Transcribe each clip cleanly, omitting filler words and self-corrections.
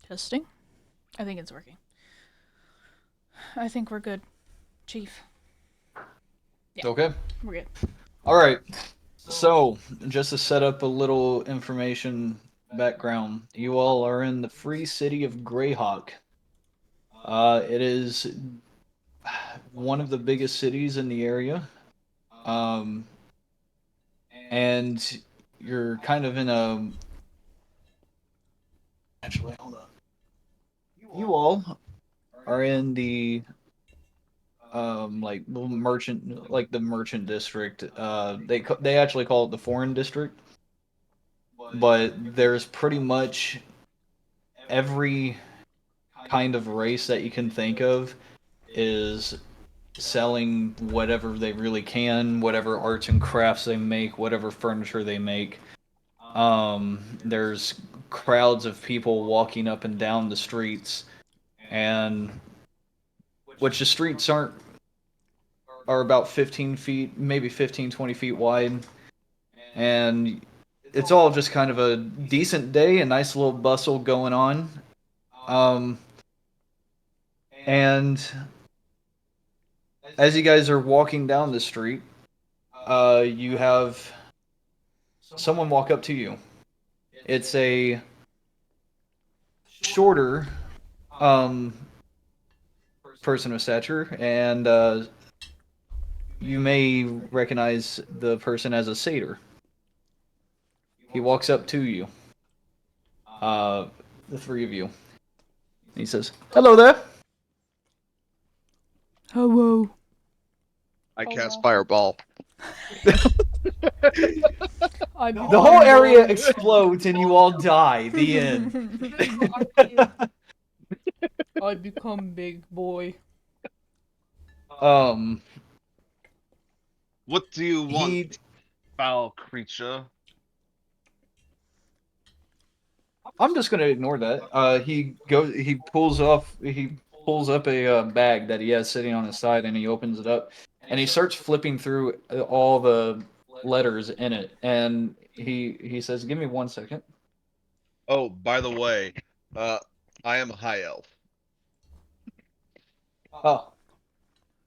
Testing. I think it's working. I think we're good, Chief. Yeah, Okay. we're good. All right. So, just to set up a little information background, you all are in the free city of Greyhawk. It is one of the biggest cities in the area. Um, and you're kind of in a. Actually, hold on. You all are in the the merchant district. They actually call it the foreign district, but there's pretty much every kind of race that you can think of is selling whatever they really can, whatever arts and crafts they make, whatever furniture they make. There's crowds of people walking up and down the streets, and which the streets are about 15 feet, maybe 15, 20 feet wide, and it's all just kind of a decent day, a nice little bustle going on. Um, and as you guys are walking down the street, you have someone walk up to you. It's a shorter um, person of stature, and you may recognize the person as a satyr. He walks up to you, uh, the three of you. He says, "Hello there." Hello. I Oh cast no. Fireball. I The whole area explodes and you all die. The end. I become big boy. um, What do you want, he. foul creature? I'm just gonna ignore that. He goes. He pulls off. He pulls up a bag that he has sitting on his side, and he opens it up, and he starts flipping through all the letters in it, and he says, "Give me 1 second." Oh, by the way, uh, I am a high elf. Oh,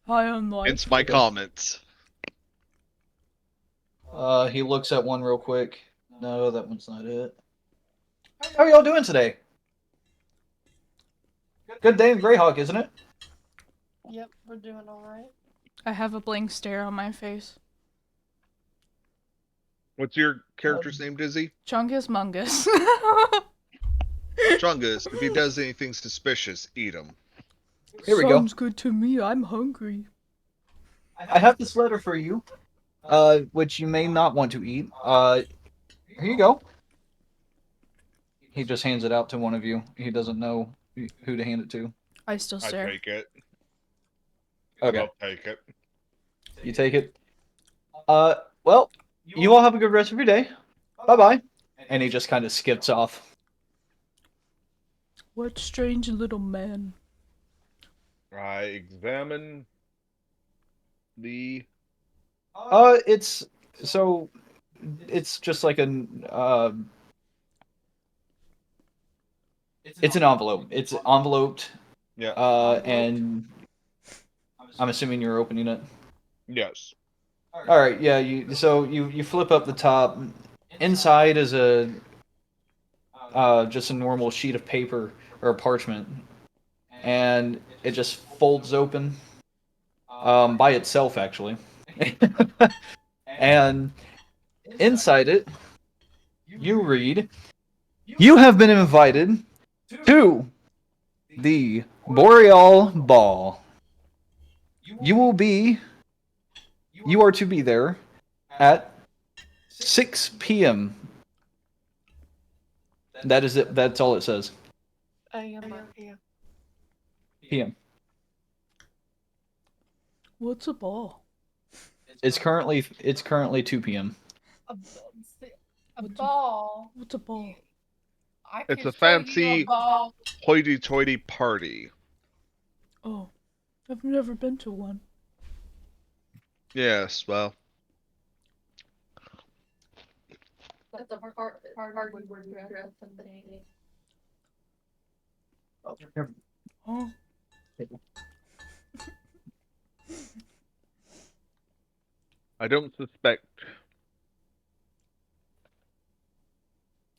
Hi, I'm life. It's my okay. comments. He looks at one real quick. No, that one's not it. How are y'all doing today? Good day in Greyhawk, isn't it? Yep, we're doing alright. I have a blank stare on my face. What's your character's name, Dizzy? Chungus Mungus. Chungus. If he does anything suspicious, eat him. Here we go. Sounds good to me. I'm hungry. I have this letter for you, which you may not want to eat. Here you go. He just hands it out to one of you. He doesn't know who to hand it to. I still I stare. take it. Okay, I'll take it. you take it. Well, you all have a good rest of your day. Bye bye. And he just kind of skips off. What strange little man. I examine the. It's so it's just like it's an envelope. It's enveloped, Yeah. and I'm assuming you're opening it. Yes. All right, yeah. You flip up the top. Inside is a just a normal sheet of paper or a parchment, and it just folds open by itself actually. And inside it, you read, "You have been invited to the Boreal Ball. You will be, you are to be there at 6 p.m." That is it. That's all it says. AM or PM? PM. What's a ball? It's currently 2 p.m. A, a ball. What's a ball? I It's can a show you a fancy ball. hoity-toity party. Oh, I've never been to one. Yes, well, That's the part we were dressed and thing. Oh. I don't suspect.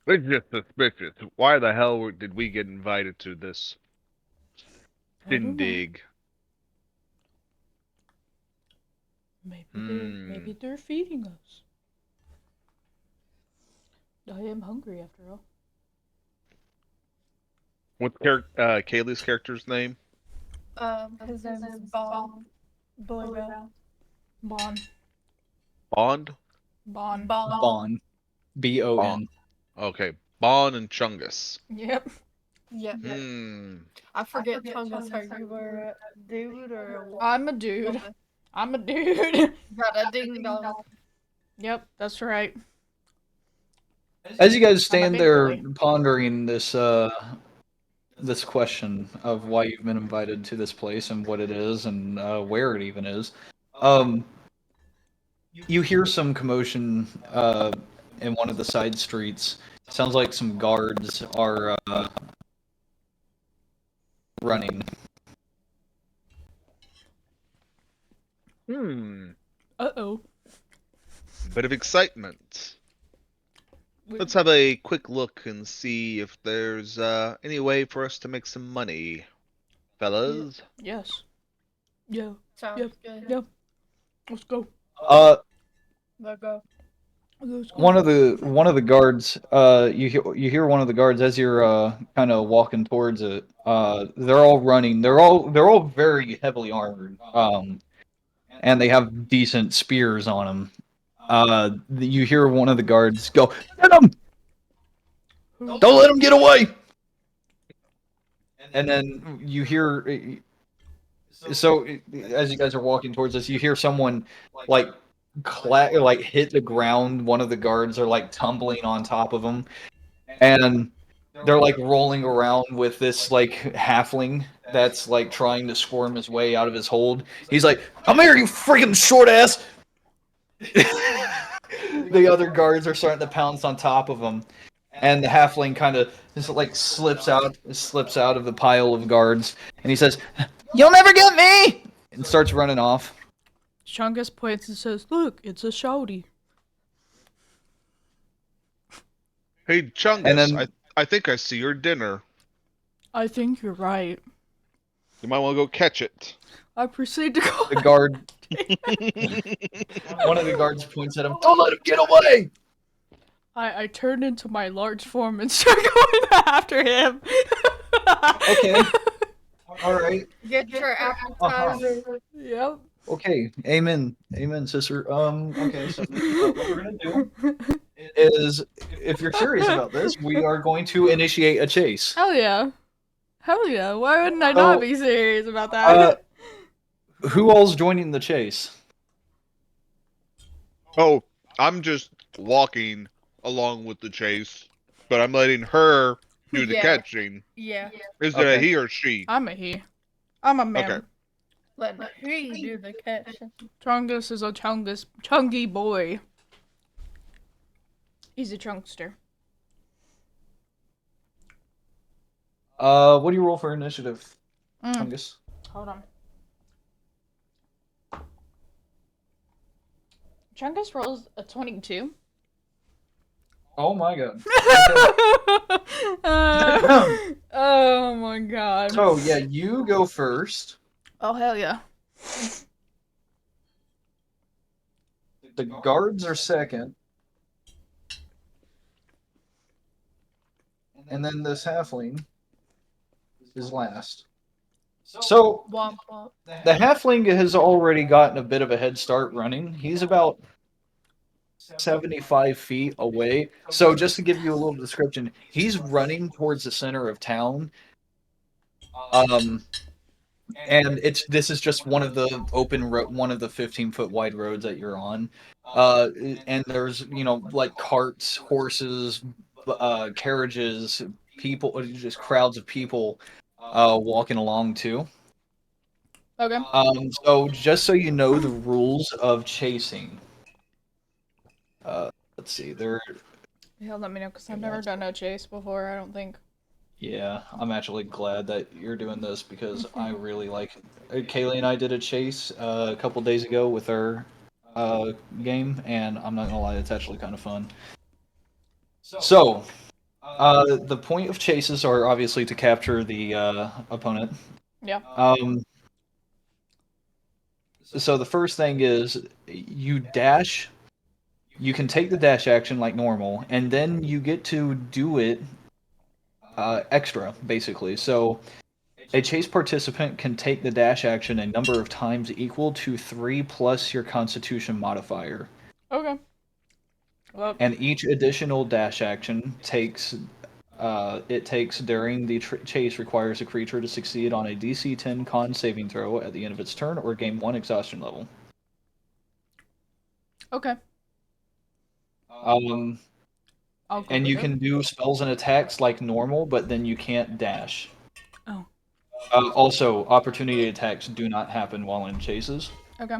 It's just suspicious. Why the hell did we get invited to this I don't know. shindig? Maybe they're feeding us. I am hungry after all. What's Kaylee's character's name? His name is Boreal. Bon. Bond? Bon. Bon. B-O-N. Okay, Bon and Chungus. Yep. Yeah. Hmm. I forget Chungus, are you were a dude or a what? I'm a dude. I'm a dude. Got a ding dong. Yep, that's right. As you guys I'm a stand big there boy. pondering this this question of why you've been invited to this place and what it is and where it even is, you hear some commotion in one of the side streets. Sounds like some guards are running. Uh-oh. Bit of excitement. Let's have a quick look and see if there's any way for us to make some money, fellas. Yes. Yeah. Sounds good. Yep. Let's go. Let's go. Let's go. One of the guards, you hear one of the guards as you're kind of walking towards it. They're all running. They're all very heavily armored. And they have decent spears on them. You hear one of the guards go, "Get him! Don't let him get away!" And then you hear, so as you guys are walking towards us, you hear someone like like hit the ground. One of the guards are like tumbling on top of them, and they're like rolling around with this like halfling that's like trying to squirm his way out of his hold. He's like, "Come here, you freaking short ass!" The other guards are starting to pounce on top of him, and the halfling kind of just like slips out of the pile of guards, and he says, "You'll never get me!" and starts running off. Chungus points and says, "Look, it's a shouty." Hey, Chungus, And then I think I see your dinner. I think you're right. You might want to go catch it. I proceed to go. the guard, one of the guards points at him, "Don't let him get away!" I turn into my large form and start going after him. Okay. All right. Get your appetizer. Yep. Okay. Amen. Amen, sister. Okay. So what we're gonna do is, if you're serious about this, we are going to initiate a chase. Hell yeah. Hell yeah. Why wouldn't I So, not be serious about that? Who all's joining the chase? Oh, I'm just walking along with the chase, but I'm letting her do the Yeah. catching. Yeah. Is it a Okay. he or she? I'm a he. I'm a man. Okay. Let he do the catching. Chungus is a chungy boy. He's a chunkster. What do you roll for initiative, Mm. Chungus? Hold on. Chungus rolls a 22. Oh my god. Oh my god. So yeah, you go first. Oh hell yeah. The guards are second. And then this halfling is last. So Womp womp. the halfling has already gotten a bit of a head start running. He's about 75 feet away. So just to give you a little description, he's running towards the center of town. And this is just one of the one of the 15-foot wide roads that you're on. And there's like carts, horses, carriages, people, just crowds of people walking along too. Okay. So just so you know the rules of chasing. Let's see. He'll let me know because I've never done a chase before, I don't think. Yeah, I'm actually glad that you're doing this because I really like. Kaylee and I did a chase a couple days ago with our game, and I'm not gonna lie, it's actually kind of fun. So, the point of chases are obviously to capture the opponent. Yeah. So the first thing is you dash. You can take the dash action like normal, and then you get to do it extra, basically. So a chase participant can take the dash action a number of times equal to 3 plus your Constitution modifier. Okay. Well, And each additional dash action takes during the chase requires a creature to succeed on a DC 10 Con saving throw at the end of its turn or gain 1 exhaustion level. okay. Um, I'll go and with you it. can do spells and attacks like normal, but then you can't dash. Oh. Also, opportunity attacks do not happen while in chases. Okay.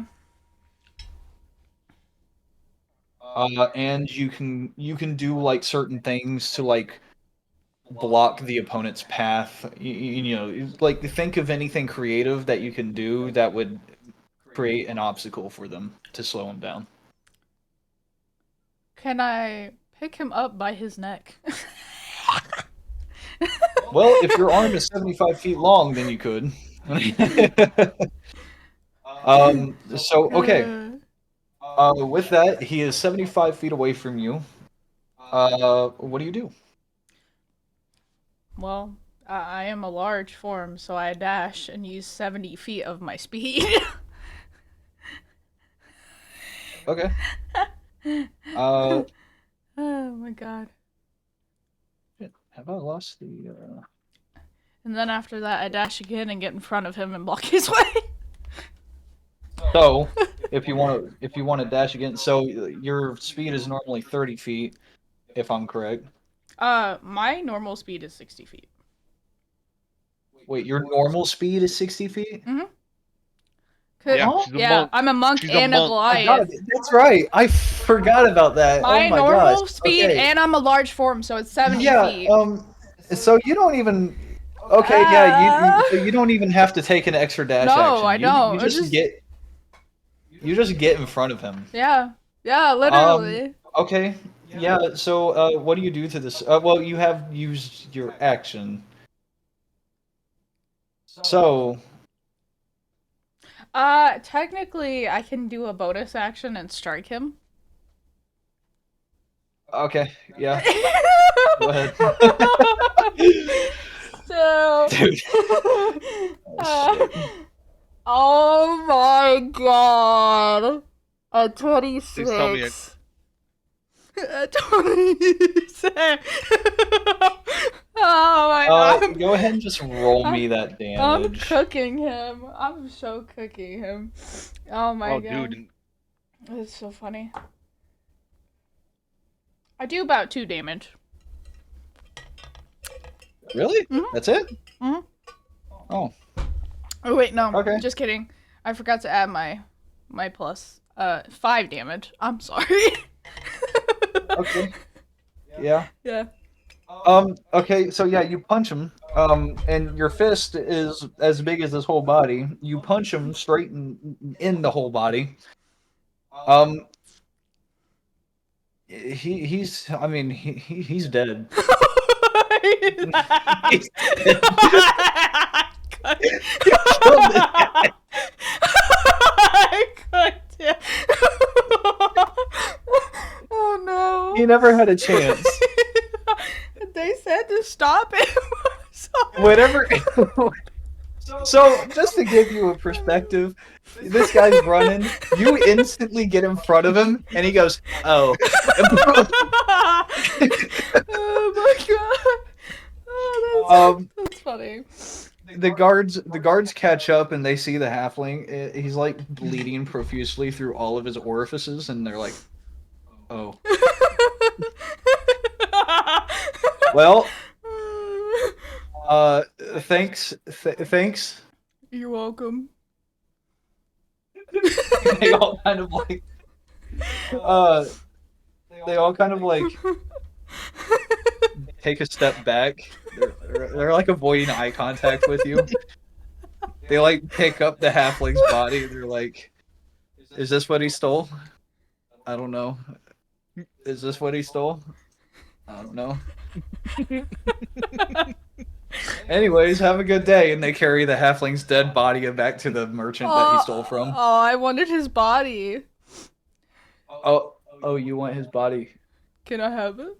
And you can do like certain things to like block the opponent's path. You know, like think of anything creative that you can do that would create an obstacle for them to slow them down. Can I pick him up by his neck? Well, if your arm is 75 feet long, then you could. So okay. With that, he is 75 feet away from you. What do you do? Well, I am a large form, so I dash and use 70 feet of my speed. Okay. Uh, Oh my god. have I lost the? And then after that, I dash again and get in front of him and block his way. So, if you want to dash again, so your speed is normally 30 feet, if I'm correct. My normal speed is 60 feet. Wait, your normal speed is 60 feet? Yeah, Oh, she's a Yeah, monk. I'm a monk She's a and a monk. Oh my Goliath. God, that's right. I forgot about that. My Oh my normal gosh. speed Okay. and I'm a large form, so it's 70 Yeah. feet. So you don't even. Okay. Yeah. So you don't even have to take an extra dash No, action. I don't. You I just just- get. You just get in front of him. Yeah, literally. Okay. Yeah. So what do you do to this? Well, you have used your action. So Technically, I can do a bonus action and strike him. okay. Yeah. Go ahead. So, Dude. uh, oh my god, a 26. Please tell me A 26. Oh my god. Go ahead and just roll me that I'm damage. cooking him. I'm so cooking him. Oh my Oh, god. dude. It's so funny. I do about 2 damage. Really? Mhm. That's it? Mhm. Oh. Oh wait, no. Okay. Just kidding. I forgot to add my plus 5 damage. I'm sorry. Okay. Yeah. Yeah. Okay, so yeah, you punch him. And your fist is as big as his whole body. You punch him straight in the whole body. He's I mean he's dead. He's dead. You killed this guy. I cooked him. Oh no. He never had a chance. They said to stop him. Whatever. So, just to give you a perspective, this guy's running. You instantly get in front of him, and he goes, "Oh." Oh my god. Oh, that's funny. The guards catch up, and they see the halfling. He's like bleeding profusely through all of his orifices, and they're like, "Oh, well." Thanks. Thanks. You're welcome. They all kind of like, they all kind of like take a step back they're like avoiding eye contact with you. They like pick up the halfling's body. They're like, "Is this what he stole? I don't know. Is this what he stole? I don't know." Anyways, have a good day. And they carry the halfling's dead body back to the merchant that he stole from. Oh, I wanted his body. Oh, you want his body? Can I have it?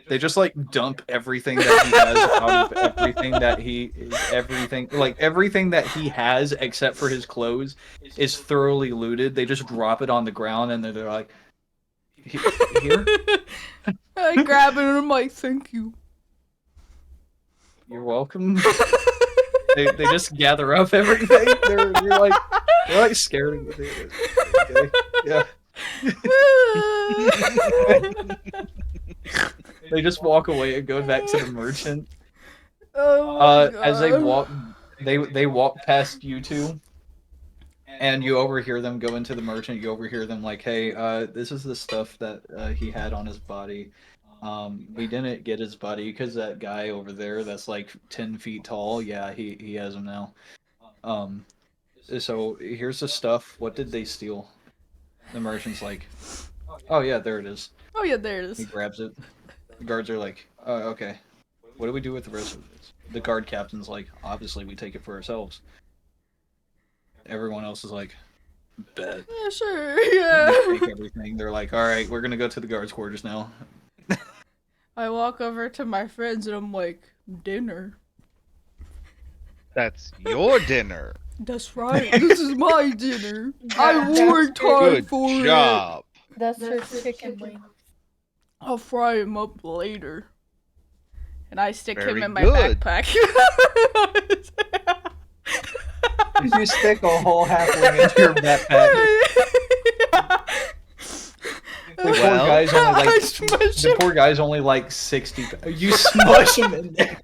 They just like dump everything that he has out of everything that he has except for his clothes is thoroughly looted. They just drop it on the ground and they're like, "Here, I grab it and I'm like, thank you. you're welcome." They just gather up everything. They're like scared of you. Okay. Yeah. They just walk away and go back to the merchant. Oh my God. As they walk past you two, and you overhear them go into the merchant. You overhear them like, "Hey, this is the stuff that he had on his body. We didn't get his body because that guy over there that's like 10 feet tall. Yeah, he has him now. So here's the stuff. What did they steal?" The merchant's like, "Oh yeah, there it is." Oh yeah, there it He is. grabs it. The guards are like, "Oh, okay. What do we do with the rest of this?" The guard captain's like, "Obviously, we take it for ourselves." Everyone else is like, "Bet." Yeah, sure. They Yeah. take everything. They're like, "All right, we're gonna go to the guards' quarters now." I walk over to my friends and I'm like, dinner. That's your dinner. That's right. This is my dinner. I That's worked hard Good for job. That's her chicken wing. it. I'll fry him up later. And I stick Very him in my good. backpack. You stick a whole halfling into your backpack. The poor Well- guy's only I like smush the him. poor guy's only like 60. You smush him in there.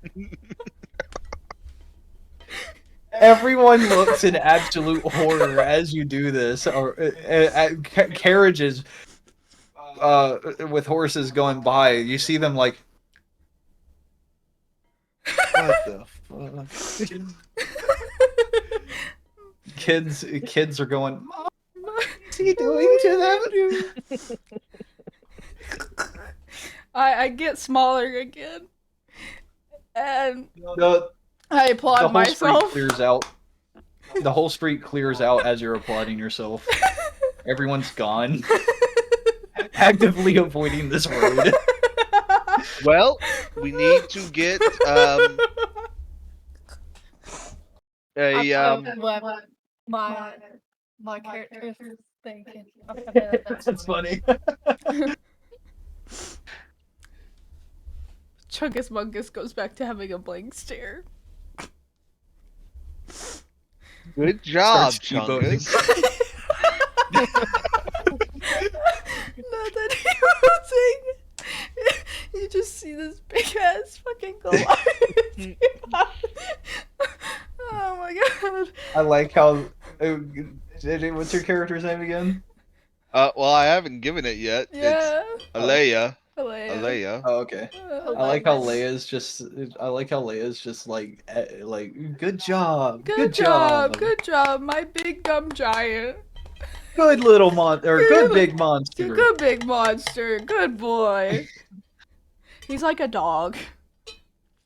Everyone looks in absolute horror as you do this. Or at carriages with horses going by, you see them like, what the fuck? Kids are going, "Mom, what's he doing to them?" I get smaller again. And The I applaud whole myself. street clears out. The whole street clears out as you're applauding yourself. Everyone's gone, actively avoiding this road. Well, we need to get What my character is thinking. That's funny. Chungus Mungus goes back to having a blank stare. good job, Starts deboning. Chungus. Not that he was You just see this big ass fucking Goliath. Oh my god. I like how. What's your character's name again? Well, I haven't given it yet. Yeah. It's Alea. Alea. Alea. Oh, okay. Uh, I like how Leia's just. I like how Leia's just like good job, Good job. Good job, my big dumb giant. good little monster, or good big monster. Good big monster. Good boy. He's like a dog.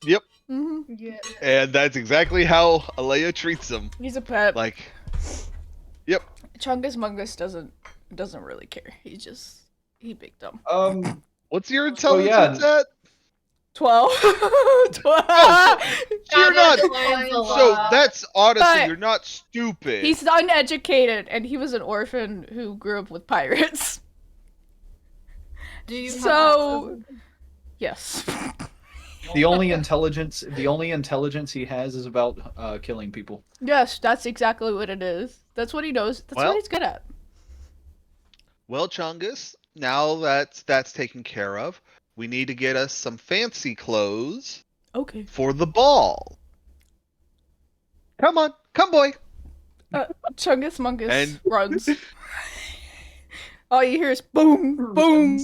Yep. hmm Yeah. And that's exactly how Alea treats him. He's a pet. Like, Chungus Mungus doesn't really care. He big dumb. what's your yeah. intelligence at? 12. 12. You're not. explains a So lot. that's honestly, But- you're not stupid. He's uneducated, and he was an orphan who grew up with pirates. Do you have So- access? Yes. The only intelligence he has is about killing people. Yes, that's exactly what it is. That's what he knows. That's Well- what he's good at. Well, Chungus, now that's taken care of, we need to get us some fancy clothes Okay. for the ball. Come on, come boy. Chungus Mungus And- runs. All you hear is boom, boom, boom.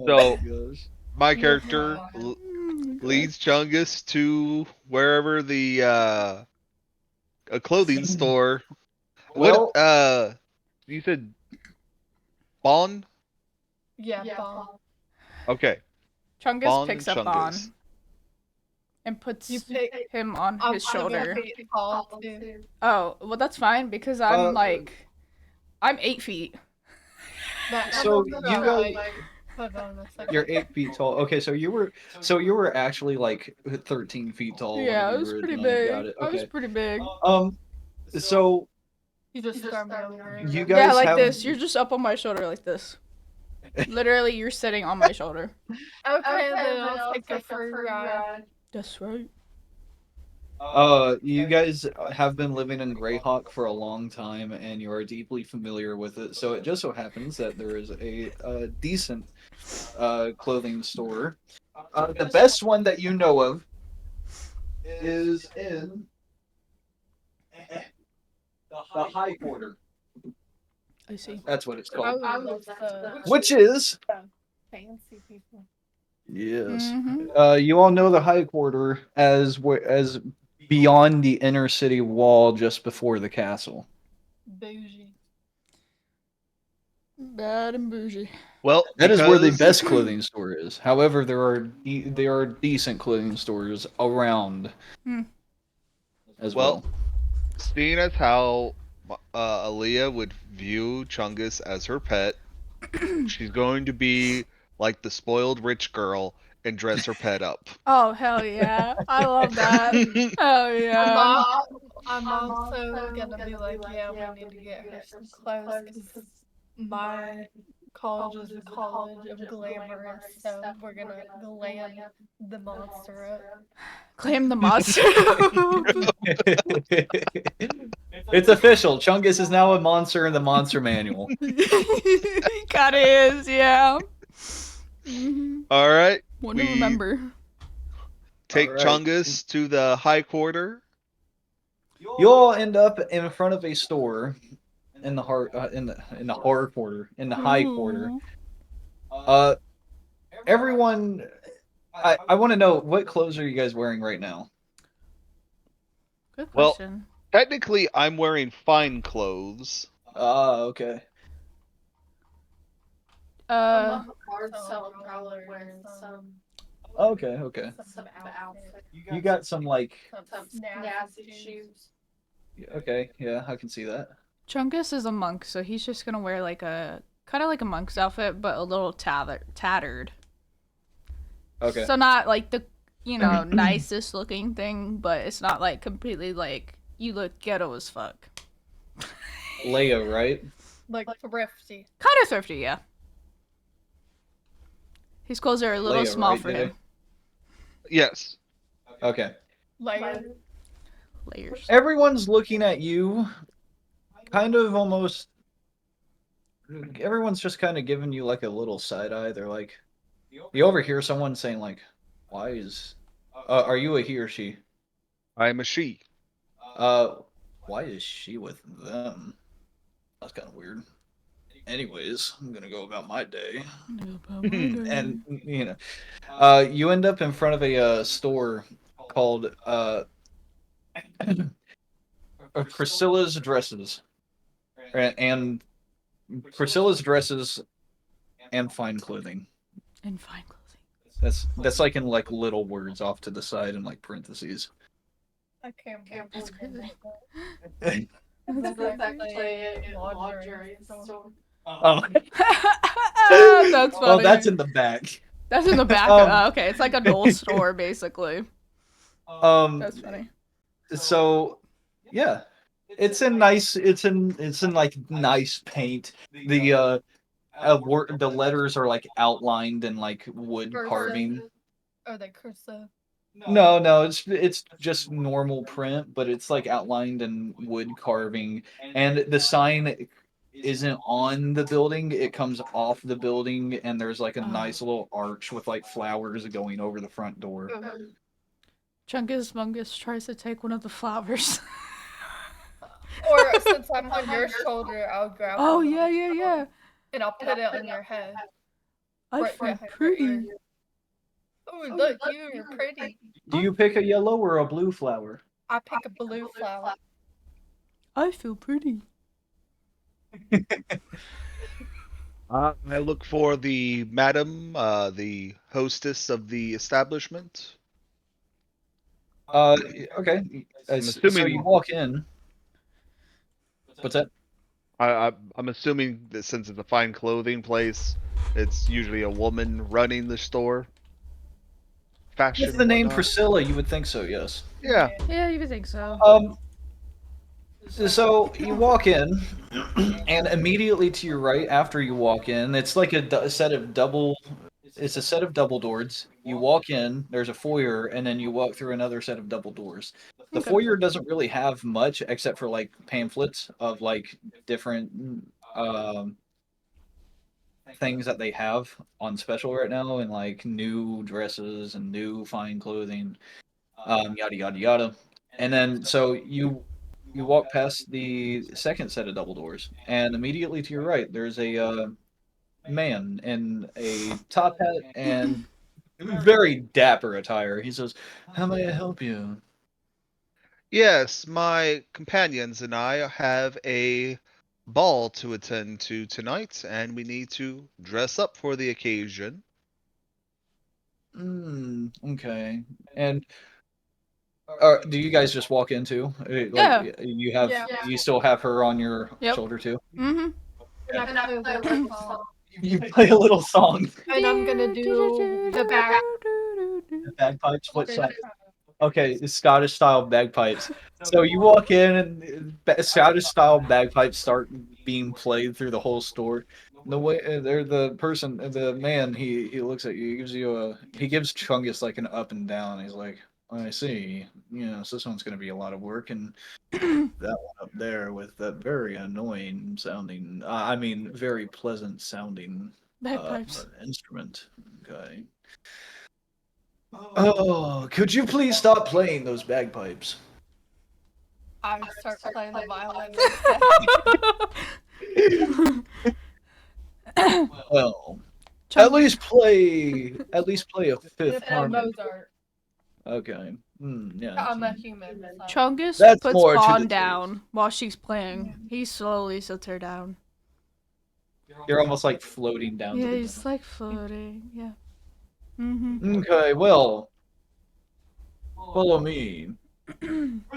So- gosh. My character leads Chungus to wherever the a clothing store. Well, What you said Bon? Yeah, bomb. Okay. Chungus Bon picks and up Chungus. on and puts You pick. him on I'm his gonna shoulder. be tall too. Oh, well, that's fine because I'm Uh, I'm 8 feet. So you guys, Hold on a second. you're 8 feet tall. Okay, so you were actually like 13 feet tall. Yeah, I when you was pretty originally big. got it. I was Okay. pretty big. So You just throw me over. you Yeah, guys like have this. You're just up on my shoulder like this. Literally, you're sitting on my shoulder. Okay, then I'll take a free ride. That's right. You guys have been living in Greyhawk for a long time, and you are deeply familiar with it. So it just so happens that there is a decent clothing store. The best one that you know of is in the High Quarter. I see. That's what it's I called. was the Which is fancy people. yes. Mm-hmm. You all know the High Quarter as beyond the inner city wall, just before the castle. Bougie. Bad and bougie. Well, That is where the because- best clothing store is. However, there are decent clothing stores around Hmm. as Well, well. seeing as how Aaliyah would view Chungus as her pet, she's going to be like the spoiled rich girl and dress her pet up. Oh, hell yeah. I love that. Hell yeah. I'm also gonna be like, yeah, we need to get her some clothes because my college is a college of glamorous, so we're gonna glam the monster up. Claim the monster. It's official. Chungus is now a monster in the monster manual. He kinda is, yeah. Mm-hmm. All right, Want to We- remember. take All right. Chungus to the High Quarter. You all end up in front of a store in the heart in the horror quarter, in the High Quarter. Ooh. Everyone, I want to know, what clothes are you guys wearing right now? Good Well- question. Technically, I'm wearing fine clothes. Okay. Some probably wearing some Okay. outfit. You got some like, Some nasty shoes. okay, yeah, I can see that. Chungus is a monk, so he's just gonna wear like a kind of like a monk's outfit, but a little tattered. Okay. So not like the nicest looking thing, but it's not like completely like you look ghetto as fuck. Leia, right? Like thrifty. Kind of thrifty, yeah. His clothes are a little Leia, small right, for Diddy? him. Yes. Okay. Like Layers. Everyone's looking at you, kind of almost. Everyone's just kind of giving you like a little side eye. They're like, you overhear someone saying like, "Why is, are you a he or she? I'm a she. Why is she with them? That's kind of weird." Anyways, I'm gonna go about my day. And you end up in front of a store called Priscilla's Dresses, and Priscilla's Dresses and Fine Clothing. And fine clothing. That's like in like little words off to the side in like parentheses. I can't believe That's crazy. crazy. That's actually a lingerie store. Oh, That's funny. well, that's in the back. That's in the back. Okay, it's like a doll store basically. That's funny. So, yeah, it's in nice. It's in like nice paint. The the letters are like outlined in like wood Cursive. carving. Are they cursive? No, it's just normal print, but it's like outlined in wood carving, and the sign isn't on the building, it comes off the building, and there's like a nice little arch with like flowers going over the front door. Chungus Mungus tries to take one of the flowers. Or since I'm on your shoulder, I'll grab. Oh one of yeah, the yeah, yeah. and I'll put it on your head. I Right feel behind your pretty. ear. Oh, look, you're pretty. Do you pick a yellow or a blue flower? I pick a blue flower. I feel pretty. I look for the madam, the hostess of the establishment. Okay. I'm So assuming you walk in. What's that? I'm assuming that since it's a fine clothing place, it's usually a woman running the store. With Fashion the and name whatnot. Priscilla, you would think so, yes. Yeah. Yeah, you would think so. So you walk in, and immediately to your right, after you walk in, it's like a set of double. It's a set of double doors. You walk in, there's a foyer, and then you walk through another set of double doors. The Okay. foyer doesn't really have much except for like pamphlets of like different um, things that they have on special right now, and like new dresses and new fine clothing, yada yada yada. And then so you walk past the second set of double doors, and immediately to your right, there's a man in a top hat and very dapper attire. He says, "How may I help you?" Yes, my companions and I have a ball to attend to tonight, and we need to dress up for the occasion. Okay. And do you guys just walk into? Yeah. Like you have, Yeah. you still have her on your Yep. shoulder too? Mm-hmm. And I play a little song. You play a little song. And I'm gonna do the back. Bagpipes. What's that? Okay, the Scottish style bagpipes. So you walk in and Scottish style bagpipes start being played through the whole store. The way they're the person, the man, he looks at you. He gives Chungus like an up and down. He's like, I see. So this one's gonna be a lot of work, and that one up there with that very annoying sounding. I mean, very pleasant sounding Bagpipes. instrument. Okay. Oh, could you please stop playing those bagpipes? I start playing the violin instead. Well, Chunk- at least play a fifth Play harmony. Mozart. Okay. Yeah. I'm a human. So. Chungus That's puts more to the Vaughn taste. down while she's playing. He slowly sits her down. You're almost like floating down Yeah, to the he's ground. like floating. Yeah. Mm-hmm. Okay, well, follow me.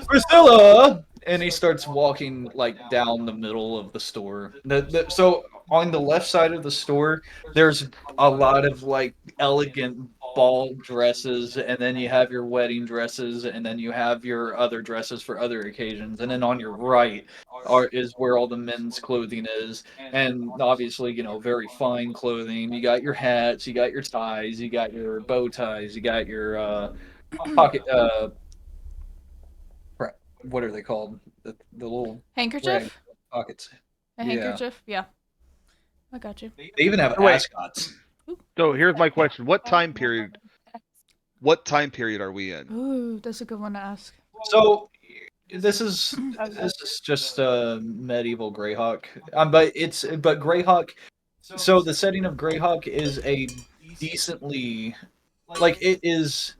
Priscilla! And he starts walking like down the middle of the store. So on the left side of the store, there's a lot of like elegant ball dresses, and then you have your wedding dresses, and then you have your other dresses for other occasions, and then on your right is where all the men's clothing is, and obviously very fine clothing. You got your hats, you got your ties, you got your bow ties, you got your pocket what are they called? The little rag Handkerchief? pockets. A Yeah. handkerchief? Yeah. I got you. They even have Wait. ascots. So here's my question: What time period? What time period are we in? Ooh, that's a good one to ask. So this is just medieval Greyhawk. But Greyhawk. So the setting of Greyhawk is a decently like it is.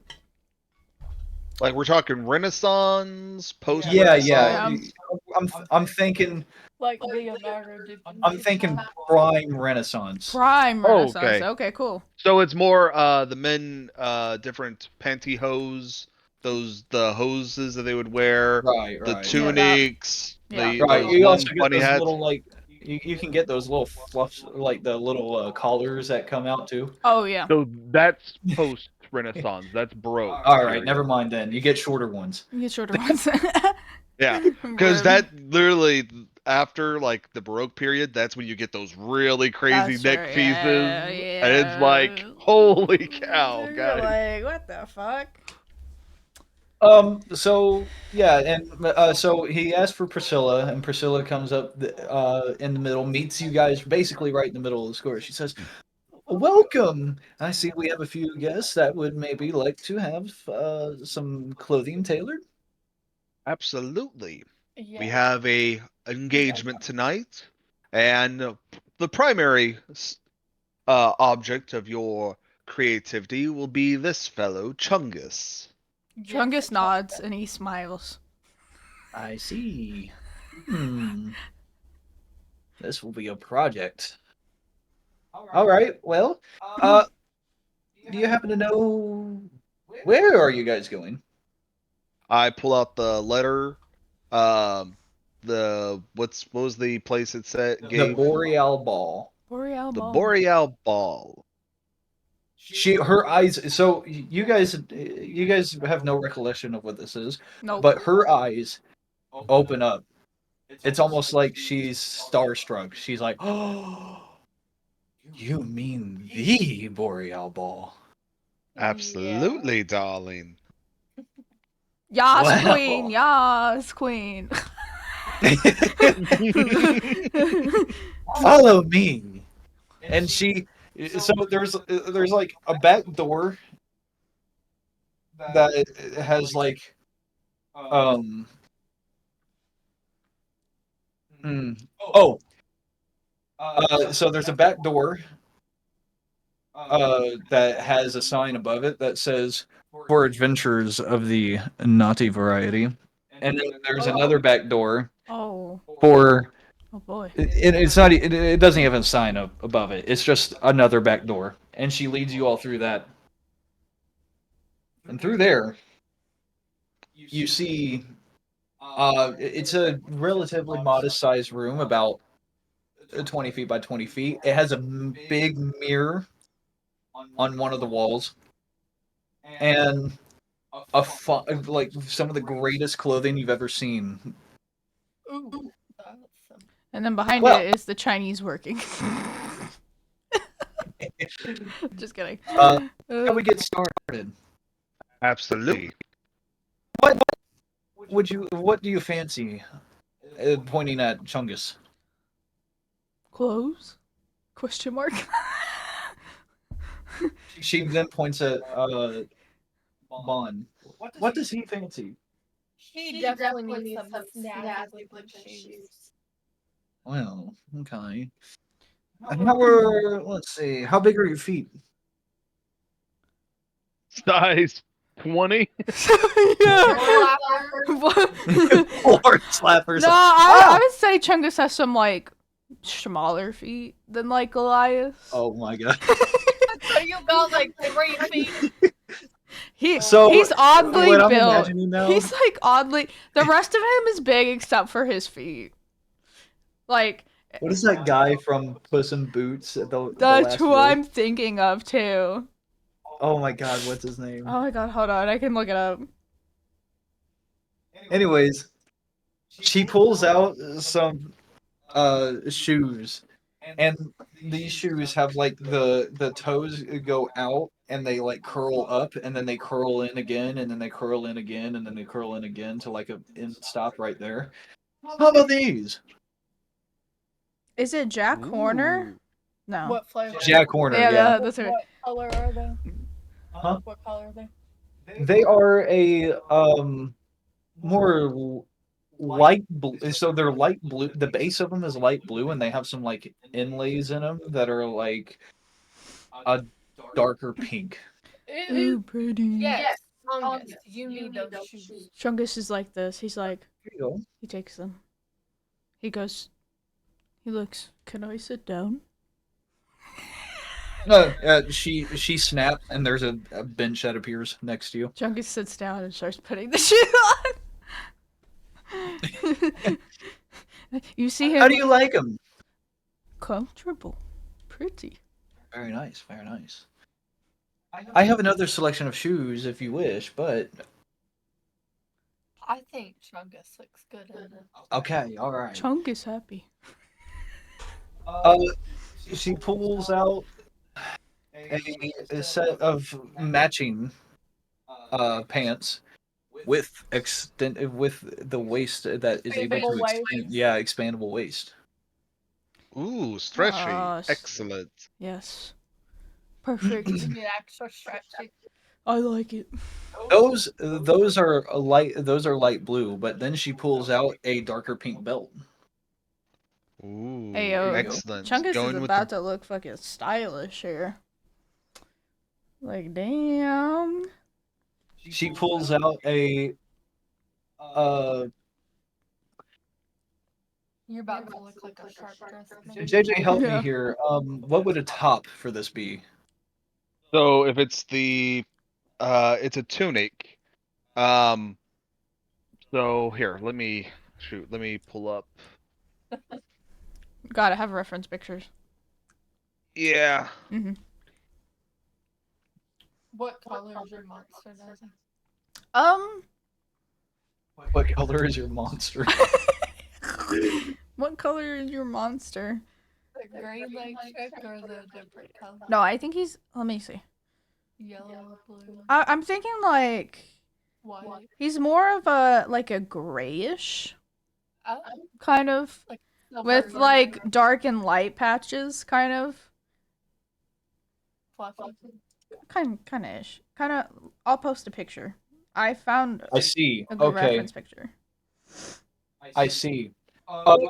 Like we're talking Renaissance, post Yeah, Renaissance. I'm thinking Like Leonardo da I'm thinking prime Renaissance. Prime Oh, Renaissance. okay. Okay, cool. So it's more the men different pantyhose, the hoses that they would wear, Right, the right. tunics, Yeah. Right. those You long also get bunny those hats. little like you can get those little fluffs like the little collars that come out too. Oh, yeah. So that's post Renaissance. That's Baroque. All right, period. never mind then. You get shorter ones. You get shorter ones. Yeah, because Rib. that literally after like the Baroque period, that's when you get those really crazy That's neck right, pieces, yeah, and it's like, yeah. holy cow, You're guys! like, what the fuck? So yeah, and so he asked for Priscilla, and Priscilla comes up in the middle, meets you guys basically right in the middle of the square. She says, "Welcome. I see we have a few guests that would maybe like to have some clothing tailored." Absolutely. We Yeah. have a engagement tonight, and the primary object of your creativity will be this fellow, Chungus. Chungus nods and he smiles. I see. This will be a project. All right. Well, do you happen to know where are you guys going? I pull out the letter. What was the place it said The gave? Boreal Ball. Boreal The ball. Boreal Ball. Her eyes. So you guys have no recollection of what this is, Nope. but her eyes open up. It's almost like she's starstruck. She's like, "Oh, you mean the Boreal Ball?" Absolutely, darling. Yas, Wow. queen. Yas, queen. Follow me. And she, so there's like a back door that has like um oh so there's a back door that has a sign above it that says for adventures of the naughty variety, and then there's another back door Oh. for Oh boy. it's not it doesn't even have a sign up above it. It's just another back door, and she leads you all through that, and through there you see it's a relatively modest sized room, about 20 feet by 20 feet. It has a big mirror on one of the walls, and like some of the greatest clothing you've ever seen. Ooh. Awesome. And then behind Well- it is the Chinese working. Just kidding. How we get started? Absolutely. What do you fancy? Pointing at Chungus. Clothes? Question mark. She then points at Bon. What does he fancy? He definitely needs some snazzy looking shoes. Well, okay. Let's see. How big are your feet? Size 20. Yeah. Floor slappers. No, I would say Chungus has some like smaller feet than like Goliath. Oh my god. So you got like 3 feet. He's So, oddly what I'm built. imagining now- He's like oddly. The rest of him is big except for his feet. Like What is that guy from Puss in Boots? The that's last who word? I'm thinking of too. Oh my god, what's his name? Oh my god, hold on, I can look it up. Anyways, she pulls out some shoes, and these shoes have like the toes go out and they like curl up, and then they curl in again, and then they curl in again, and then they curl in again to like a end stop right there. How about these? Is it Jack Horner? No. What flavor? Jack Horner, yeah. That's right. What color are they? Huh? What color are they? They are a more light blue. So they're light blue. The base of them is light blue, and they have some like inlays in them that are like a darker pink. Ooh, pretty. Yes. Chungus, you need those shoes. Chungus is like this. He's like, Here you go. he takes them. He goes, he looks, can I sit down? No, she snaps, and there's a bench that appears next to you. Chungus sits down and starts putting the shoe on. You see him How do you like them? comfortable, pretty. Very nice, very nice. I have another selection of shoes if you wish, but I think Chungus looks good in it. okay, all right. Chunk is happy. She pulls out a set of matching pants with the waist that is able to Expandable waist. expandable waist. Ooh, stretchy. Yes. Excellent. Yes. Perfect. You need extra stretchy. I like it. Those are light blue, but then she pulls out a darker pink belt. Ooh, Hey, yo, excellent. Chungus is Going with about to look fucking stylish here. Like, damn. She pulls out a You're about to look like a sharp dressed man. JJ, help me Yeah. here. What would a top for this be? So if it's it's a tunic. Um, so here, let me pull up. Gotta have reference pictures. Yeah. Mm-hmm. What color is your monster, Daisy? What color is your monster? What color is your monster? The gray like chick or the different color? No, I think he's. Let me see. Yellow, blue, I'm thinking like white. he's more of a like a grayish Oh, kind of like with silver, like dark and light patches, kind of fluffy. kind of ish. Kind of. I'll post a picture. I found I see. a good Okay, reference picture. I see.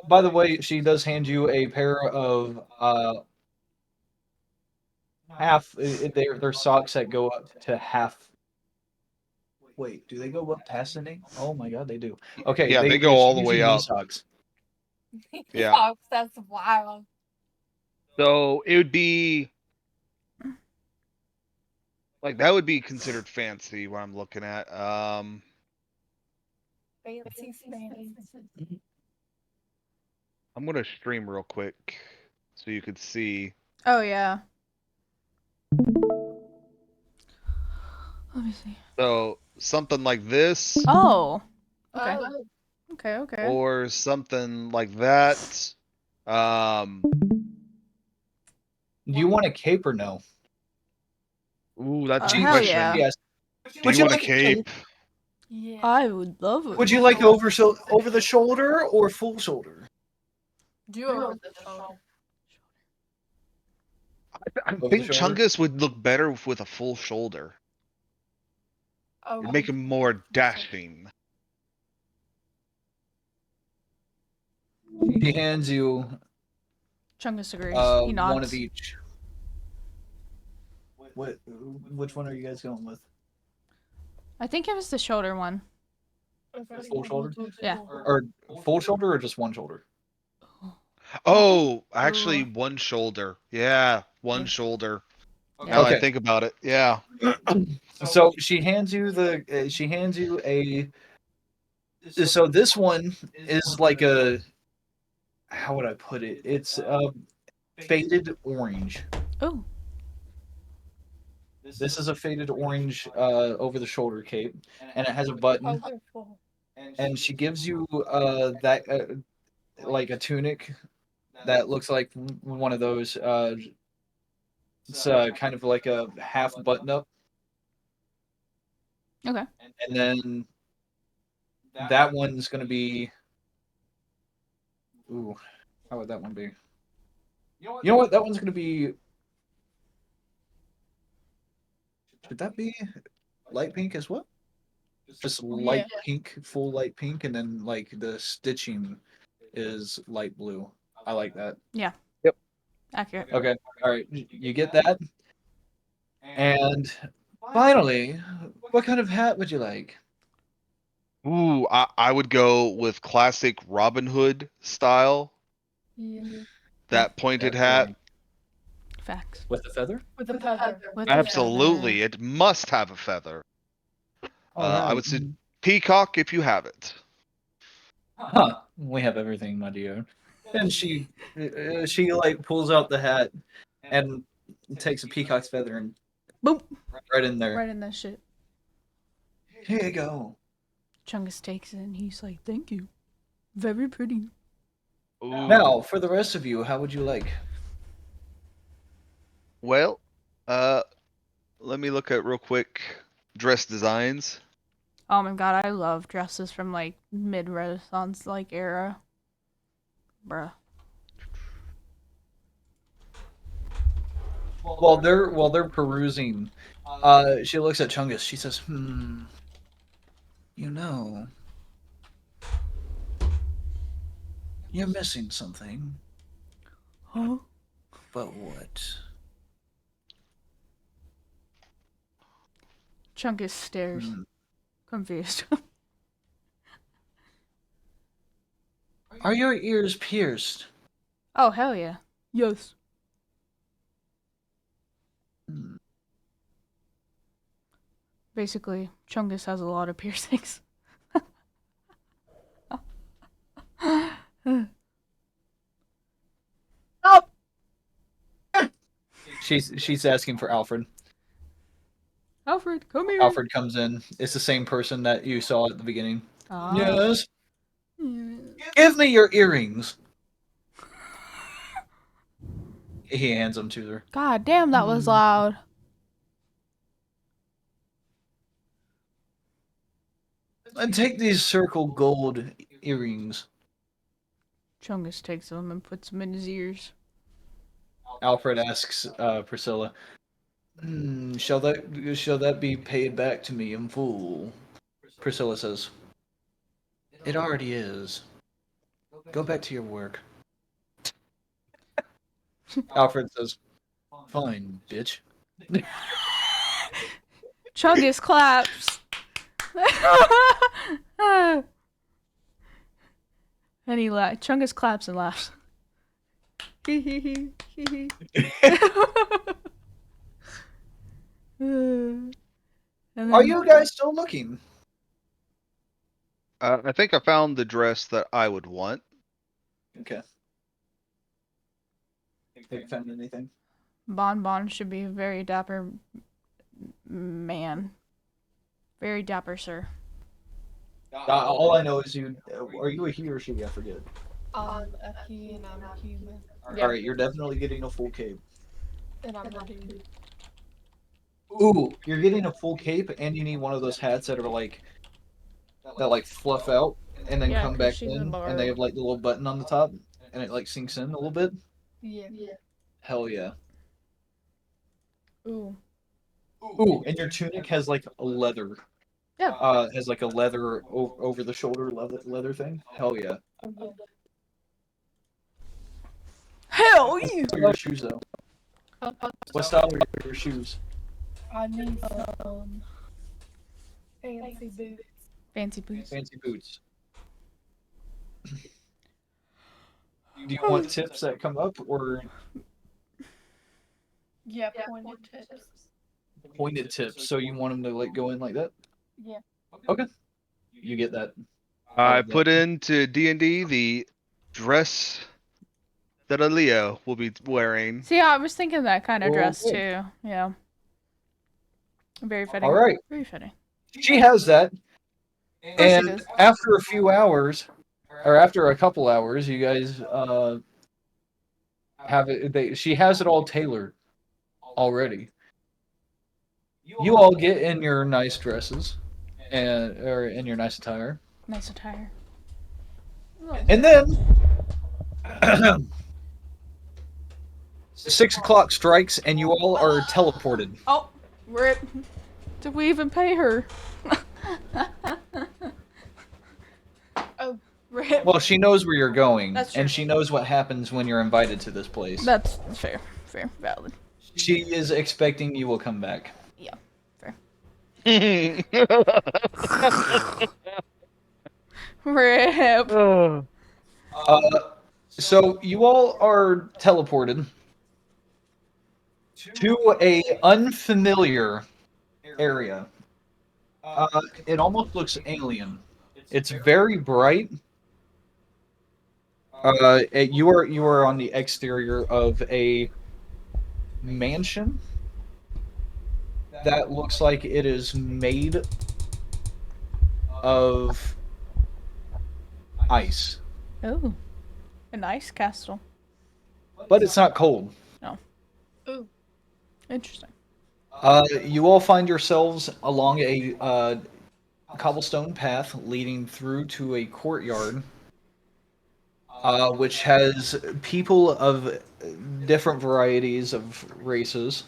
By the way, she does hand you a pair of half. They're socks that go up to half. Wait, do they go up past the knee? Oh my god, they do. Okay, Yeah, they go she all the gives you way knee up. socks. Yeah. Socks, that's wild. So it would be like that would be considered fancy what I'm looking at. Fancy smancy. I'm gonna stream real quick so you could see. Oh yeah. Let me see. So something like this Oh. Okay. Oh, Okay. Okay. or something like that. Do you want a cape or no? Ooh, that's a She, Hell question. yeah. yes. Do you want a cape? yeah. I would love it. Would you like over the shoulder or full shoulder? Do over the shoulder. I Over the think shoulder? Chungus would look better with a full shoulder. Oh, It'd make him more dashing. She hands you Chungus agrees. He nods. one of each. Which one are you guys going with? I think it was the shoulder one. Full shoulder? Yeah. Or full shoulder or just one shoulder? Oh, actually, one shoulder. Yeah, one shoulder. Yeah. Now that I Okay. think about it, yeah. So she hands you a. So this one is like a. How would I put it? It's faded orange. Oh. This is a faded orange over the shoulder cape, and it has a button. colorful. And she gives you that like a tunic that looks like one of those. It's kind of like a half button up, Okay. and then that one's gonna be. Ooh, how would that one be? You know what? That one's gonna be. Should that be light pink as well? Just light pink, full light pink, and then like the stitching is light blue. I like that. Yeah. Yep. Accurate. Okay. All right. You get that. And finally, what kind of hat would you like? Ooh, I would go with classic Robin Hood style. Yeah. That pointed hat. Facts. With the feather? With a feather. With the Absolutely, feather. it must have a feather. All I right. would say peacock if you have it. Huh. We have everything, my dear. And she like pulls out the hat and takes a peacock's feather and Boom. right in there. Right in that shit. Here you go. Chungus takes it and he's like, "Thank you. Very pretty." Ooh. Now, for the rest of you, how would you like? Well, let me look at real quick dress designs. Oh my god, I love dresses from like mid-Renaissance like era. Bruh. While they're perusing, she looks at Chungus. She says, you know, you're missing something. Huh? But what? Chungus stares, Hmm. confused. Are your ears pierced? Oh, hell yeah. Yes. Hmm. Basically, Chungus has a lot of piercings. Oh! She's asking for Alfred. Alfred, come here. Alfred comes in. It's the same person that you saw at the beginning. Ah. Yes. Give me your earrings. He hands them to her. God damn, that was loud. And take these circle gold earrings. Chungus takes them and puts them in his ears. Alfred asks Priscilla, shall that be paid back to me in full? Priscilla says, it already is. Go back to your work. Alfred says, fine, bitch. Chungus claps. And he laughs. Chungus claps and laughs. Hee hee hee hee hee. And then, Are you guys still looking? I think I found the dress that I would want. Okay. Have you found anything? Bon Bon should be a very dapper man. Very dapper, sir. All I know is you. Are you a he or she? I forget. I'm a he and I'm a human. All right, you're definitely getting a full cape. And I'm a dude. Ooh, you're getting a full cape, and you need one of those hats that are like fluff out and then Yeah, come 'cause back she's a in, bard. and they have like the little button on the top, and it like sinks in a little bit. Yeah. Hell yeah. Ooh. Ooh, and your tunic has like a leather. Yeah. Has like a leather over the shoulder leather thing. Hell yeah. Okay. Hell yeah! What are your shoes though? What style are your shoes? I need some fancy boots. Fancy boots. Fancy boots. Do you want tips that come up or Yeah, pointed tips. pointed tips? So you want them to like go in like that? Yeah. Okay. You get that. I that. put into D&D the dress that a Leo will be wearing. See, I was thinking that kind of dress Okay. too. Yeah. Very fitting. All right. Very fitting. She has that. Of course she And does. after a few hours, or after a couple hours, you guys have it. She has it all tailored already. You all get in your nice dresses, or in your nice attire, Nice attire. and then 6 o'clock strikes, and you all are teleported. Oh, rip. Did we even pay her? Oh. Rip. Well, she knows where you're going, That's true. and she knows what happens when you're invited to this place. That's fair. Fair. Valid. She is expecting you will come back. Yeah. Fair. Rip. So you all are teleported to a unfamiliar area. It almost looks alien. It's very bright. You are on the exterior of a mansion that looks like it is made of ice, Oh. An ice castle. but it's not cold. Ooh. Interesting. You all find yourselves along a cobblestone path leading through to a courtyard, which has people of different varieties of races,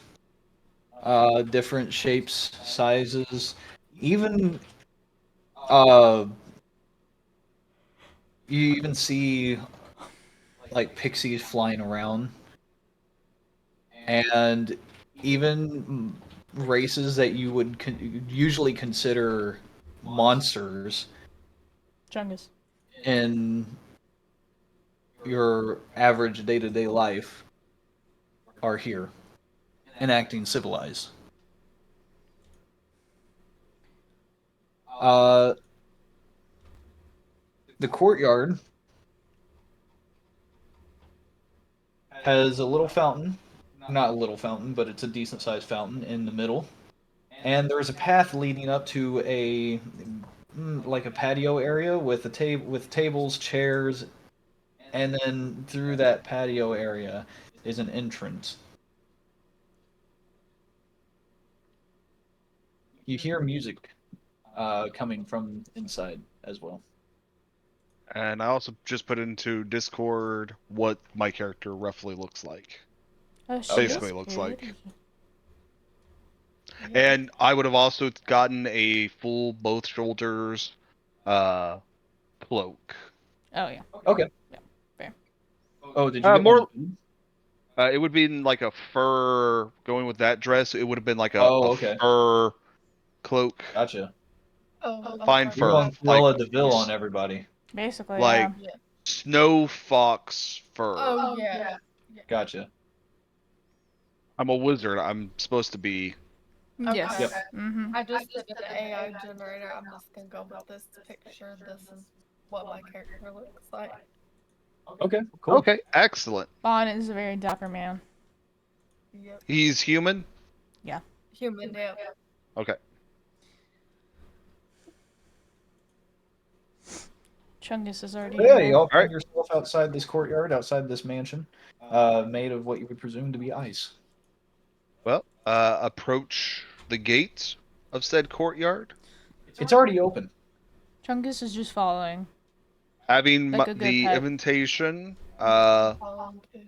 different shapes, sizes, even you even see like pixies flying around. and even races that you would usually consider monsters Chungus. in your average day-to-day life are here and acting civilized. Uh, the courtyard has a little fountain, not a little fountain, but it's a decent sized fountain in the middle. And there's a path leading up to a like a patio area with a table with tables, chairs, and then through that patio area is an entrance. You hear music coming from inside as well. And I also just put into Discord what my character roughly looks like. Oh, she Okay. Basically is looks like. pretty. Yeah. And I would have also gotten a full both shoulders cloak. Oh yeah. Okay. Yeah, fair. Oh, did you get More one? it would be in like a fur going with that dress, it would have been like Oh, a okay. fur cloak. Gotcha. Oh, Fine okay. You're fur. going Like Cruella Deville on everybody. Basically, like yeah. Yeah. snow fox fur. Oh yeah. Yeah. Gotcha. I'm a wizard. I'm supposed to be Yes. Yep. Mm-hmm. I just did an AI generator. I'm just gonna go with this picture. This is what my character looks like. Okay. Cool. Okay, excellent. Bond is a very dapper man. Yep. He's human? Human, yeah. Okay. Chungus is already Yeah, here. y'all All right. find yourself outside this courtyard, outside this mansion, made of what you would presume to be ice. Well, approach the gate of said courtyard. It's already open. Chungus is just following. Having Like a good the pet. invitation, Following too.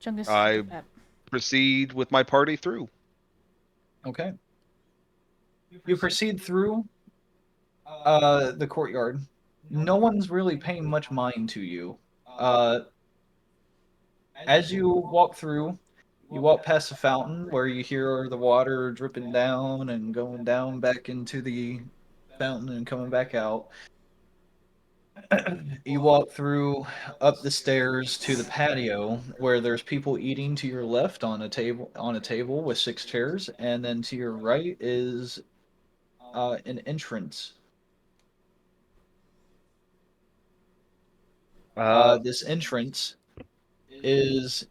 Chungus is a I good pet. proceed with my party through. Okay. You proceed through the courtyard. No one's really paying much mind to you. As you walk through, you walk past the fountain where you hear the water dripping down and going down back into the fountain and coming back out. You walk through up the stairs to the patio where there's people eating to your left on a table with six chairs, and then to your right is an entrance. Uh, This entrance is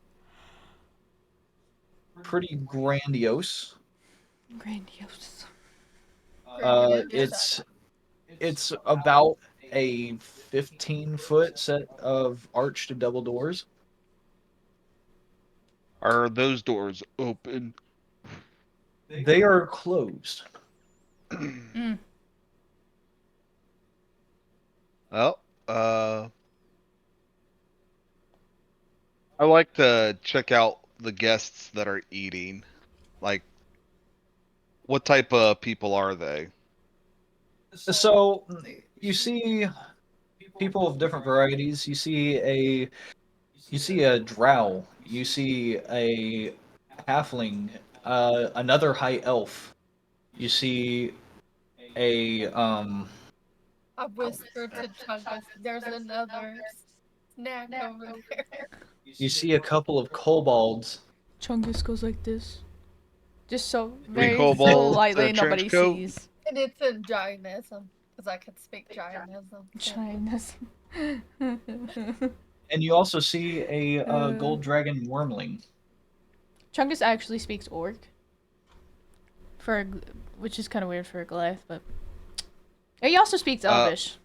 pretty grandiose. Grandiose. Uh, Grandiose. it's about a 15-foot set of arched double doors. are those doors open? They are closed. Mm. Well, I like to check out the guests that are eating. Like, what type of people are they? So you see people of different varieties. You see a drow. You see a halfling. Another high elf. You see a I whispered to Chungus, there's another snack over there. You see a couple of kobolds. Chungus goes like this. Just so Three very kobolds in lightly a trench nobody coat. sees. And it's in Giantism, because I can speak Giantism. Shyness. And you also see a gold dragon wormling. Chungus actually speaks orc. Which is kind of weird for a Goliath, but he also speaks Elvish.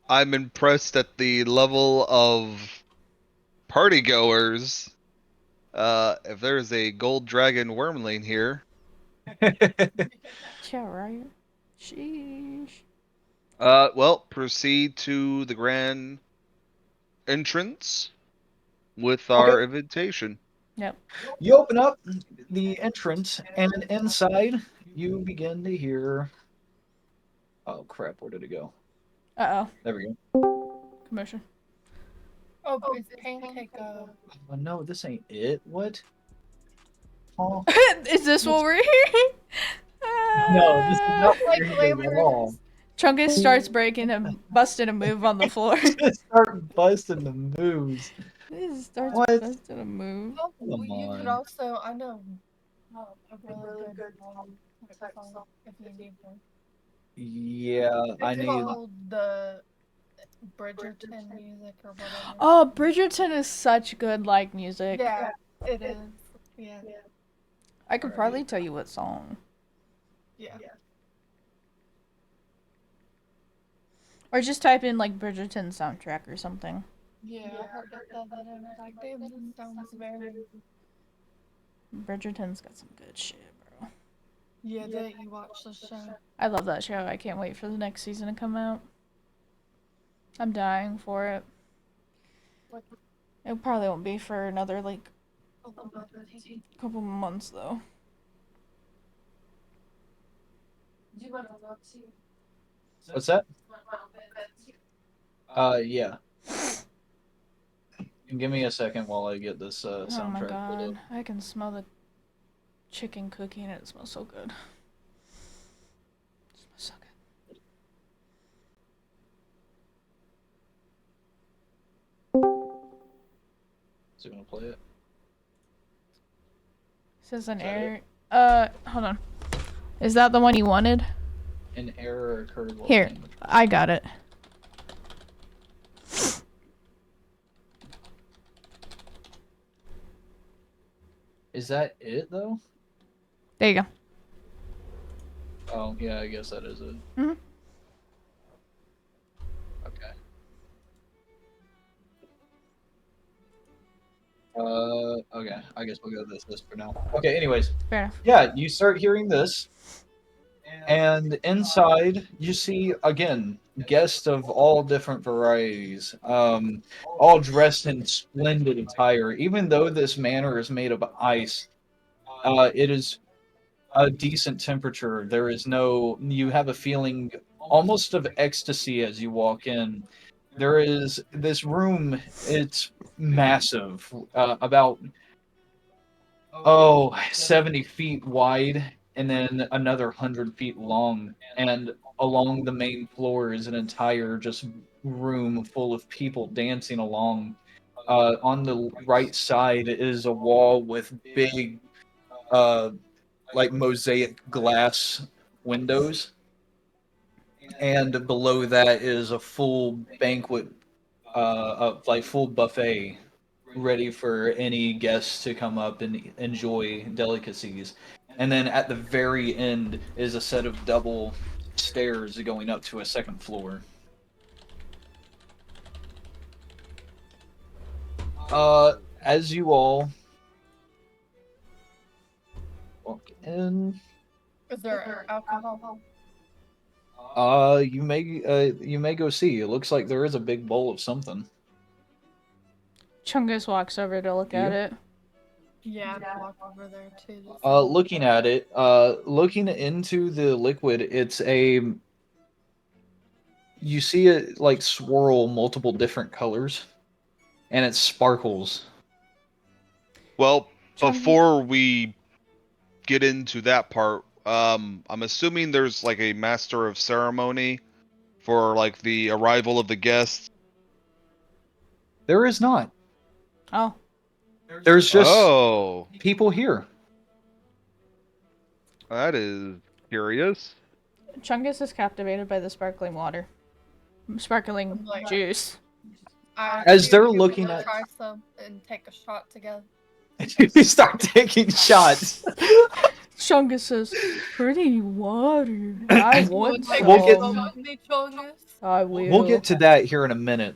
I'm impressed at the level of party goers. If there's a gold dragon wormling here, Yeah, right. Sheesh. well, proceed to the grand entrance with Okay. our invitation. Yep. You open up the entrance, and inside you begin to hear. Oh crap! Where did it go? Uh oh. There we go. Commotion. Oh, but it's pancake. Oh, no, this ain't it. What? Oh, Is this what we're hearing? no, this is not what Like you're hearing at all. glamorous. Chungus starts breaking and busting a move on the floor. Just start busting the moves. He starts What? busting a move. Oh, Come you could on. also, I know, a really good type song if you need one. Yeah, I It's need. called the Bridgerton music or whatever. Oh, Bridgerton is such good like music. Yeah, it is. Yeah, I could Alright. probably tell you what song. yeah. Or just type in like Bridgerton soundtrack or something. Yeah, I heard it the other day and I was like, damn, this sounds very. Bridgerton's got some good shit, bro. Yeah, that you watch the show. I love that show. I can't wait for the next season to come out. I'm dying for it. It probably won't be for another like couple months though. What's that? Yeah. Give me a second while I get this Oh my soundtrack pulled god, up. I can smell the chicken cooking and it smells so good. It smells so good. Is it gonna play it? Says an Is that error. Hold on. Is that the one you wanted? An error occurred while Here, playing the track. I got it. Is that it though? There you go. Oh yeah, I guess that is it. Mhm. Okay. Okay. I guess we'll go this for now. Okay. Anyways, Fair enough. yeah, you start hearing this, and inside you see again guests of all different varieties, all dressed in splendid attire. Even though this manor is made of ice, it is a decent temperature. There is no. You have a feeling almost of ecstasy as you walk in. There is this room. It's massive, about 70 feet wide, and then another 100 feet long. And along the main floor is an entire just room full of people dancing along. On the right side is a wall with big, uh, like mosaic glass windows, and below that is a full banquet, like full buffet ready for any guests to come up and enjoy delicacies. And then at the very end is a set of double stairs going up to a second floor. As you all walk in, Is there alcohol? you may go see. It looks like there is a big bowl of something. Chungus walks over to look at You? it. Yeah, I'd walk over there too. Looking at it, looking into the liquid, it's a. You see it like swirl multiple different colors, and it sparkles. Well, Chungus. before we get into that part, I'm assuming there's like a master of ceremony for like the arrival of the guests. There is not. Oh, There's just Oh, people here. that is curious. Chungus is captivated by the sparkling water. Sparkling Like- juice. As they're looking at- try some and take a shot together. You start taking shots. Chungus says, pretty water. I want Take some. We'll get- some with me, Chungus. I will. We'll get to that here in a minute.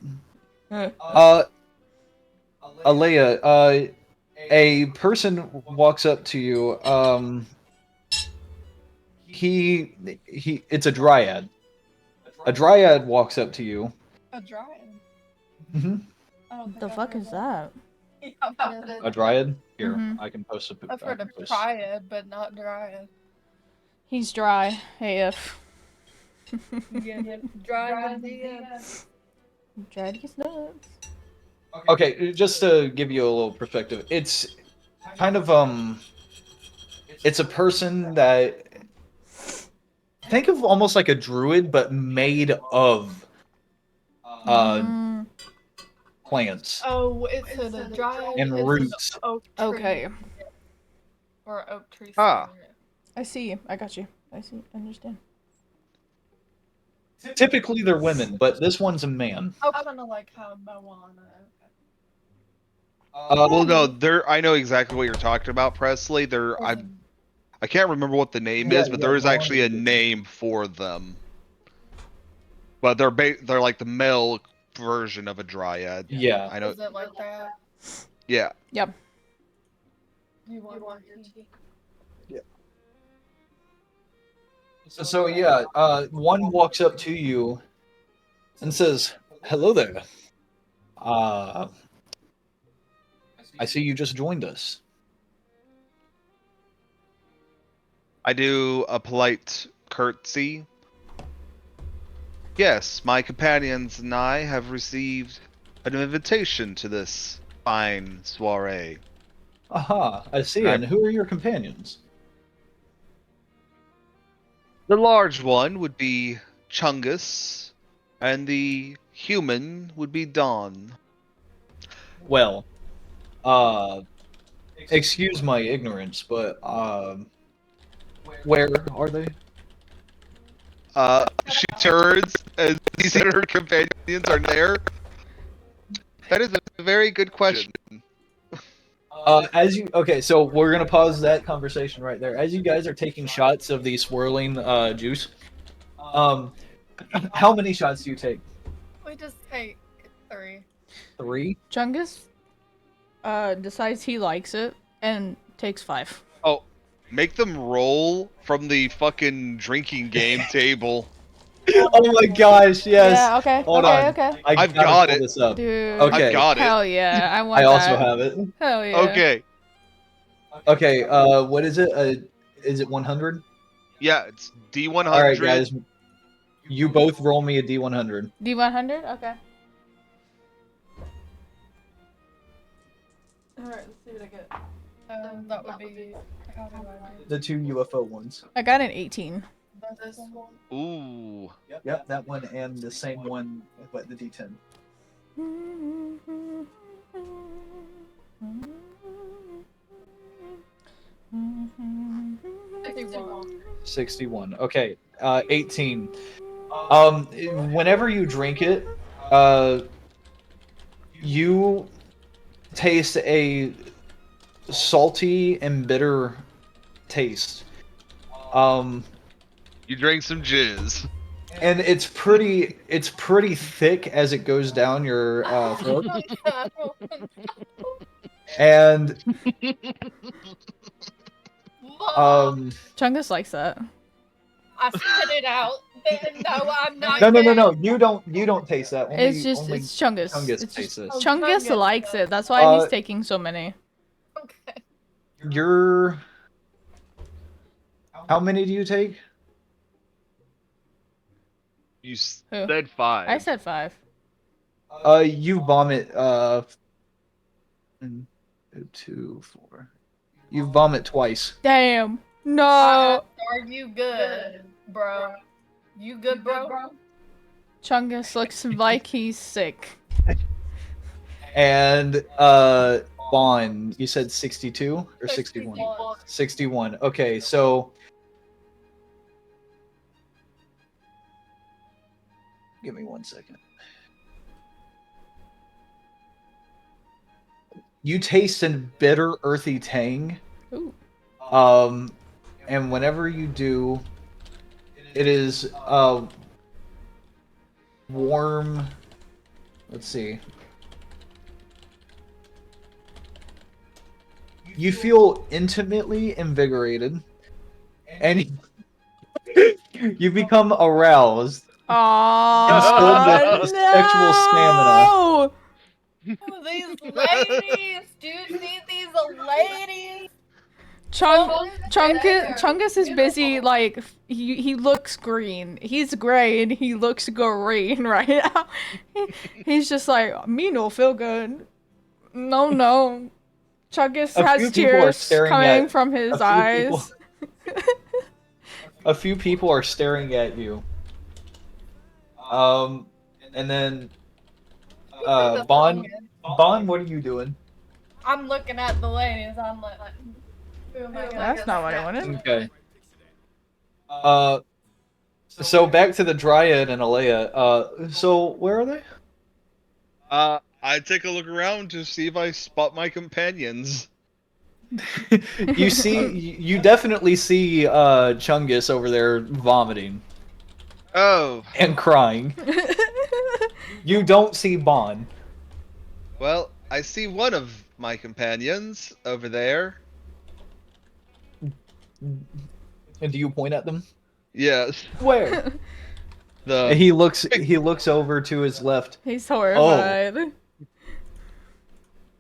Uh, Alea, a person walks up to you. It's a dryad. A dryad walks up to you. A dryad. hmm What the fuck is that? A dryad? Here, Mhm. I can post a. I've heard I of can post- triad, but not dryad. He's dry. AF. Yeah, dryad. Dried his nuts. Okay, just to give you a little perspective, it's kind of it's a person that think of almost like a druid, but made of uh Mm, plants Oh, it's a dryad. and It's an roots. oak tree. okay. Or oak tree Ah. spirit. I see. I got you. I see. I understand. Typically, they're women, but this one's a man. Oh, kind of like how Moana. Well, no, Hmm. I know exactly what you're talking about, Presley. I can't remember what the name Yeah, is, but yeah, there is Moana actually a is a- name for them. But they're like the male version of a dryad. Yeah. I know. Is it like that? Yeah. Yep. You want your tea? So yeah, one walks up to you and says, "Hello there. Uh, I see you just joined us." I do a polite curtsy. Yes, my companions and I have received an invitation to this fine soiree. Aha, I see. And And who are your companions? the large one would be Chungus, and the human would be Dawn. Well, excuse my ignorance, but where are they? She turns and sees that her companions are there. That is a very good question. As you okay, so we're gonna pause that conversation right there. As you guys are taking shots of the swirling juice, um, how many shots do you take? We just take 3. 3? Chungus decides he likes it and takes 5. Oh, make them roll from the fucking drinking game table. Oh my gosh, yes. Yeah, okay. Hold okay, on. okay. I've gotta got pull it. this up. Dude. Okay. I've got it. Hell yeah. I want I also that. have it. Hell yeah. Okay. Okay, what is it? Is it 100? Yeah, it's D100. All right, guys. You both roll me a D100. D100? Okay. Alright, let's see what I get. That would be. How do I do The 2 UFO ones. I got an 18. this one? Ooh. Yep, that one and the same one, but the D10. 51. 61. Okay, 18. Whenever you drink it, you taste a salty and bitter taste. You drank some jizz. And it's pretty thick as it goes down your throat. And Chungus likes that. I spit it out. No, I'm not. no. gay. You don't taste that. Only, It's just, only it's Chungus. Chungus It's tastes just, this. Oh, Chungus Chungus likes does. it. That's why he's Uh, taking so many. Okay. How many do you take? You Who? said 5. I said 5. You vomit. 2, 4. You vomit twice. Damn. No. Are you good, bro? You good, bro? Chungus looks like he's sick. And Bond, you said 62 or 61? 61. Okay, so give me 1 second. You taste a bitter, earthy tang. Ooh. And whenever you do, it is warm. Let's see. You feel intimately invigorated, and you become aroused. Aww, Instilled sexual stamina. These ladies, do you see these ladies? Chungus is busy, like, he looks green. He's gray and he looks green right now. He's just like, me no feel good. No. Chungus A few has people are tears staring coming at- from his a few people- eyes. A few people are staring at you. And then Bond, what are you doing? I'm looking at the ladies. I'm like, who am I gonna That's not what I wanted. Okay. So back to the Dryad and Alea. So where are they? I take a look around to see if I spot my companions. You definitely see Chungus over there vomiting Oh, and crying. You don't see Bon. well, I see one of my companions over there. And do you point at them? Yes, Where? the He looks over to his left. He's horrified.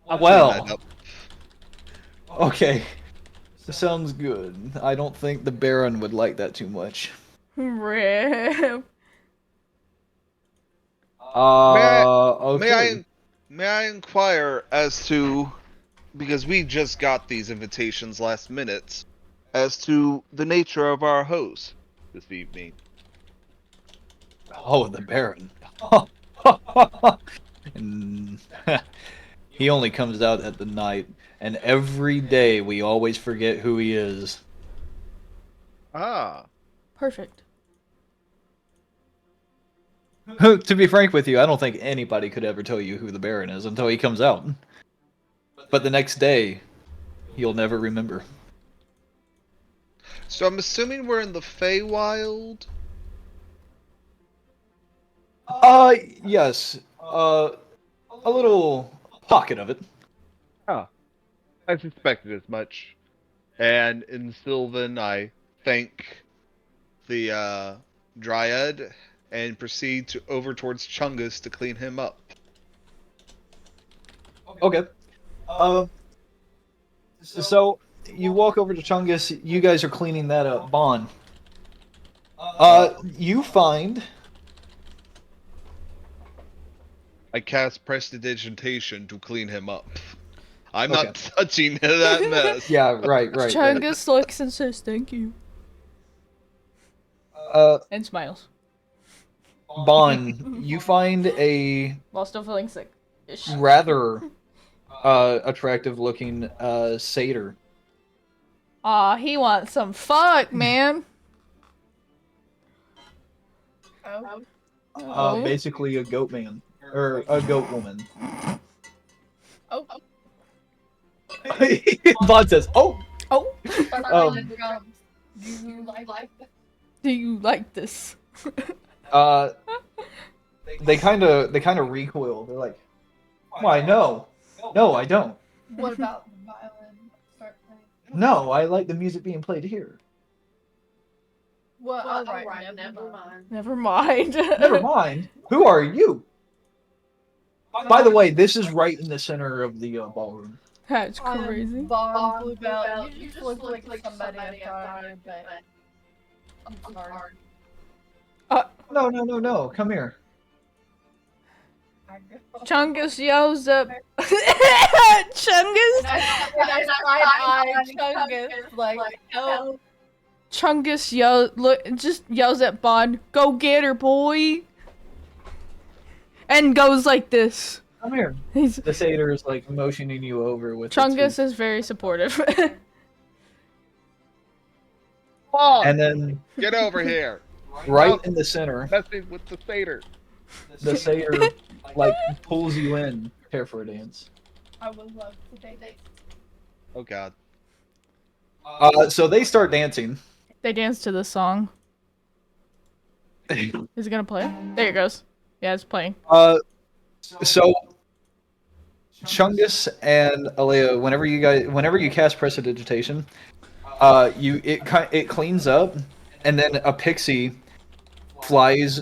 I'll Well. turn that up. Okay. Sounds good. I don't think the Baron would like that too much. Rip. Okay. May I inquire as to, because we just got these invitations last minute, as to the nature of our host this evening? Oh, the Baron. And he only comes out at the night, and every day we always forget who he is. Ah, Perfect. To be frank with you, I don't think anybody could ever tell you who the Baron is until he comes out. But the next day, you'll never remember. so I'm assuming we're in the Feywild? Yes. A little pocket of it. Ah, I suspected as much. And in Sylvan, I thank the Dryad and proceed to over towards Chungus to clean him up. Okay. So you walk over to Chungus. You guys are cleaning that up. Bon. You find. I cast Prestidigitation to clean him up. I'm Okay. not touching that mess. Yeah, right. Chungus looks and says thank you. And smiles. Bon, you find a While still feeling sick. rather attractive looking satyr. Aw, he wants some fuck, man. Oh. Basically a goat man. Or a goat woman. Oh. Bon says, oh! Oh, Do you like that? do you like this? They kind of recoil. They're like, why, no. No, I don't. What about the violin? Start playing. No, I like the music being played here. Well, alright, never mind. Never mind. Never mind. Who are you? By the way, this is right in the center of the ballroom. That's crazy. Bond Blue Belt. You just look like somebody I thought I knew, but I'm sorry. No. Come here. Chungus yells up. Chungus? Chungus, like, oh. Chungus yells at Bond, go get her, boy! And goes like this. Come here. He's, The satyr is like motioning you over with its Chungus feet. is very supportive. And then Get over here! right in the center, Messing with the satyr. the satyr like pulls you in, prepare for a dance. I would love to date. Oh god. So they start dancing. They dance to this song. Is it gonna play? There it goes. Yeah, it's playing. So Chungus and Alea, whenever you cast Prestidigitation, it cleans up, and then a pixie flies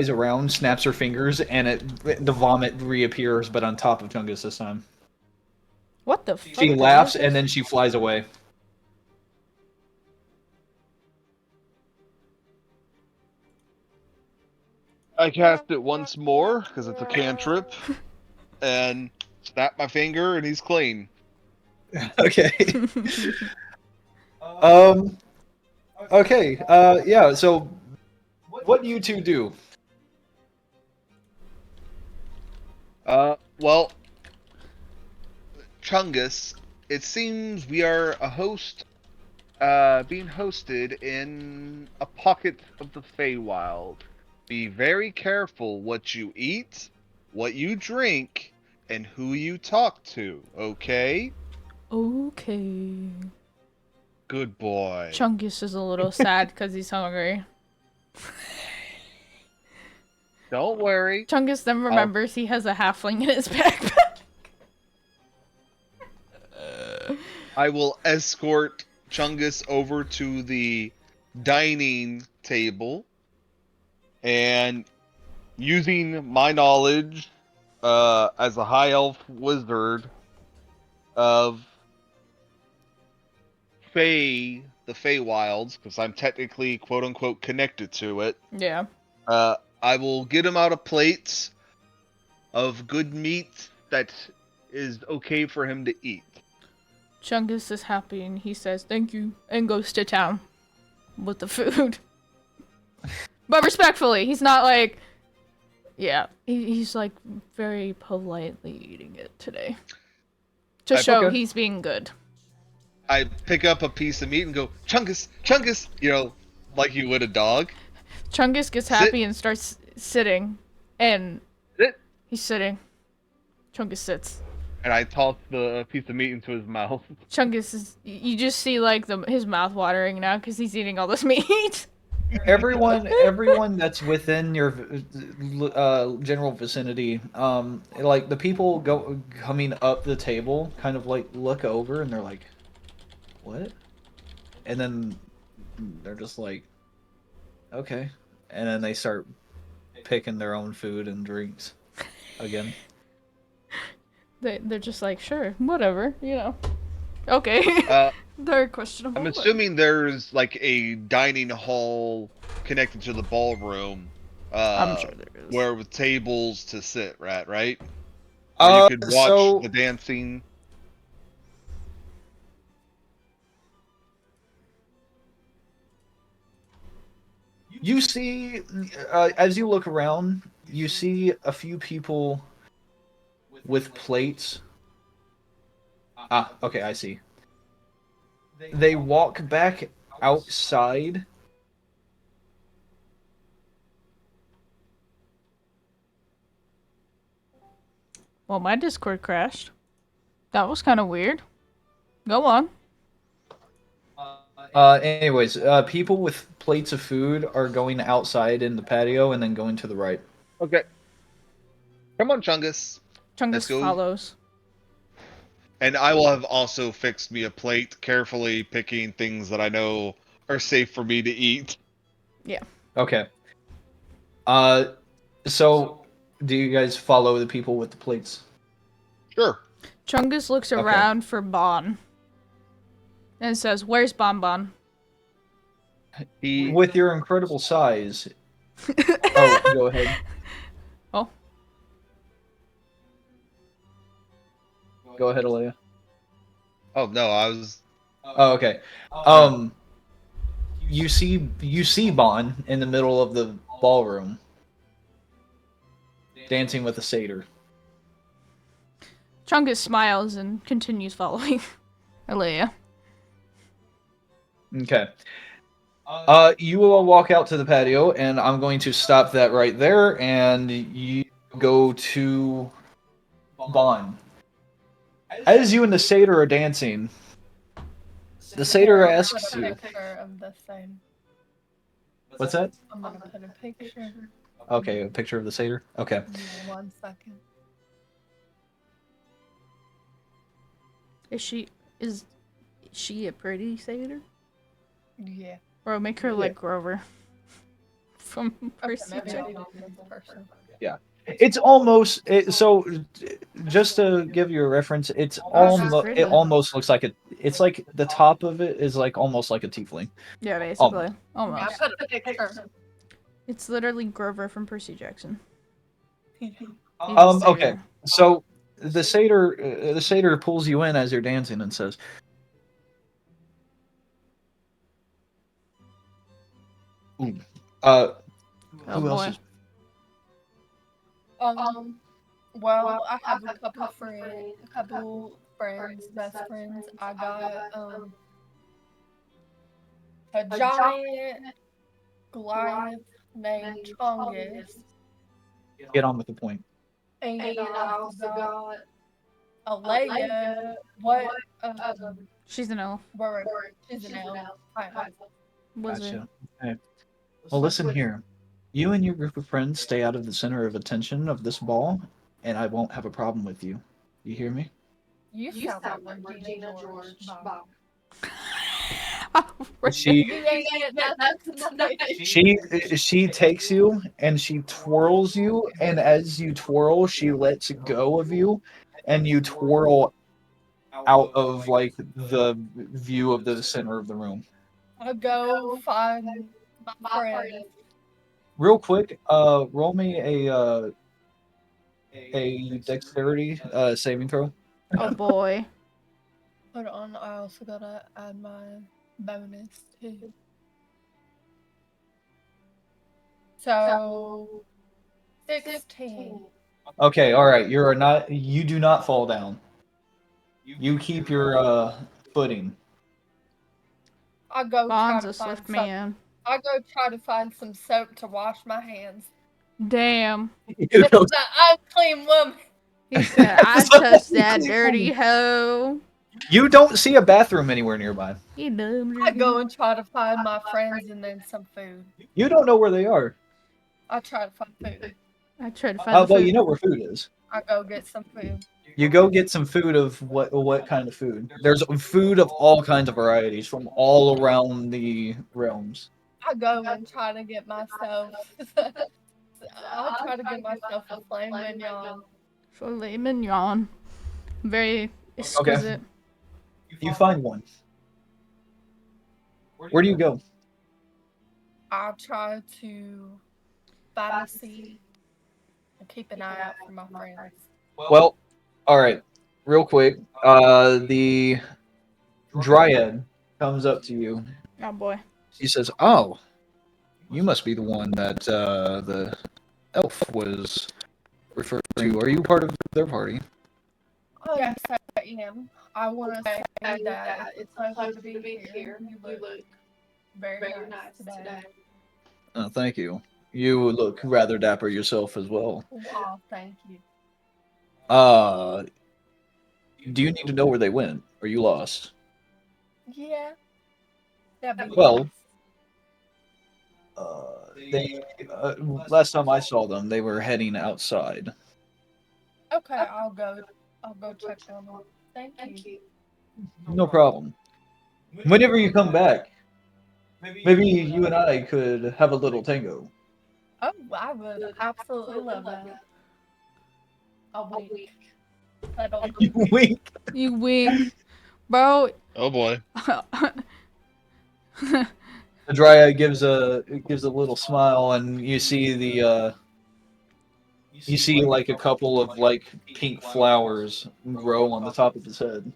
around, snaps her fingers, and the vomit reappears, but on top of Chungus this time. What the fuck? She laughs and then she flies away. I cast it once more because it's a cantrip, and snap my finger, and he's clean. Okay. Okay. Yeah. So, what do you two do? Well, Chungus, it seems we are being hosted in a pocket of the Feywild. Be very careful what you eat, what you drink, and who you talk to, okay? Okay. Good boy. Chungus is a little sad because he's hungry. Don't worry. Chungus then remembers he has a halfling in his backpack. I will escort Chungus over to the dining table, and using my knowledge as a high elf wizard of the Feywilds, because I'm technically quote unquote connected to it. Yeah. I will get him out a plate of good meat that is okay for him to eat. Chungus is happy and he says thank you and goes to town with the food. But respectfully, he's not like, yeah, he's like very politely eating it today. To show okay. he's being good. I pick up a piece of meat and go, Chungus, Chungus, like you would a dog. Chungus gets happy and starts sitting, and Sit. he's sitting. Chungus sits. And I toss the piece of meat into his mouth. Chungus is, you just see like his mouth watering now because he's eating all this meat. Everyone that's within your general vicinity, like the people coming up the table, kind of like look over and they're like, "What?" And then they're just like, "Okay," and then they start picking their own food and drinks again. They're just like, sure, whatever, Okay. They're questionable. I'm assuming there's like a dining hall connected to the ballroom. I'm sure there is. Where with tables to sit, right? Where you could watch the dancing. You see, as you look around, you see a few people with plates. Ah, okay, I see. They walk back outside. Well, my Discord crashed. That was kind of weird. Go on. Anyways, people with plates of food are going outside in the patio and then going to the right. Okay. Come on, Chungus. Chungus follows. And I will have also fixed me a plate, carefully picking things that I know are safe for me to eat. Yeah. Okay. So do you guys follow the people with the plates? Sure. Chungus looks around for Bon. And says, "Where's Bon Bon?" With your incredible size. Oh, go ahead. Oh. Go ahead, Alea. Oh no, I was. Oh, okay. You see Bon in the middle of the ballroom, dancing with a satyr. Chungus smiles and continues following Alea. Okay. You will walk out to the patio, and I'm going to stop that right there, and you go to Bon. As you and the satyr are dancing, the satyr asks you... Of the thing. What's that? I'm gonna put a picture. Okay, a picture of the satyr? Okay. Yeah, 1 second. Is she a pretty satyr? Yeah. Or make her like Grover from Percy Maybe Jackson. I'll do this person. Yeah. It's almost... so, just to give you a reference, it's pretty. it almost looks like it's like the top of it is like almost like a tiefling. Yeah, basically. Yeah, I Almost. put a picture. It's literally Grover from Percy Jackson. He's a Okay. satyr. So the satyr pulls you in as you're dancing and says, "Ooh, uh, Oh who else boy. is?" Well, I have a couple friends, best friends. I got a giant Goliath named Chongus, Get on with the point. and I also got Alea. What? She's an elf. Where? She's an elf. Kind of. Wizard. Gotcha. Okay. Well, listen here. You and your group of friends stay out of the center of attention of this ball, and I won't have a problem with you. You hear me? You sound like Regina George, Bob. She You ain't getting nothing tonight. she she takes you and she twirls you, and as you twirl, she lets go of you, and you twirl out of like the view of the center of the room. I'll go find my friends. Real quick, roll me a dexterity saving throw. Oh boy. Hold on, I also gotta add my bonus too. So 16. Okay, all right. You're not. You do not fall down. You keep your footing. I go try Bond's to a find swift some. man. I go try to find some soap to wash my hands. Damn. This is an unclean woman. He said, I touched that dirty hoe. You don't see a bathroom anywhere nearby. You dumb I go dirty. and try to find my friends and then some food. You don't know where they are. I try to find food. I tried to find the Well, food. you know where food is. I go get some food. You go get some food of what kind of food? There's food of all kinds of varieties from all around the realms. I go and try to get myself. I'll try to get myself a flame mignon. Filet mignon. Very Okay. exquisite. You find one. Where do you go? I try to find a seat and keep an eye out for my friends. Well, all right. Real quick, the dryad comes up to you. Oh boy. He says, "Oh, you must be the one that the elf was referring to. Are you part of their party?" Oh, yes, I am. I want to say that it's a pleasure to be here. You look very nice today. Thank you. You look rather dapper yourself as well. Oh, thank you. Uh, do you need to know where they went? Are you lost? Yeah, that'd be Well, nice. they last time I saw them, they were heading outside. Okay, I'll go check on them. Thank you. No problem. Whenever you come back, maybe you and I could have a little tango. Oh, I would absolutely love that. A week. I don't. You wink. You wink. Bro. Oh boy. The dryad gives a little smile, and you see you see like a couple of like pink flowers grow on the top of his head.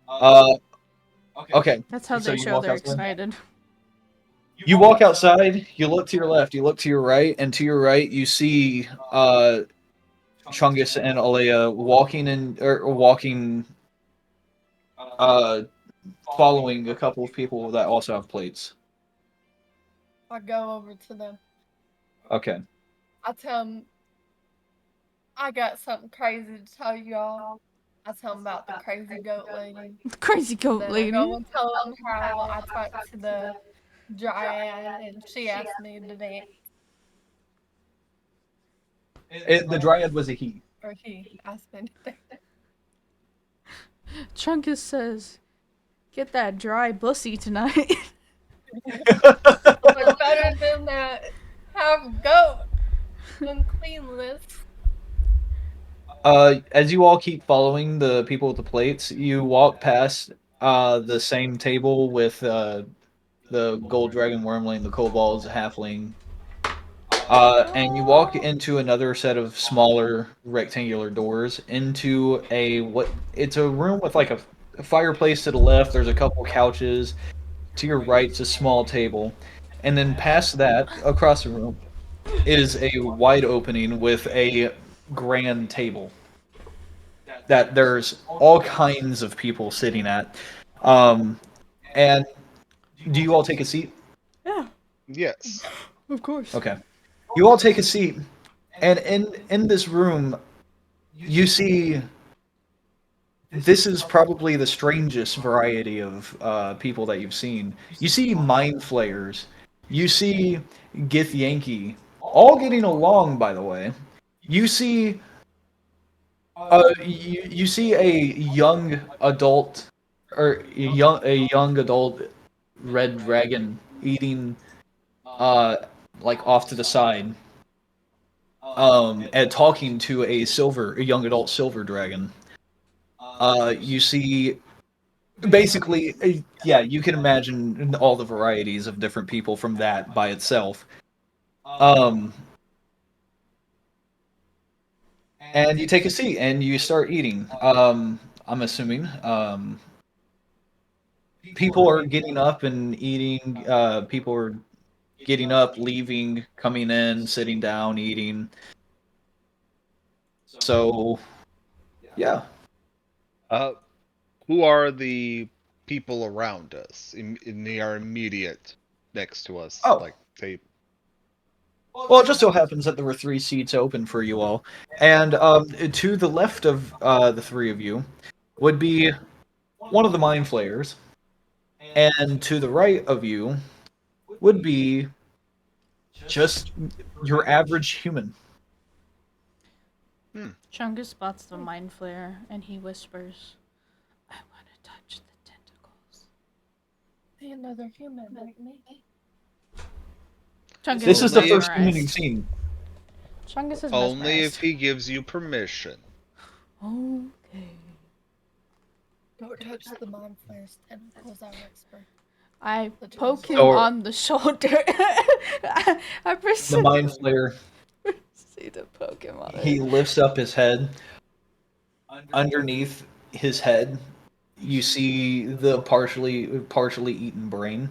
Uh, okay. That's how So they you show walk they're outside? excited. You walk outside. You look to your left. You look to your right, and to your right, you see Chungus and Alea walking uh following a couple of people that also have plates. I go over to them. Okay. I tell them I got something crazy to tell y'all. I tell them about the crazy goat lady. Crazy goat Then I lady. go and tell them how I talked to the dryad and she asked me to dance. The dryad was a he. Or he asked me to dance. Chunkus says, get that dry bussy tonight. But better than that, have goat and cleanless. As you all keep following the people with the plates, you walk past the same table with the the gold dragon wormling, the kobolds, halfling. And you walk into another set of smaller rectangular doors into it's a room with like a fireplace to the left. There's a couple couches. To your right, it's a small table. And then past that, across the room, is a wide opening with a grand table that there's all kinds of people sitting at. And do you all take a seat? Yeah, Yes. of course. Okay. You all take a seat, and in this room, you see this is probably the strangest variety of people that you've seen. You see mind flayers. You see Gith Yankee, all getting along, by the way. You see you see a young adult or a young adult red dragon eating uh like off to the side and talking to a young adult silver dragon. You see basically yeah, you can imagine all the varieties of different people from that by itself. Um and you take a seat and you start eating. I'm assuming people are getting up and eating. People are getting up, leaving, coming in, sitting down, eating. So, yeah. Uh, who are the people around us in our immediate next to us, Oh, like table? well, it just so happens that there were three seats open for you all, and to the left of the three of you would be one of the mind flayers, and to the right of you would be just your average human. Chungus spots the mind flare and he whispers, I want to touch the tentacles. Be another human like me. Chungus This is the Only first if- human you've mesmerized. seen. Chungus is Only if mesmerized. he gives you permission. Okay. Don't touch the mind flare's tentacles, I whisper. I The two poke him Or- on the shoulder. I The proceed mind flayer, to poke him on he it. lifts up his head. Underneath his head, you see the partially eaten brain,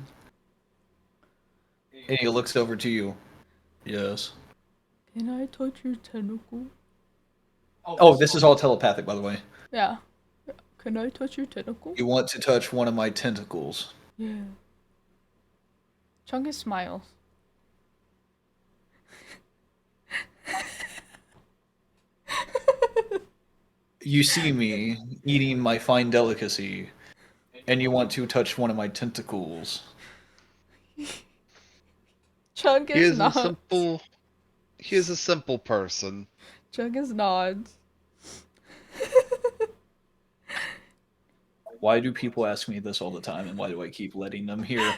and he looks over to you. Yes. Can I touch your tentacle? Oh, this is all telepathic, by the way. Yeah. Can I touch your tentacle? You want to touch one of my tentacles? Yeah. Chungus smiles. You see me eating my fine delicacy, and you want to touch one of my tentacles. Chungus He is a nods. simple. He is a simple person. Chungus nods. Why do people ask me this all the time, and why do I keep letting them hear?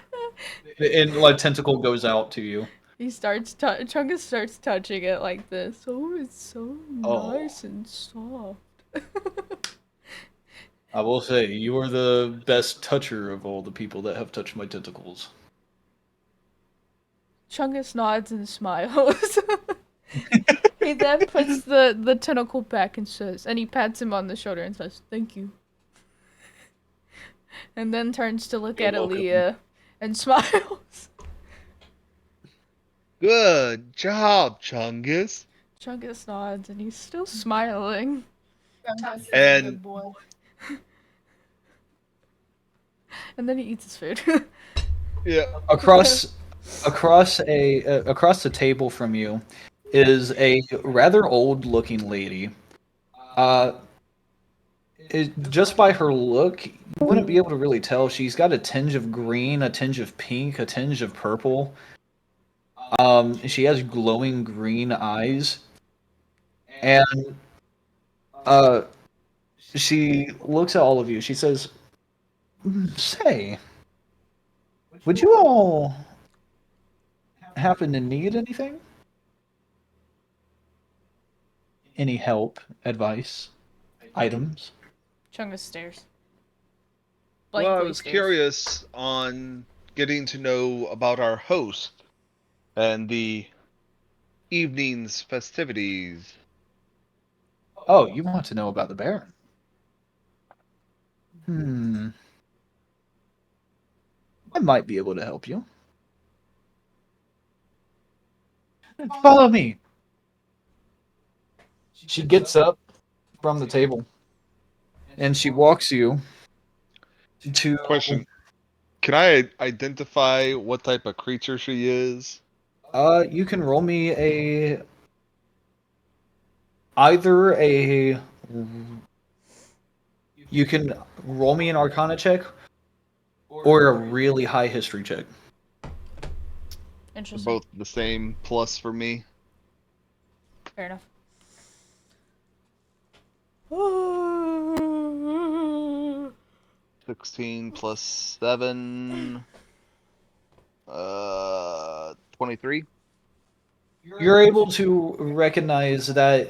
And like tentacle goes out to you. He starts Chungus starts touching it like this. Oh, it's so Oh. nice and soft. I will say, you are the best toucher of all the people that have touched my tentacles. Chungus nods and smiles. He then puts the tentacle back and says, and he pats him on the shoulder and says, "Thank you." And then turns to look You're at welcome. Aaliyah and smiles. Good job, Chungus. Chungus nods and he's still smiling. Chungus is a And- good boy. And then he eats his food. Yeah. Across the table from you is a rather old-looking lady. Just by her look, you wouldn't be able to really tell. She's got a tinge of green, a tinge of pink, a tinge of purple. She has glowing green eyes, and she looks at all of you. She says, "Say, would you all happen to need anything? Any help, advice, items?" Chungus stares. Well, I Blankly was stares. curious on getting to know about our host and the evening's festivities. Oh, you want to know about the Baron? Hmm. I might be able to help you. Follow me. She gets up from the table and she walks you to. Question: can I identify what type of creature she is? You can roll me a either a. You can roll me an Arcana check or a really high history check. Interesting. Both the same plus for me. Fair enough. 16 plus 7. 23. You're able to recognize that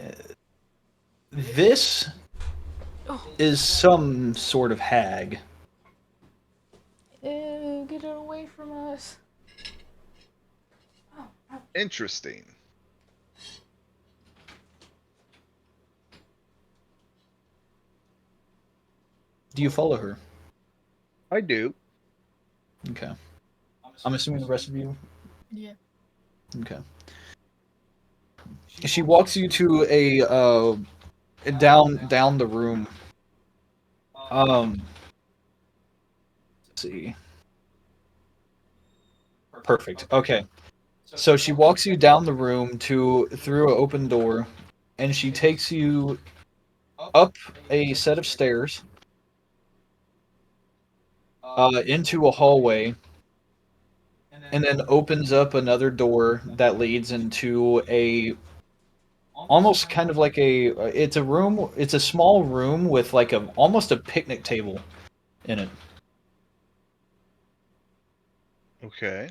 this is some sort of hag. Ew, get it away from us. Interesting. Do you follow her? I do. Okay. I'm assuming the rest of you. Yeah. Okay. She walks you to a down the room. Let's see. Perfect. Okay. So she walks you down the room to through an open door, and she takes you up a set of stairs, into a hallway, and then opens up another door that leads into a almost kind of like a. It's a room. It's a small room with like a almost a picnic table in it. Okay.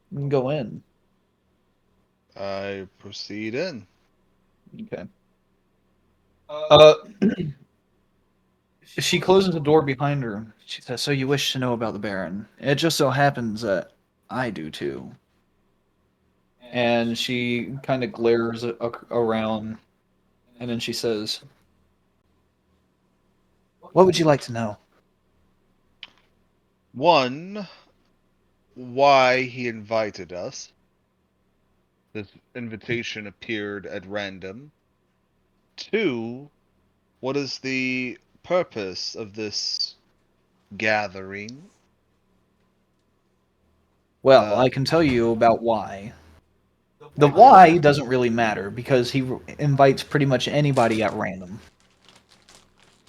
You can go in. I proceed in. Okay. Uh, she closes the door behind her. She says, "So you wish to know about the Baron? It just so happens that I do too." And she kind of glares around, and then she says, "What would you like to know?" One, why he invited us. This invitation appeared at random. Two, what is the purpose of this gathering? Well, Uh, I can tell you about why. The why doesn't really matter because he invites pretty much anybody at random.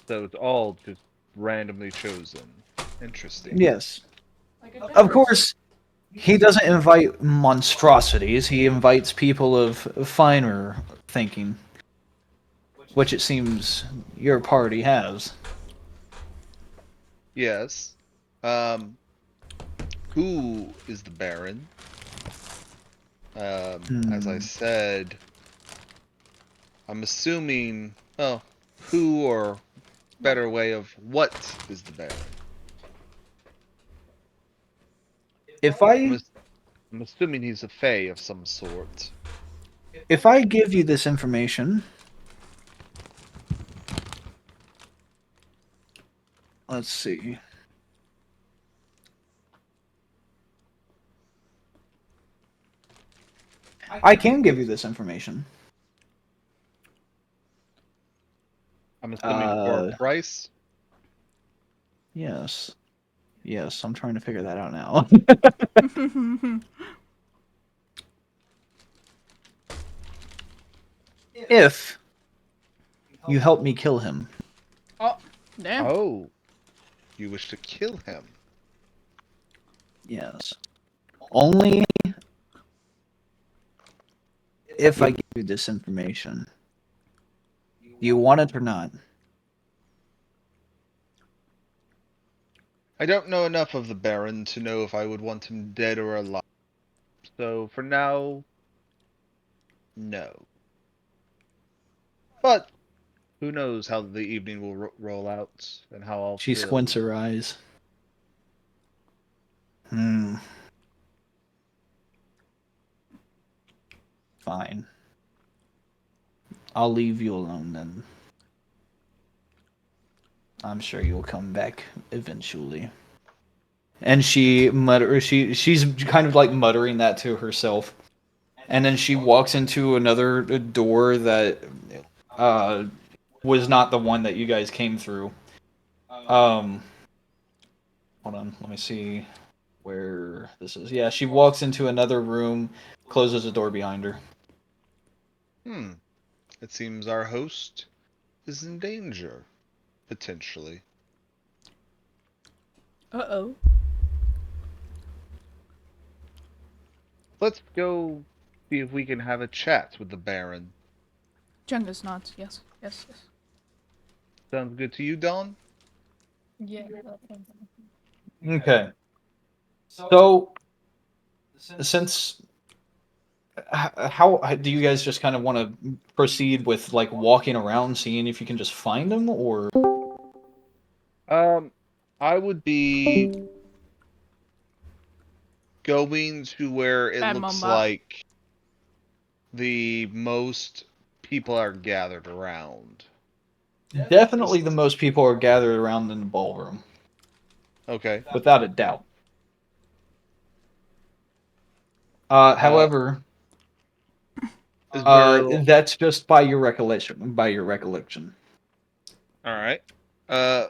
so it's all just randomly chosen. Interesting. Yes. Like a Of generous. course, he doesn't invite monstrosities. He invites people of finer thinking, which it seems your party has. Yes. Um, who is the Baron? As I Hmm. said, I'm assuming, well, who or better way of what is the Baron? If I'm, I as- I'm assuming he's a Fae of some sort. if I give you this information, let's see. I can give you this information. I'm assuming for a Uh, price. yes. Yes, I'm trying to figure that out now. If you help me kill him. Oh, damn. Oh, you wish to kill him. Yes. Only if I give you this information. Do you want it or not? I don't know enough of the Baron to know if I would want him dead or alive. So for now, no. But who knows how the evening will roll out and how I'll She feel. squints her eyes. Hmm. Fine. I'll leave you alone then. I'm sure you'll come back eventually. And she's kind of like muttering that to herself. And then she walks into another door that uh was not the one that you guys came through. Hold on, let me see where this is. Yeah, she walks into another room, closes the door behind her. Hmm. It seems our host is in danger, potentially. Uh-oh. Let's go see if we can have a chat with the Baron. Jenga's nods. Yes, yes, yes. Sounds good to you, Don? Yeah, that sounds Okay. So, since how do you guys just kind of want to proceed with like walking around, seeing if you can just find them, or I would be going to where it Bad looks Mamba. like the most people are gathered around. definitely the most people are gathered around in the ballroom, Okay. without a doubt. Uh, However, is there? All that's just by your recollection. By your recollection. right. Uh,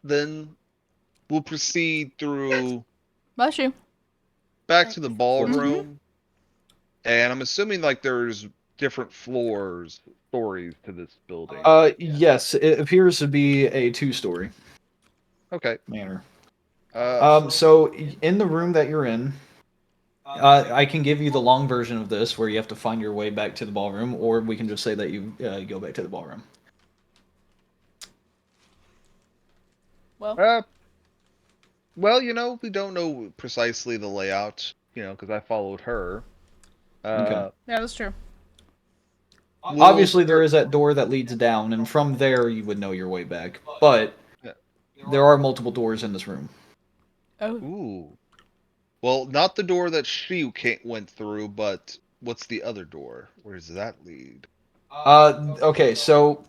then we'll proceed through Bless you. back to the Mm-hmm. ballroom, and I'm assuming like there's different stories to this building. Yes, it appears to be a two-story Okay. manor. Uh, So in the room that you're in, I can give you the long version of this, where you have to find your way back to the ballroom, or we can just say that you go back to the ballroom. Well, uh, well, we don't know precisely the layout, because I followed her. Okay. yeah, that's true. We'll Obviously, there start. is that door that leads down, and from there you would know your way back. But Yeah. there are multiple doors in this room. Oh. Ooh. Well, not the door that she went through, but what's the other door? Where does that lead? Okay, so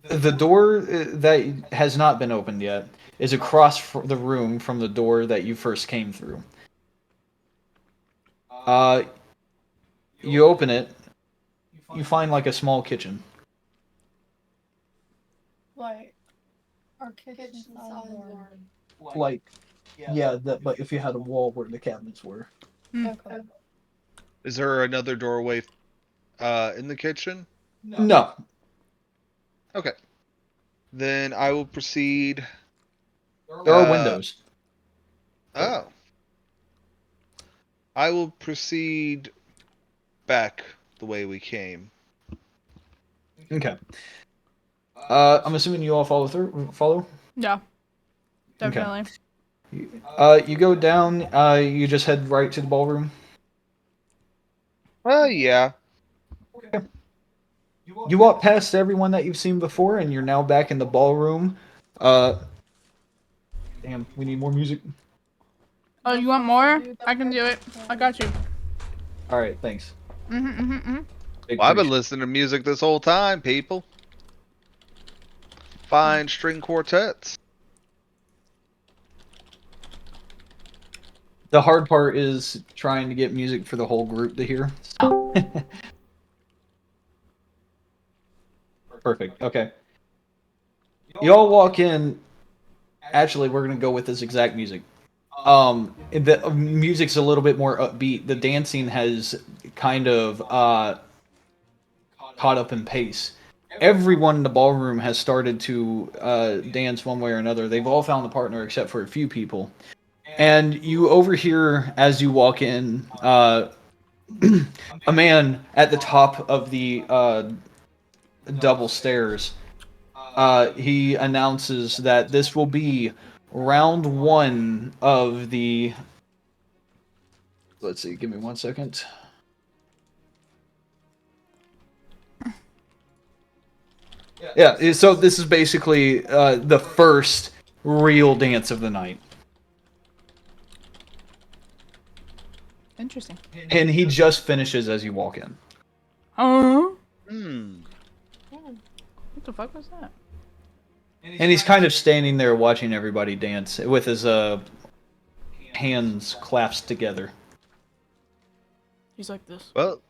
the door that has not been opened yet is across the room from the door that you first came through. Uh, you open it, you find like a small kitchen. like our kitchen size or Like, yeah, but if you had a wall where the cabinets were. okay. Is there another doorway in the kitchen? No. Okay. Then I will proceed. There are Uh, windows. oh. I will proceed back the way we came. Okay. I'm assuming you all follow? Yeah, Okay. definitely. You go down, you just head right to the ballroom. Yeah. You walk past everyone that you've seen before, and you're now back in the ballroom. Uh, damn, we need more music. Oh, you want more? I can do it. I got you. All right, thanks. Big Well, I've been appreciate. listening to music this whole time, people. Fine string quartets. The hard part is trying to get music for the whole group to hear. So. Perfect. Okay. You all walk in. Actually, we're gonna go with this exact music. The music's a little bit more upbeat. The dancing has kind of caught up in pace. Everyone in the ballroom has started to dance one way or another. They've all found a partner except for a few people. And you overhear as you walk in a man at the top of the double stairs. He announces that this will be round one of the. Let's see, give me 1 second. Yeah, so this is basically the first real dance of the night. Interesting. And he just finishes as you walk in. Oh. Hmm. What the fuck was that? And he's kind of standing there watching everybody dance with his hands clasped together. He's like this. Well,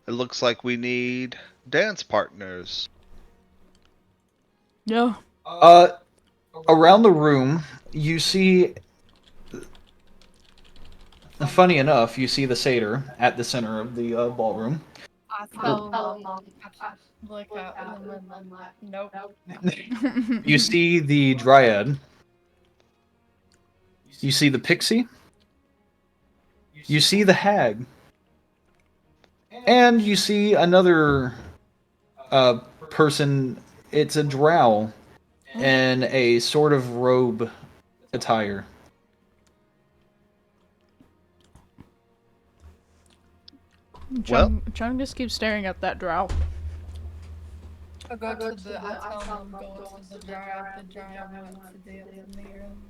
it looks like we need dance partners. Yeah. Around the room, you see. Funny enough, you see the satyr at the center of the ballroom. I tell him I should look at him and then nope. You see the dryad. You see the pixie. You see the hag. And you see another person. It's a drow in a sort of robe attire. Chung just keeps staring at that drow. I tell him I'm going to the dryad wants to dance in the room.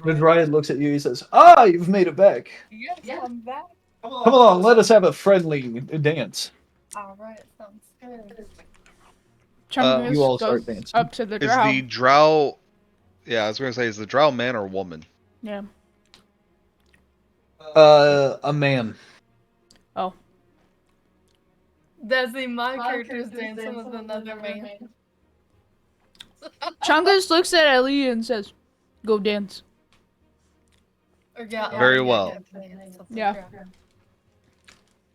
The dryad looks at you. He says, "Ah, you've made it back. Yes, I'm back. Come along, let us have a friendly dance." Alright, sounds good. Chung you all goes start dancing. up to the Is drow. the drow? Yeah, I was gonna say, is the drow man or woman? Yeah. A man. Oh. Desi, my character's dancing with another man. Chungus looks at Ellie and says, "Go dance." Or yeah, Very I'll well. get dance with the Yeah. dryad.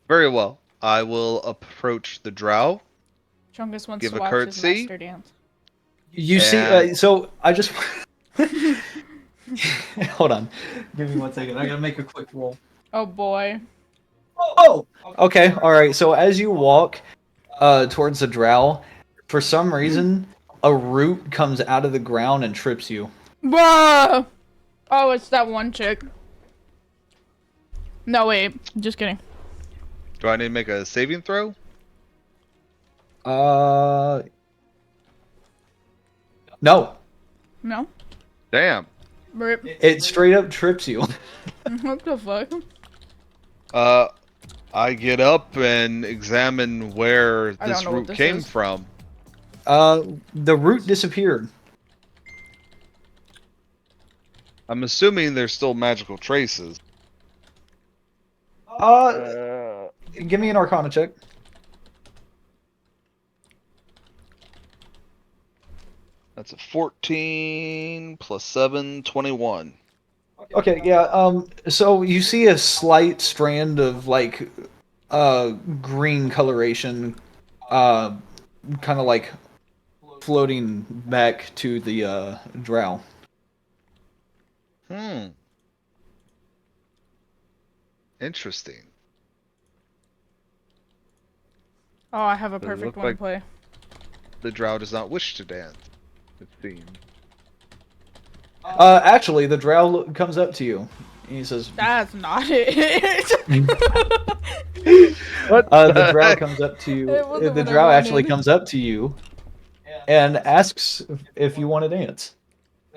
Very well. I will approach the drow. Chungus wants Give to a watch his curtsy. master dance. You see, And- so I just. Hold on. Give me 1 second. I gotta make a quick roll. Oh boy. Oh! Okay, alright. So as you walk towards the drow, for some reason, a root comes out of the ground and trips you. Bruh! Oh, it's that one chick. No, wait. Just kidding. Do I need to make a saving throw? No. No? Damn. Rip. It straight up trips you. What the fuck? I get up and examine where I this don't know what root this came is. from. The root disappeared. I'm assuming there's still magical traces. Give me an Arcana check. That's a 14 plus 7, 21. Okay, yeah, so you see a slight strand of, like, green coloration, kind of like floating back to the, drow. Interesting. Oh, I have a Does it perfect look one to like- play. The drow does not wish to dance, it seems. Actually, the drow comes up to you. And he says, That's not it. What? the drow comes up to you. It wasn't The what I drow actually wanted. comes up to you and asks if you want to dance.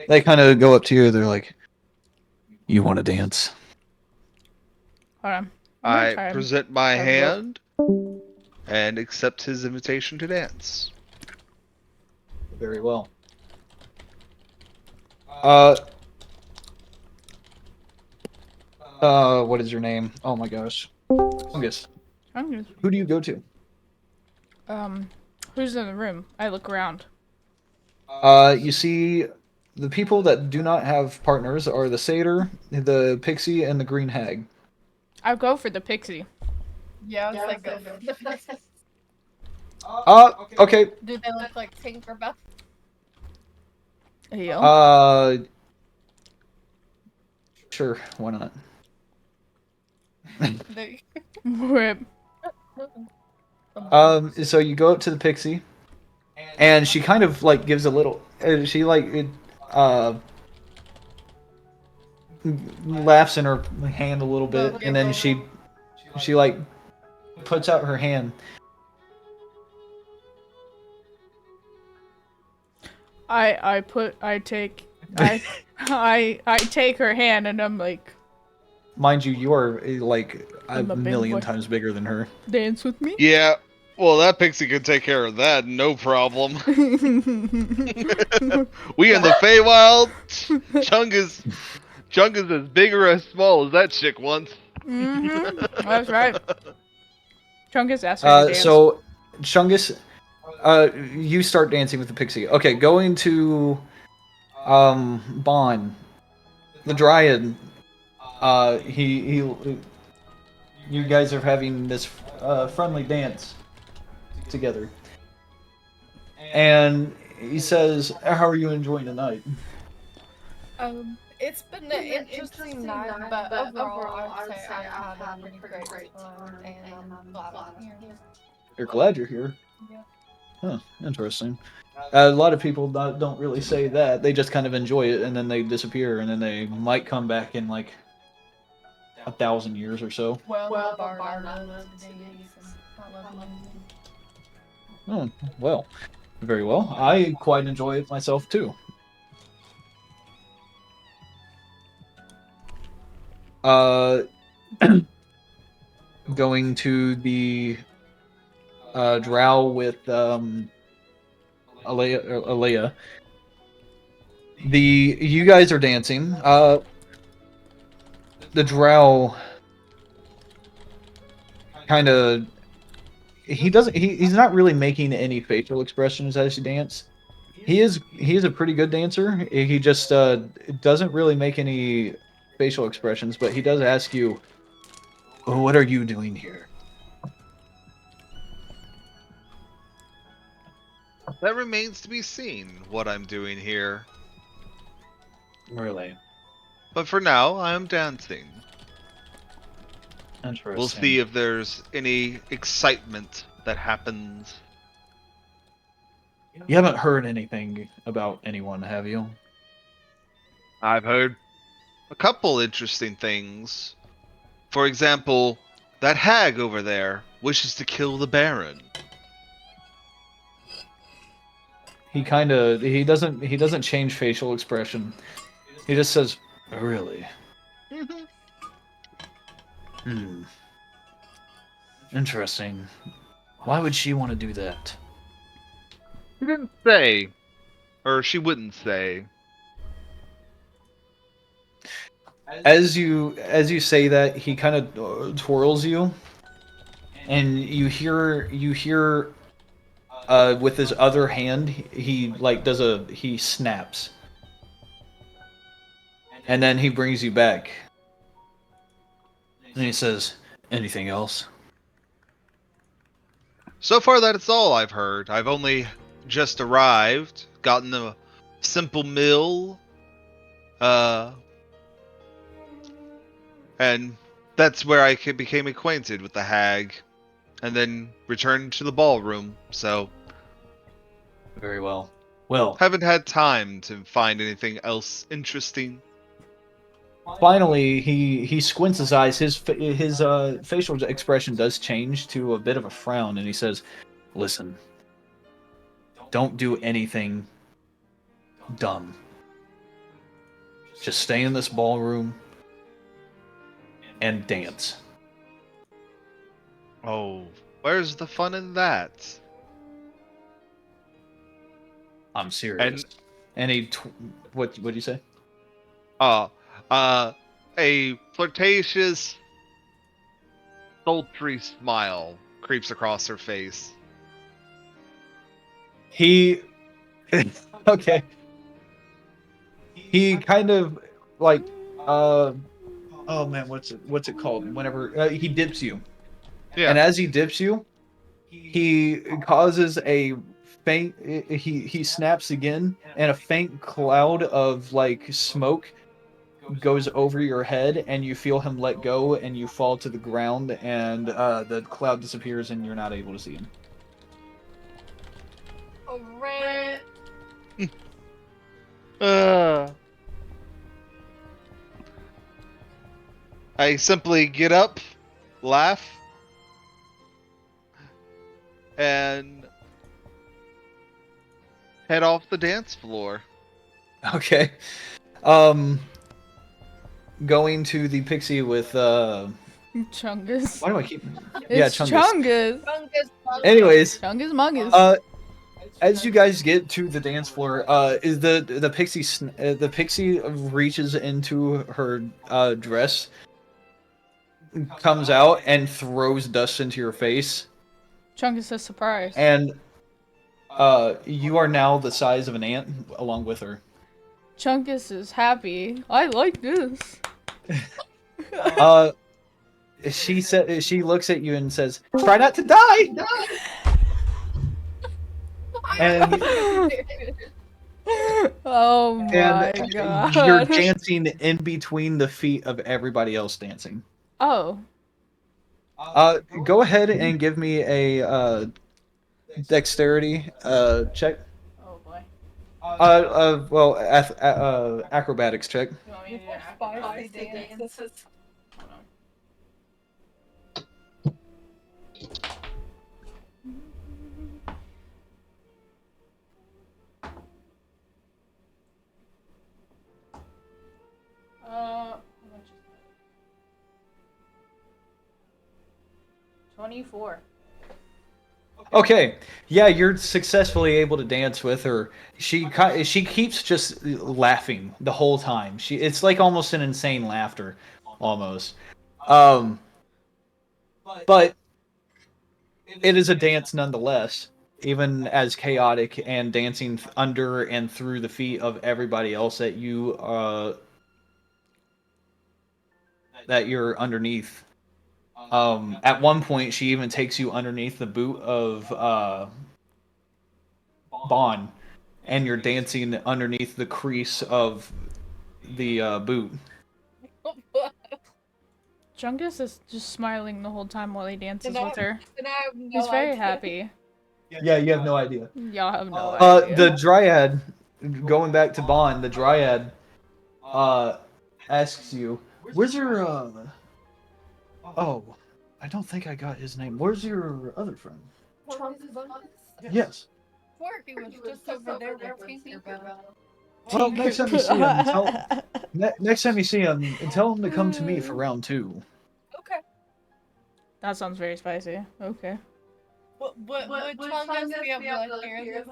They kind of go up to you. They're like, "You want to dance?" Hold on. I'm gonna I try and- present my look. hand and accept his invitation to dance. Very well. What is your name? Oh my gosh. Fungus. I'm Who do you go to? who's in the room? I look around. You see, the people that do not have partners are the satyr, the pixie, and the green hag. I'll go for the pixie. Yeah, I was like, go for the Okay. Do they look like Tinkerbell? Yo. Sure, why not? They- Rip. So you go up to the pixie, and she kind of like gives a little. She like laughs in her hand a little bit, and then she like puts out her hand. I take her hand and I'm like, Mind you, you are like a I'm a big million boy. times bigger than her. Dance with me. Yeah. Well, that pixie can take care of that, no problem. We in the Feywild. Chungus as big or as small as that chick once. That's right. Chungus asked her to dance. So, Chungus, you start dancing with the pixie. Okay, going to Bon, the Dryad. You guys are having this friendly dance together, and he says, "How are you enjoying the night?" It's been an interesting night, but overall, I would say I've had a pretty great time, and I'm glad I'm here. You're glad you're here. Yeah. Huh, interesting. A lot of people don't really say that. They just kind of enjoy it, and then they disappear, and then they might come back in like 1,000 years or so. Well, the bard I love to dance, and I love music. Oh, well, very well. I quite enjoy it myself too. Uh, going to the drow with Alea. You guys are dancing. The drow kind of he's not really making any facial expressions as he dance. He is a pretty good dancer. He just doesn't really make any facial expressions, but he does ask you, "What are you doing here?" That remains to be seen, what I'm doing here. Really But for now, I am dancing. interesting. We'll see if there's any excitement that happens. You haven't heard anything about anyone, have you? I've heard a couple interesting things. For example, that hag over there wishes to kill the Baron. He doesn't change facial expression. He just says, "Really? Hmm. Interesting. Why would she want to do that?" She didn't say, or she wouldn't say. As you say that, he kind of twirls you, and you hear with his other hand he like he snaps, and then he brings you back, and he says, "Anything else?" So far, that's all I've heard. I've only just arrived, gotten a simple meal, uh, and that's where I became acquainted with the hag, and then returned to the ballroom. So Very well. Well, haven't had time to find anything else interesting. finally, he squints his eyes. His facial expression does change to a bit of a frown, and he says, "Listen, don't do anything dumb. Just stay in this ballroom and dance." Oh, where's the fun in that? I'm serious. And what do you say? Uh, a flirtatious, sultry smile creeps across her face. He okay. He kind of like oh man, what's it called? Whenever he dips you, Yeah. and as he dips you, he causes a faint. He snaps again, and a faint cloud of like smoke goes over your head, and you feel him let go, and you fall to the ground, and the cloud disappears, and you're not able to see him. Alright. I simply get up, laugh, and head off the dance floor. Okay. Um, going to the pixie with Chungus. why do I keep It's Chungus. Chungus. Anyways, Chungus Mungus. as you guys get to the dance floor, is the pixie reaches into her dress, comes out and throws dust into your face, Chungus is surprised. and you are now the size of an ant along with her. Chungus is happy. I like this. She looks at you and says, "Try not to die." And Oh my and god. you're dancing in between the feet of everybody else dancing. Oh. Go ahead and give me a dexterity check. Oh boy. Well, acrobatics check. You want me to do an Spicy acrobatics? dances. Hold on. How much is that? 24. Okay, yeah, you're successfully able to dance with her. She keeps just laughing the whole time. It's like almost an insane laughter, almost. But it is a dance nonetheless, even as chaotic and dancing under and through the feet of everybody else that you're underneath. At one point, she even takes you underneath the boot of Bond, and you're dancing underneath the crease of the boot. Chungus is just smiling the whole time while he dances And with her. And I have no He's very idea. happy. Yeah, you have no idea. Y'all have no idea. The Dryad, going back to Bond, the Dryad asks you, "Where's your Oh, I don't think I got his name. Where's your other friend?" Yes. Work, he was just over there with Tinkerbell. Well, next time you see him, next time you see him, tell him to come to me for round 2. Okay. That sounds very spicy. Okay. Would Chungus be able to hear this?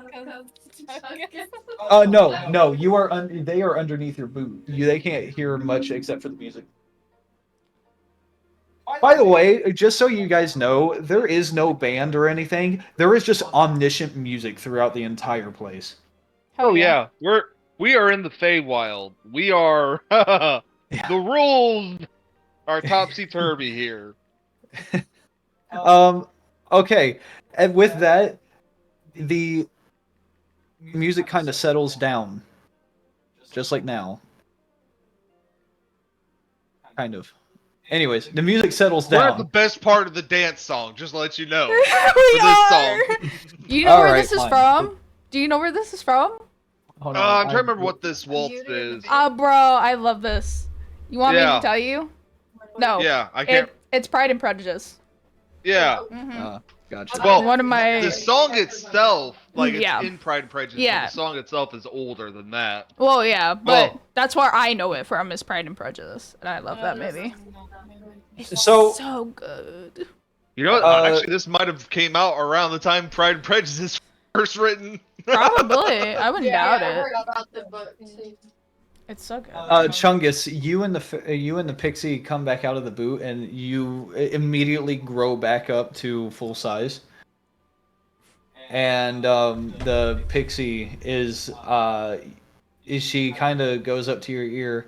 Because No, you are. They are underneath your boot. They can't hear much except for the music. By the way, just so you guys know, there is no band or anything. There is just omniscient music throughout the entire place. Hell Oh yeah, we are in the Feywild. We are the rules are topsy turvy here. Okay, and with that, the music kind of settles down, just like now. Kind of. Anyways, the music settles We're at the down. best part of the dance song, just to let you know. we For this are. song. You know where Alright, this is fine. from? Do you know where this is from? Hold I'm trying to remember what this waltz is. Bro, I love this. You want me Yeah. to tell you? No. Yeah, I can't. It's Pride and Prejudice. Yeah. Gotcha. Well, One of my. the song itself, like it's Yeah. in Pride and Prejudice, Yeah. but the song itself is older than that. Well, yeah, but Well- that's where I know it from is Pride and Prejudice, and I love that movie. It's So- so good. You know what? Actually, this might have came out around the time Pride and Prejudice is first written. Probably, I wouldn't doubt I it. heard about the book too. It's so good. Chungus, you and the pixie come back out of the boot, and you immediately grow back up to full size. And the pixie is she kind of goes up to your ear,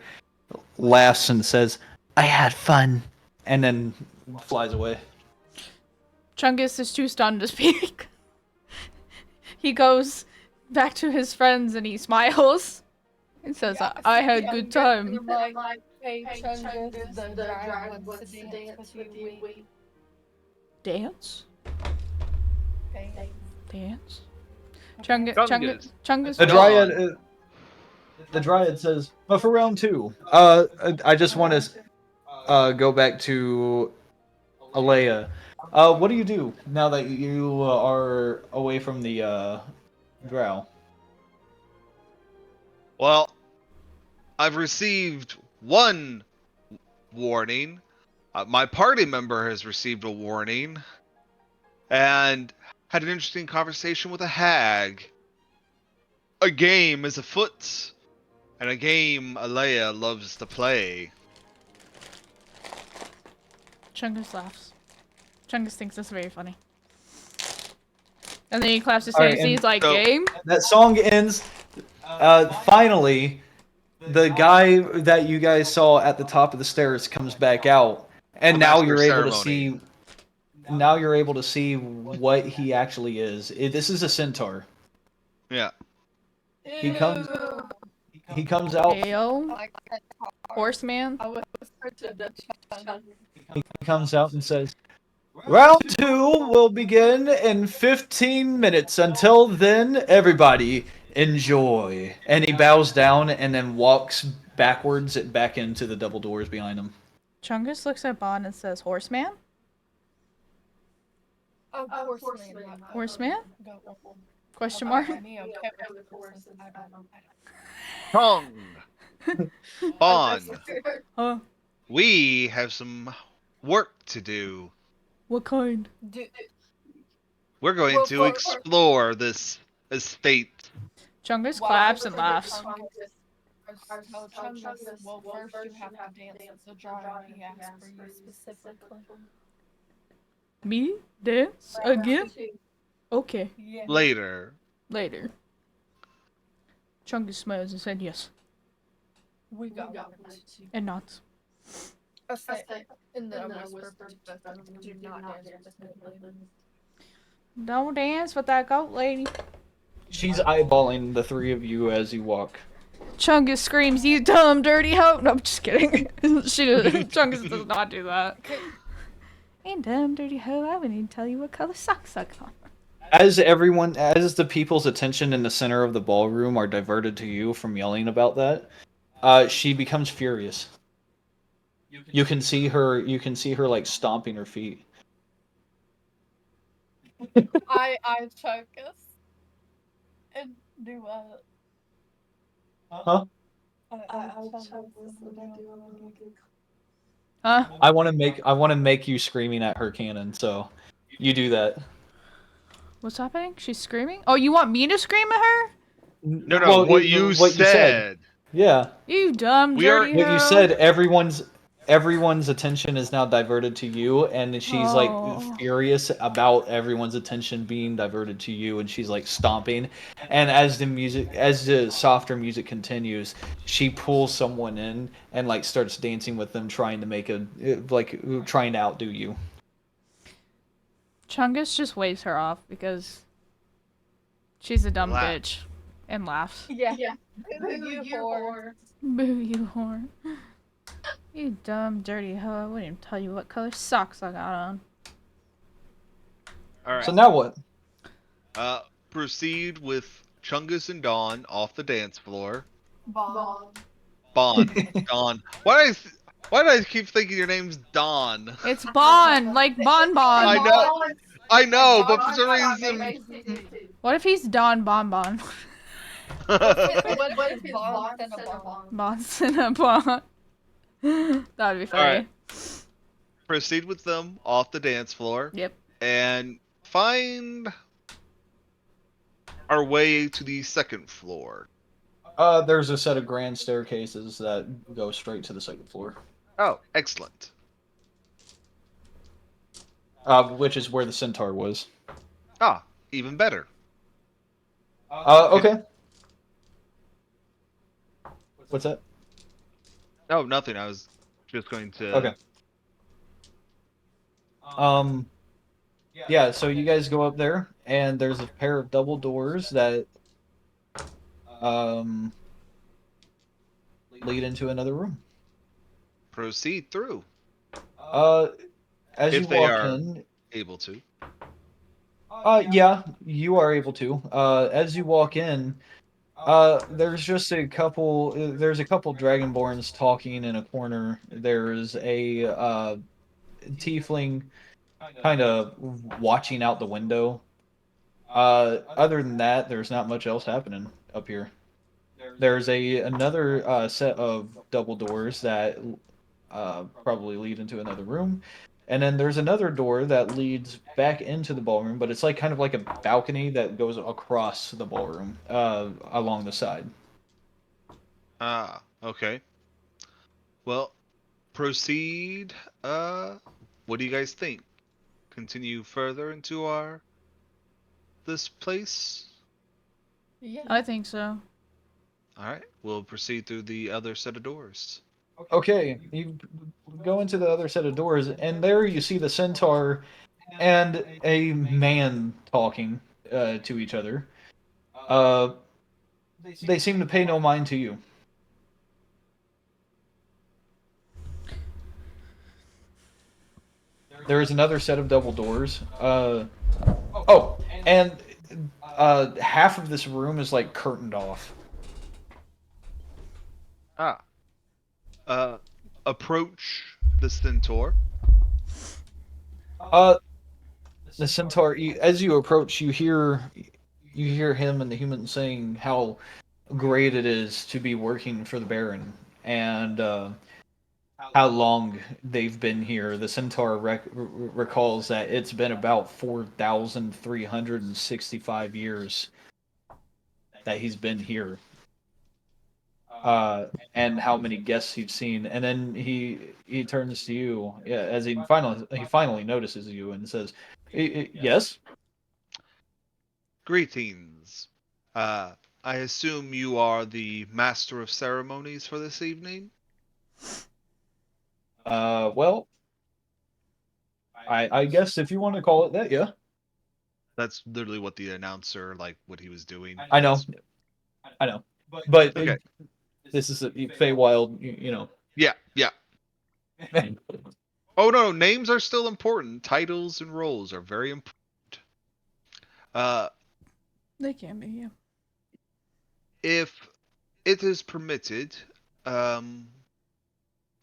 laughs, and says, "I had fun," and then flies away. Chungus is too stunned to speak. He goes back to his friends and he smiles. He says, I had a good time. Like, hey, Chungus, the dragon wants to dance with you. Dance? Okay. Dance? Chungus. Chungus. The dryad says, "But for round 2, I just want to go back to Alea. What do you do now that you are away from the drow?" Well, I've received one warning. My party member has received a warning. And had an interesting conversation with a hag. A game is afoot. And a game Alea loves to play. Chungus laughs. Chungus thinks that's very funny. And then he claps his All right, hands and and he's like, so- game? That song ends. Finally, the guy that you guys saw at the top of the stairs comes back out, and The now master you're able to ceremony. see. Now you're able to see what he actually is. This is a centaur. Yeah. He comes. Ew. He comes out. Ayo. Like that hard. Horseman? I whispered to the chun. He comes out and says, "Round 2 will begin in 15 minutes. Until then, everybody enjoy." And he bows down and then walks backwards back into the double doors behind him. Chungus looks at Bond and says, Horseman? Of course, man. Horseman? Go. Question Okay, mark? me okay with horses. I don't. Tongue. Bond. Huh? We have some work to do. What kind? We're going Well, to for- explore this estate. Chungus claps and laughs. Well, first you have to dance as a dryad. He asked for you specifically. Me? Dance? Again? Okay. Yeah. Later. Later. Chungus smiles and said yes. We got it. And nods. I say, and then I whisper to both of them, do not dance with this lady. Don't dance with that goat lady. She's eyeballing the three of you as you walk. Chungus screams, you dumb, dirty hoe. No, I'm just kidding. Chungus does not do that. Hey, dumb, dirty hoe, I wouldn't even tell you what color socks I got. As the people's attention in the center of the ballroom are diverted to you from yelling about that, she becomes furious. You can see her like stomping her feet. I choke us and do Huh? I choke us and do Huh? I want to make you screaming at her cannon, so you do that. What's happening? She's screaming? Oh, you want me to scream at her? No, Well, what you said. Yeah. You dumb, We are- dirty What hoe. you said, everyone's attention is now diverted to you, and she's Oh. like furious about everyone's attention being diverted to you, and she's like stomping. And as the softer music continues, she pulls someone in and like starts dancing with them, trying to outdo you. Chungus just waves her off because she's a dumb Laugh. bitch and laughs. Yeah. Who you whore? Boo, you whore. You dumb, dirty hoe. I wouldn't even tell you what color socks I got on. All right. So now what? Proceed with Chungus and Dawn off the dance floor. Bomb. Dawn. Why did I keep thinking your name's Dawn? It's Bon, like Bon I Bon. know. I know, but for some reason. What if he's Don Bon Bon? What is bomb and a bomb? Bon Cinnabon. That'd be funny. Alright. Proceed with them off the dance floor. Yep. And find our way to the second floor. There's a set of grand staircases that go straight to the second floor. Oh, excellent. Which is where the centaur was. Ah, even better. Okay. What's that? Oh, nothing. I was just going to. Okay. Yeah, so you guys go up there, and there's a pair of double doors that lead into another room. Proceed through. As If you they walk are- in, Able to. yeah, you are able to. As you walk in, there's just a couple. There's a couple dragonborns talking in a corner. There's a tiefling kind of watching out the window. Other than that, there's not much else happening up here. There's another set of double doors that probably lead into another room. And then there's another door that leads back into the ballroom, but it's like kind of like a balcony that goes across the ballroom along the side. Ah, okay. Well, proceed. What do you guys think? Continue further into our this place? Yeah. I think so. All right, we'll proceed through the other set of doors. Okay, you go into the other set of doors, and there you see the centaur and a man talking to each other. Uh, they seem to pay no mind to you. There is another set of double doors. Oh, and half of this room is like curtained off. Ah, uh, approach the centaur. Uh, the centaur. As you approach, you hear him and the human saying how great it is to be working for the Baron, and how long they've been here. The centaur recalls that it's been about 4,365 years that he's been here. And how many guests he's seen, and then he turns to you, yeah, as he finally notices you and says, Yes. Greetings. Uh, I assume you are the master of ceremonies for this evening? Well, I guess if you want to call it that, yeah. That's literally what the announcer, like, what he was doing. I know, I know, but Okay. this is a Feywild, you know. Yeah, yeah. Oh no, names are still important. Titles and roles are very important. Uh, They can be, yeah. if it is permitted, um,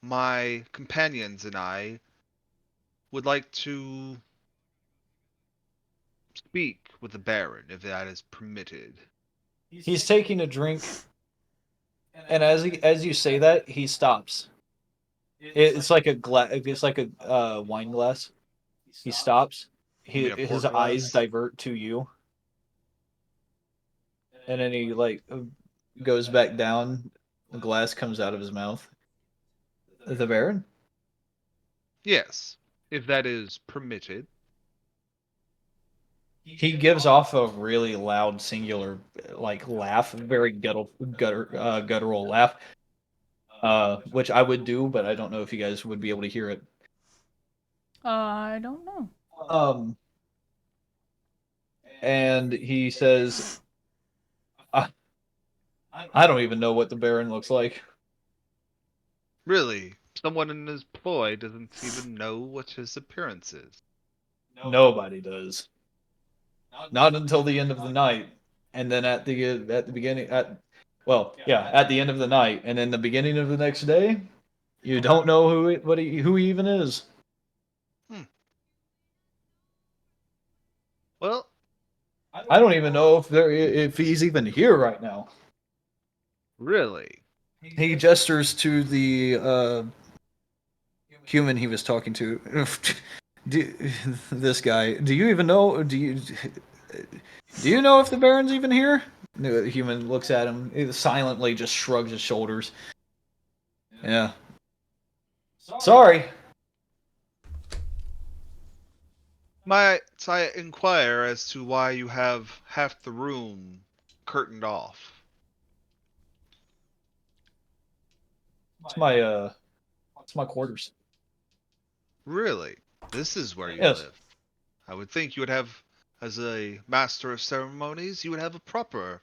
my companions and I would like to speak with the Baron, if that is permitted. He's taking a drink, and as you say that, he stops. It's like a glass. It's like a wine glass. He stops. You mean a His port eyes glass? divert to you, and then he like goes back down. The glass comes out of his mouth. The Baron. Yes, if that is permitted. He gives off a really loud, singular, like laugh, very guttural laugh, which I would do, but I don't know if you guys would be able to hear it. I don't know. Um, and he says, I, "I don't even know what the Baron looks like." Really, someone in his ploy doesn't even know what his appearance is. Nobody does. Not until the end of the night, and then at the beginning at the end of the night, and then the beginning of the next day, you don't know who he even is. Hmm. Well, I don't even know if he's even here right now. really. He gestures to the human he was talking to. do, this guy. Do you even know? Do you know if the Baron's even here? The human looks at him. He silently just shrugs his shoulders. Yeah. Sorry. Might I inquire as to why you have half the room curtained off? It's my quarters. Really? This is where you Yes. live. I would think you would have, as a master of ceremonies, you would have a proper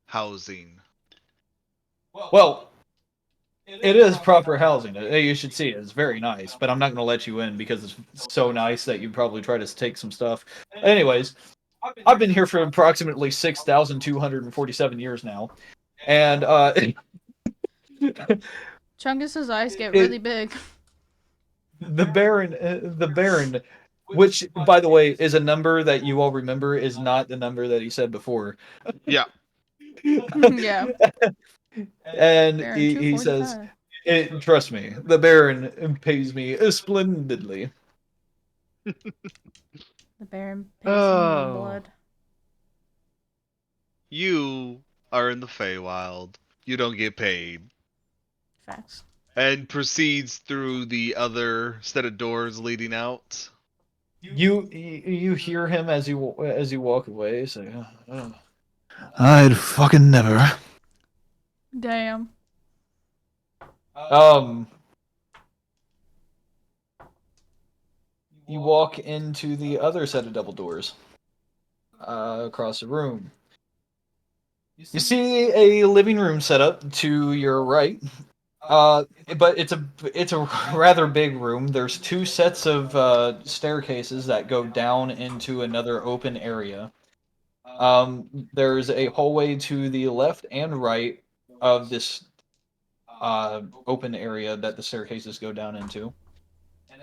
housing. Well, it is proper housing. You should see it. It's very nice, but I'm not going to let you in because it's so nice that you'd probably try to take some stuff. Anyways, I've been here for approximately 6,247 years now, and Chungus's eyes get It- really big. the Baron, which by the way is a number that you all remember, is not the number that he said before. Yeah. Yeah. And Baron he says, 245. Trust me, the Baron pays me splendidly. The Baron pays me Oh. in blood. You are in the Feywild. You don't get paid. Facts. And proceeds through the other set of doors leading out. You hear him as you walk away say, "I'd fucking never." Damn. You walk into the other set of double doors across the room. You see a living room set up to your right. But it's a rather big room. There's two sets of staircases that go down into another open area. There's a hallway to the left and right of this open area that the staircases go down into.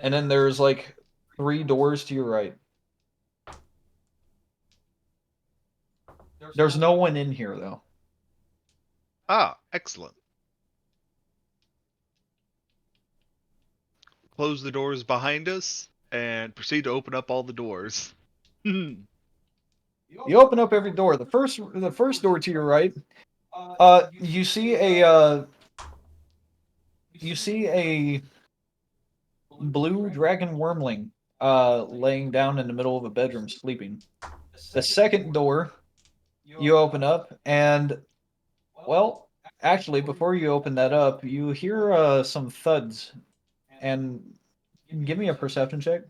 And then there's like 3 doors to your right. There's no one in here though. Ah, excellent. Close the doors behind us and proceed to open up all the doors. You open up every door. The first door to your right, you see a blue dragon wormling laying down in the middle of a bedroom sleeping. The second door you open up, and well, actually, before you open that up, you hear some thuds, and give me a perception check.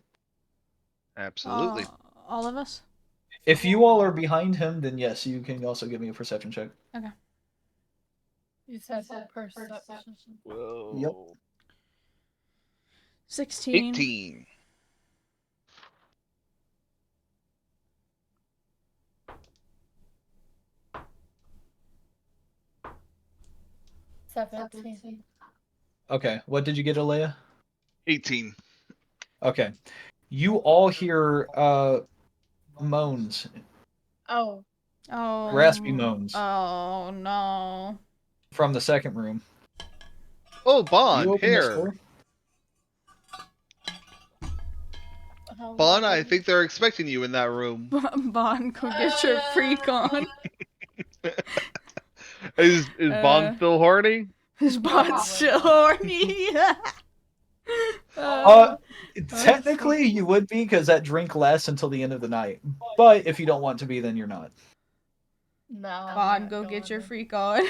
Absolutely. All of us? If you all are behind him, then yes, you can also give me a perception check. Okay. You said perception. Whoa. Yep. 16. 18. Okay, what did you get, Alea? 18. Okay. You all hear moans, Oh, Oh. raspy moans Oh no. from the second room. Oh, You Bond, open this here. door. Bond, I think they're expecting you in that room. Bond, go get your freak on. Is Bond still horny? Is Bond still horny? Technically, you would be because that drink lasts until the end of the night. But if you don't want to be, then you're not. no. Bond, go get your freak on.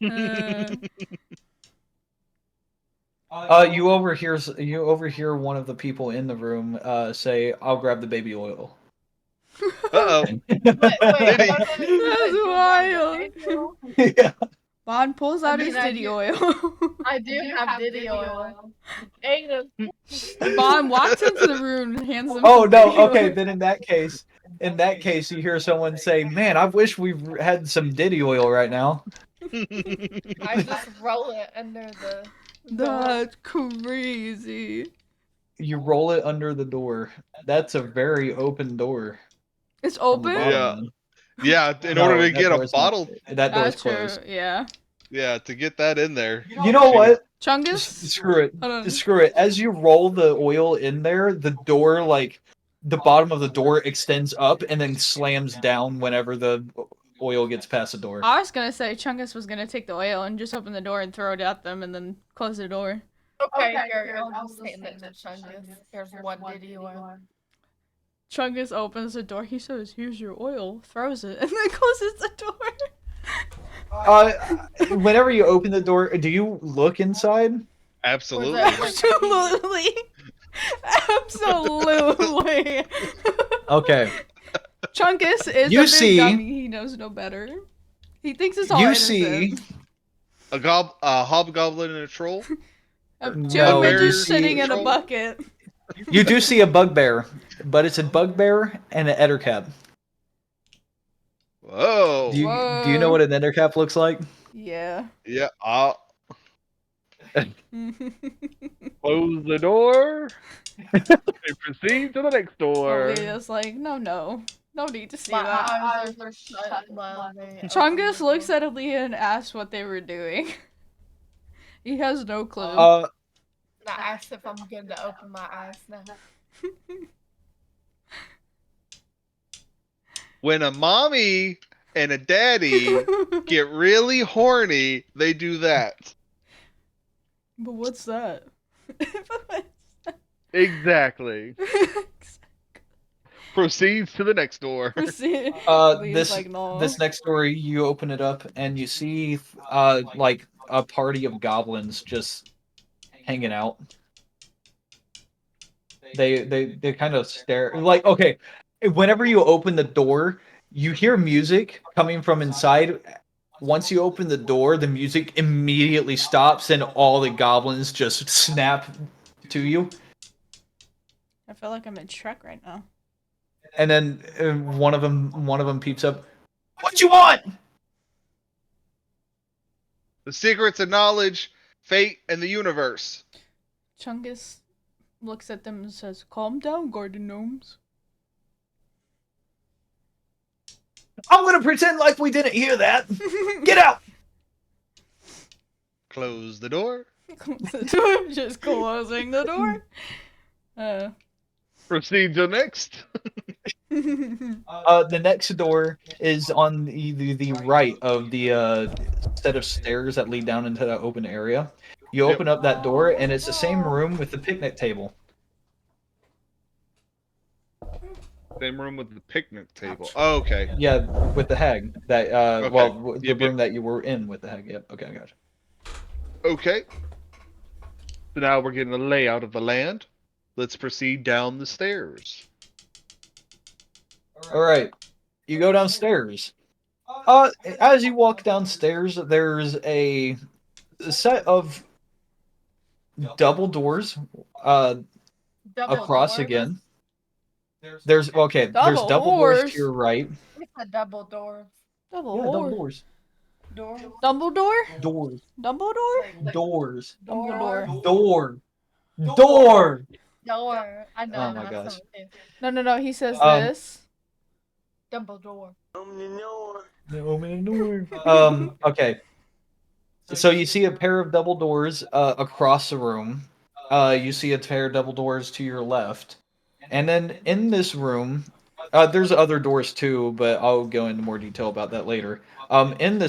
Okay. Uh, You overhear one of the people in the room say, "I'll grab the baby oil." Uh-oh. That's wild. Yeah. Bond pulls out I his mean, I Diddy do- oil. I do have Diddy oil. Ain't a- Bond walks into the room and hands him Oh some no. Diddy Okay, oil. then in that case, you hear someone say, "Man, I wish we had some Diddy oil right now." I just roll it under the That's crazy. You roll it under the door. That's a very open door. It's From the open? bottom, Yeah. man. Yeah, in No, order to that get a door's not- bottle. that door's That's true, closed. yeah. Yeah, to get that in there. You know what? Chungus? Screw it. I don't know. Screw it. As you roll the oil in there, the door, like, the bottom of the door extends up and then slams down whenever the oil gets past the door. I was gonna say Chungus was gonna take the oil and just open the door and throw it at them and then close the door. Okay, here, I'll just hand it to Chungus. Here's one Diddy oil. Chungus opens the door, he says, "Here's your oil," throws it, and then closes the door. Whenever you open the door, do you look inside? Absolutely. Absolutely. Absolutely. Okay. Chungus is You a big see- dummy. He knows no better. He thinks it's all You innocent. see A hobgoblin and a troll? Two No, midgets you sitting see- in a bucket. you do see a bugbear, but it's a bugbear and an ettercap. Whoa. Do you know what an ettercap looks like? Yeah. Yeah. Close the door. And proceed to the next door. Leah's like, no need to see My that. eyes are shut while they Chungus looks at Aaliyah and asks what they were doing. He has no clue. Uh, I asked if I'm good to open my eyes now. When a mommy and a daddy get really horny, they do that. But what's that? Exactly. Proceeds to the next door. Proceed. Lee's this like, no. this next story, you open it up and you see like a party of goblins just hanging out. They kind of stare like, okay, whenever you open the door, you hear music coming from inside. Once you open the door, the music immediately stops and all the goblins just snap to you. I feel like I'm in Shrek right now. And then one of them peeps up. What you want? The secrets of knowledge, fate, and the universe. Chungus looks at them and says, "Calm down, garden gnomes." I'm gonna pretend like we didn't hear that. Get out! Close the door. Close the door. Just closing the door. Proceed to next. The next door is on the right of the set of stairs that lead down into that open area. You Yep. open up that door, and it's the same room with the picnic table. Same room with the picnic table. Oh, okay. Yeah, with the hag. That Okay. well, the Yep, room that you were in with the hag. Yep. Okay, I gotcha. Okay. So now we're getting a layout of the land. Let's proceed down the stairs. All right, you go downstairs. As you walk downstairs, there's a set of double doors Double across doors? again. There's Double double doors whores? to your right. It's a double doors. Double Yeah, double whore. doors. Doors? Dumbledore? Doors. Dumbledore? Doors. Dumbledore. Door. Door. Door. I know. Oh my I gosh. saw it too. No. He says Um, this. Dumbledore. Okay. So you see a pair of double doors across the room. You see a pair of double doors to your left. And then in this room, there's other doors too, but I'll go into more detail about that later. In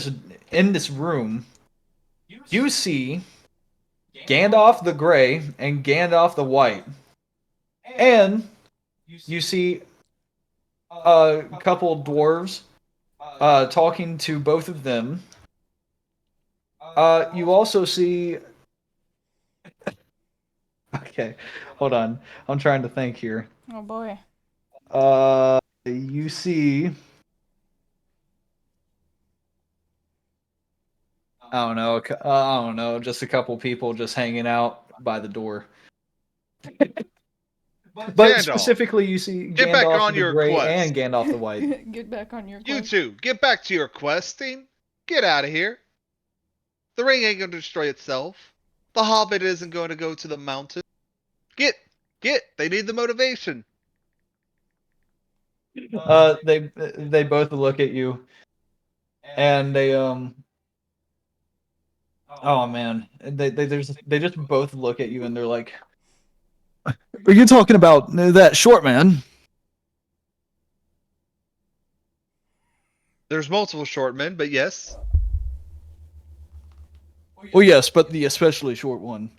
this room, you see Gandalf the Grey and Gandalf the White. And you see a couple dwarves talking to both of them. You also see. Okay, hold on. I'm trying to think here. Oh boy. You see. I don't know. Just a couple people just hanging out by the door. But Gandalf, specifically, you see get back Gandalf on the your Grey quest. and Gandalf the White. Get back on your You quest. two, get back to your questing. Get out of here. The ring ain't gonna destroy itself. The hobbit isn't going to go to the mountain. Get. They need the motivation. They both look at you, and they oh man, they just both look at you and they're like, "Are you talking about that short man?" There's multiple short men, but yes. Well, yes, but the especially short one.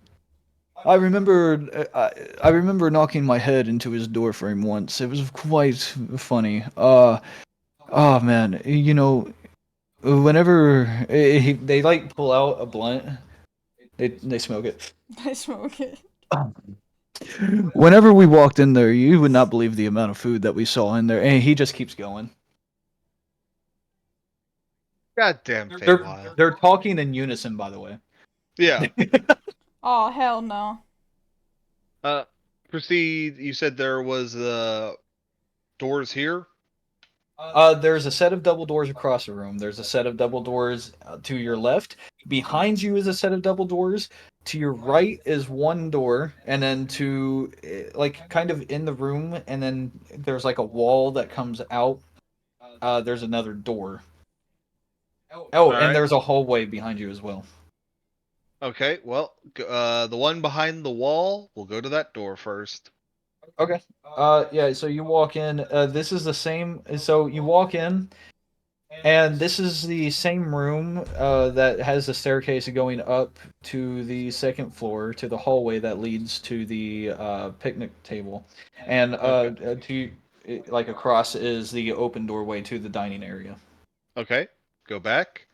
I remember knocking my head into his door frame once. It was quite funny. Oh man, whenever they like pull out a blunt, they smoke it. I smoke it. Whenever we walked in there, you would not believe the amount of food that we saw in there, and he just keeps going. Goddamn They're Feywild. they're talking in unison, by the way. Yeah. Oh hell no. Proceed. You said there was doors here. There's a set of double doors across the room. There's a set of double doors to your left. Behind you is a set of double doors. To your right is one door, and then to like kind of in the room, and then there's like a wall that comes out. There's another door. Oh, and Alright. there's a hallway behind you as well. Okay, well, the one behind the wall, we'll go to that door first. Okay. Yeah. So you walk in. This is the same. So you walk in, and this is the same room that has the staircase going up to the second floor to the hallway that leads to the picnic table, and like across is the open doorway to the dining area. Okay, go back.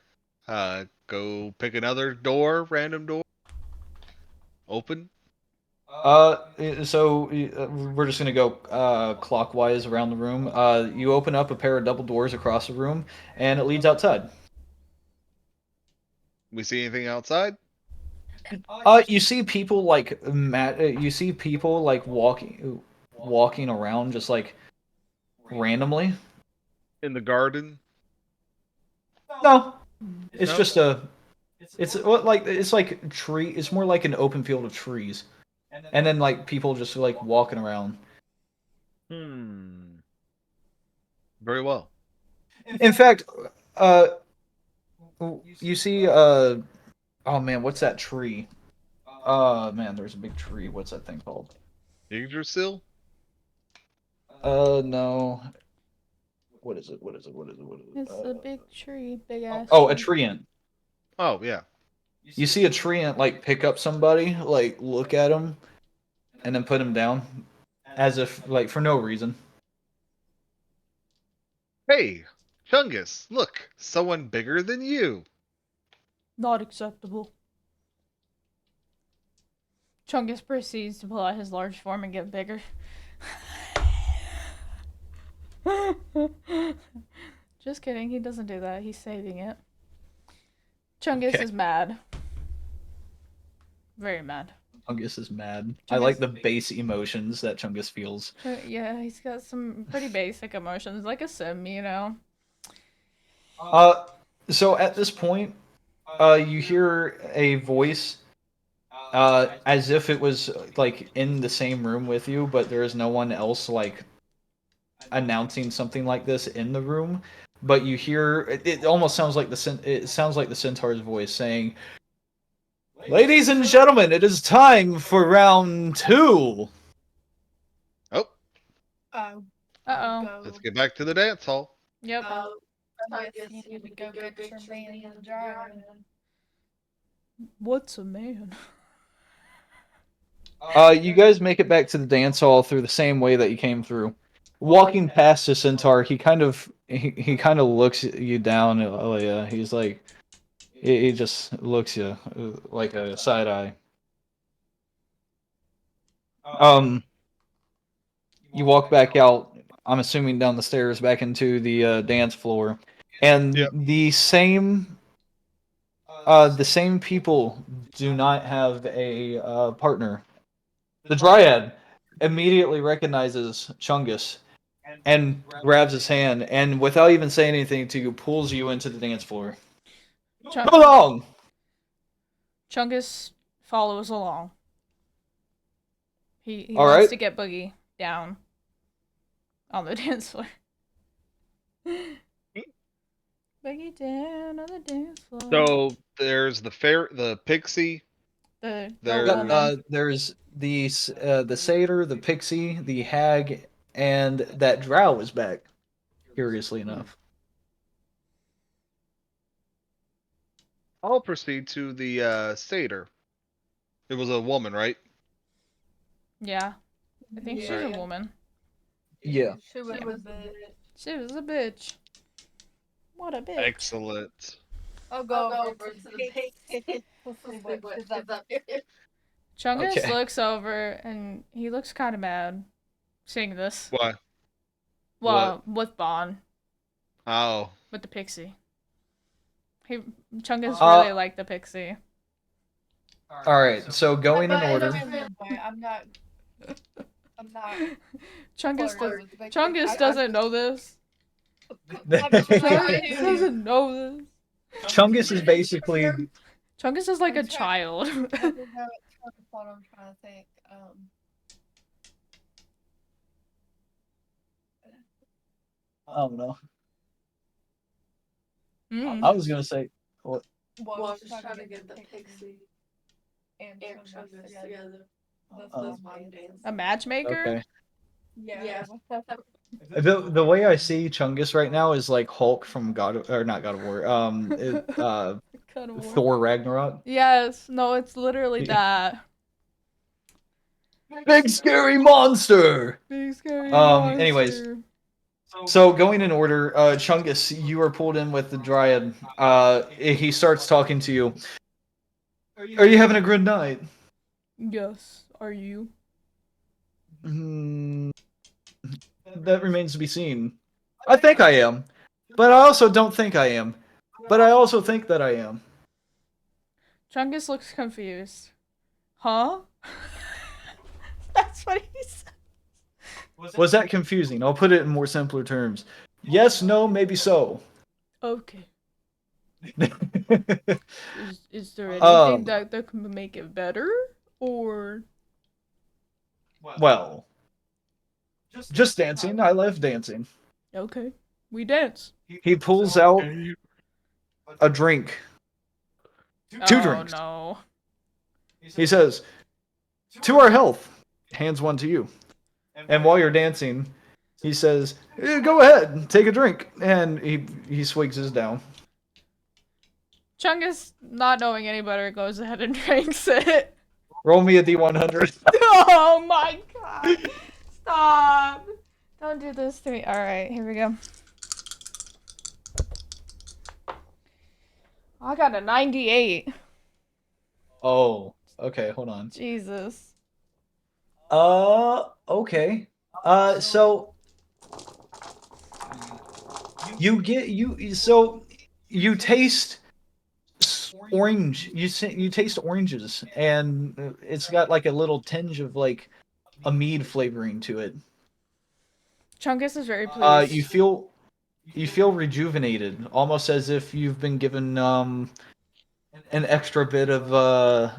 Go pick another door, random door. Open. We're just gonna go clockwise around the room. You open up a pair of double doors across the room, and it leads outside. We see anything outside? You see people like you see people like walking around just like randomly. In the garden? No, it's No? just a it's what like it's like tree. It's more like an open field of trees, and then like people just like walking around. Hmm. Very well. In fact, uh, you see oh man, what's that tree? Man, there's a big tree. What's that thing called? Yggdrasil? No. What is it? What is it? What is it? What is it? It's a big tree, big ass Oh, a tree. treant. Oh, yeah. You see a treant like pick up somebody, like look at him, and then put him down, as if like for no reason. Hey, Chungus, look, someone bigger than you. Not acceptable. Chungus proceeds to pull out his large form and get bigger. Just kidding, he doesn't do that. He's saving it. Chungus Okay. is mad. Very mad. Chungus is mad. I like the base emotions that Chungus feels. Yeah, he's got some pretty basic emotions, like a sim, you know? Uh, so at this point, you hear a voice, as if it was like in the same room with you, but there is no one else like announcing something like this in the room. But you hear it almost sounds like it sounds like the centaur's voice saying, "Ladies and gentlemen, it is time for round two." Oh, Oh, Uh-oh. let's get back to the dance hall. Yep. I guess you need to go get your man in the dryer. What's a man? You guys make it back to the dance hall through the same way that you came through. Walking past the centaur, he kind of looks you down. Yeah, he's like he just looks you like a side eye. Um, you walk back out. I'm assuming down the stairs back into the dance floor, and Yep. the same people do not have a partner. The Dryad immediately recognizes Chungus and grabs his hand, and without even saying anything to you, pulls you into the dance floor. Go along. Chungus follows along. He All wants right. to get Boogie down on the dance floor. Boogie down on the dance floor. So there's the pixie. The There- goat woman. There's the satyr, the pixie, the hag, and that drow is back. Curiously enough. I'll proceed to the satyr. It was a woman, right? Yeah. I think she's a Alright. woman. Yeah. She was a bitch. She was a bitch. What a bitch. Excellent. I'll go over to the pig. We'll see what she's up to. Chungus Okay. looks over and he looks kind of mad seeing this. Why? Well, with Bon, Oh. with the pixie. Chungus Uh, really liked the pixie. All right. So going in But in a order. random way, I'm not. Chungus flirting with Vicky. Chungus doesn't know this. I'm trying Chungus to. doesn't know this. Chungus is basically Chungus is like a I'm trying- child. I don't know what I'm trying to think. I don't know. Mm. I was gonna say Well, I was trying to get the pixie. and Chungus together. This one dances. A matchmaker? Okay. Yeah. The way I see Chungus right now is like Hulk from not God of War. Kind of war. Thor Ragnarok. Yes. No, it's literally Yeah. that. Big scary monster. Big scary Anyways, monster. so going in order, Chungus, you are pulled in with the Dryad. He starts talking to you. Are you having a good night? Yes. Are you? Hmm, that remains to be seen. I think I am, but I also don't think I am. But I also think that I am. Chungus looks confused. Huh? That's what he said. Was that confusing? I'll put it in more simpler terms. Yes, no, maybe so. Okay. Is there anything that can make it better? Or Well, just dancing. I love dancing. okay. We dance. He pulls out a drink. Two Oh drinks. no. He says, "To our health." Hands one to you. And while you're dancing, he says, "Go ahead, take a drink." And he swigs his down. Chungus, not knowing any better, goes ahead and drinks it. Roll me a D100. Oh my god. Stop. Don't do this to me. Alright, here we go. I got a 98. Oh, okay, hold on. Jesus. Okay. So you taste orange. You taste oranges, and it's got like a little tinge of like a mead flavoring to it. Chungus is very pleased. You feel rejuvenated, almost as if you've been given an extra bit of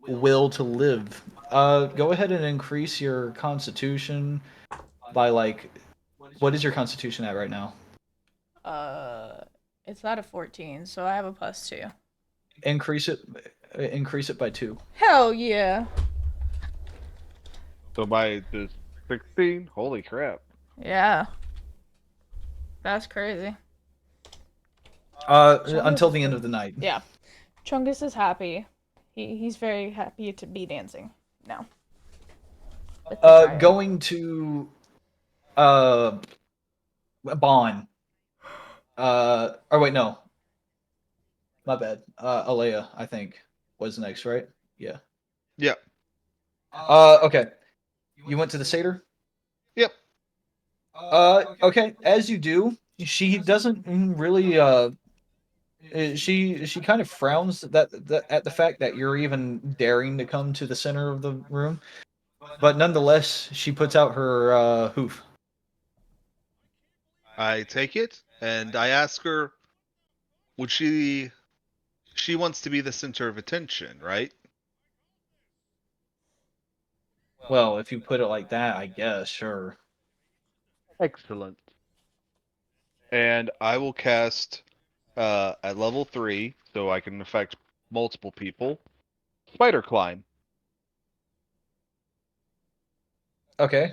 will to live. Go ahead and increase your constitution by like, what is your constitution at right now? It's not a 14, so I have a +2. Increase it by 2. Hell yeah. So by the 16, holy crap. Yeah. That's crazy. Until the end of the night. Yeah. Chungus is happy. He's very happy to be dancing now. Going to Bon. Or wait, no. My bad. Alea, I think, was next, right? Yeah. Yep. Okay. You went to the satyr? Yep. Okay. As you do, she doesn't really she kind of frowns at the fact that you're even daring to come to the center of the room, but nonetheless, she puts out her hoof. I take it and I ask her, would she wants to be the center of attention, right? Well, if you put it like that, I guess, sure. Excellent. And I will cast at level 3, so I can affect multiple people. Spider climb. Okay.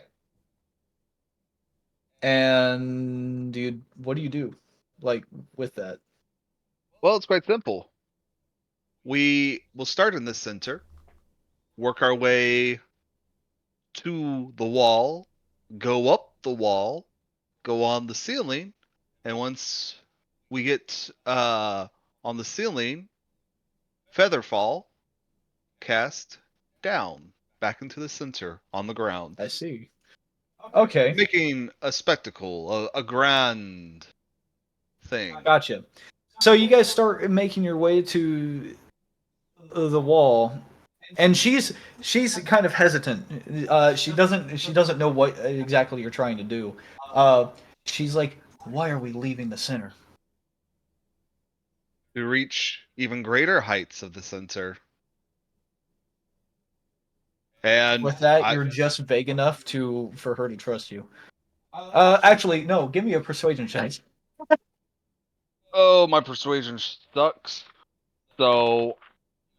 And what do you do, like with that? Well, it's quite simple. We will start in the center, work our way to the wall, go up the wall, go on the ceiling, and once we get on the ceiling, Featherfall, cast down back into the center on the ground, I see. Okay, making a spectacle, a grand thing. gotcha. So you guys start making your way to the wall, and she's kind of hesitant. She doesn't know what exactly you're trying to do. She's like, "Why are we leaving the center?" To reach even greater heights of the center. And With that, you're just vague enough for her to trust you. Actually, no. Give me a persuasion check. oh, my persuasion sucks. So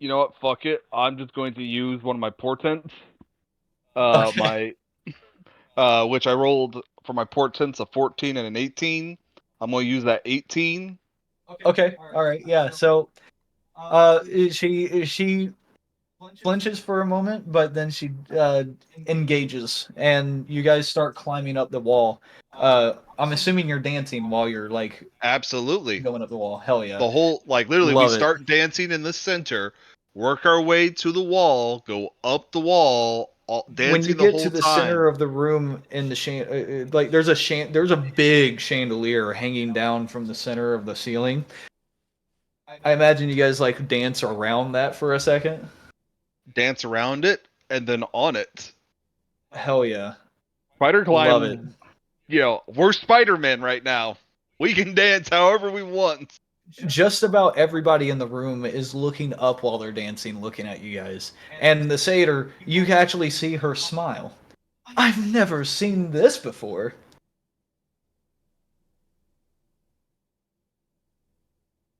you know what? Fuck it. I'm just going to use one of my portents. Okay. Which I rolled for my portents a 14 and an 18. I'm going to use that 18. Okay. All right. Yeah. So, she flinches for a moment, but then she engages, and you guys start climbing up the wall. I'm assuming you're dancing while you're like Absolutely. going up the wall. Hell yeah, The whole, like, literally, we love it. start dancing in the center, work our way to the wall, go up the wall, When you dancing the get to whole the center time. of the room in the like there's a big chandelier hanging down from the center of the ceiling. I imagine you guys like dance around that for a second. Dance around it, and then on it. Hell yeah, Spider love it. climb. We're Spider-Man right now. We can dance however we want. Just about everybody in the room is looking up while they're dancing, looking at you guys. And the satyr, you can actually see her smile. I've never seen this before.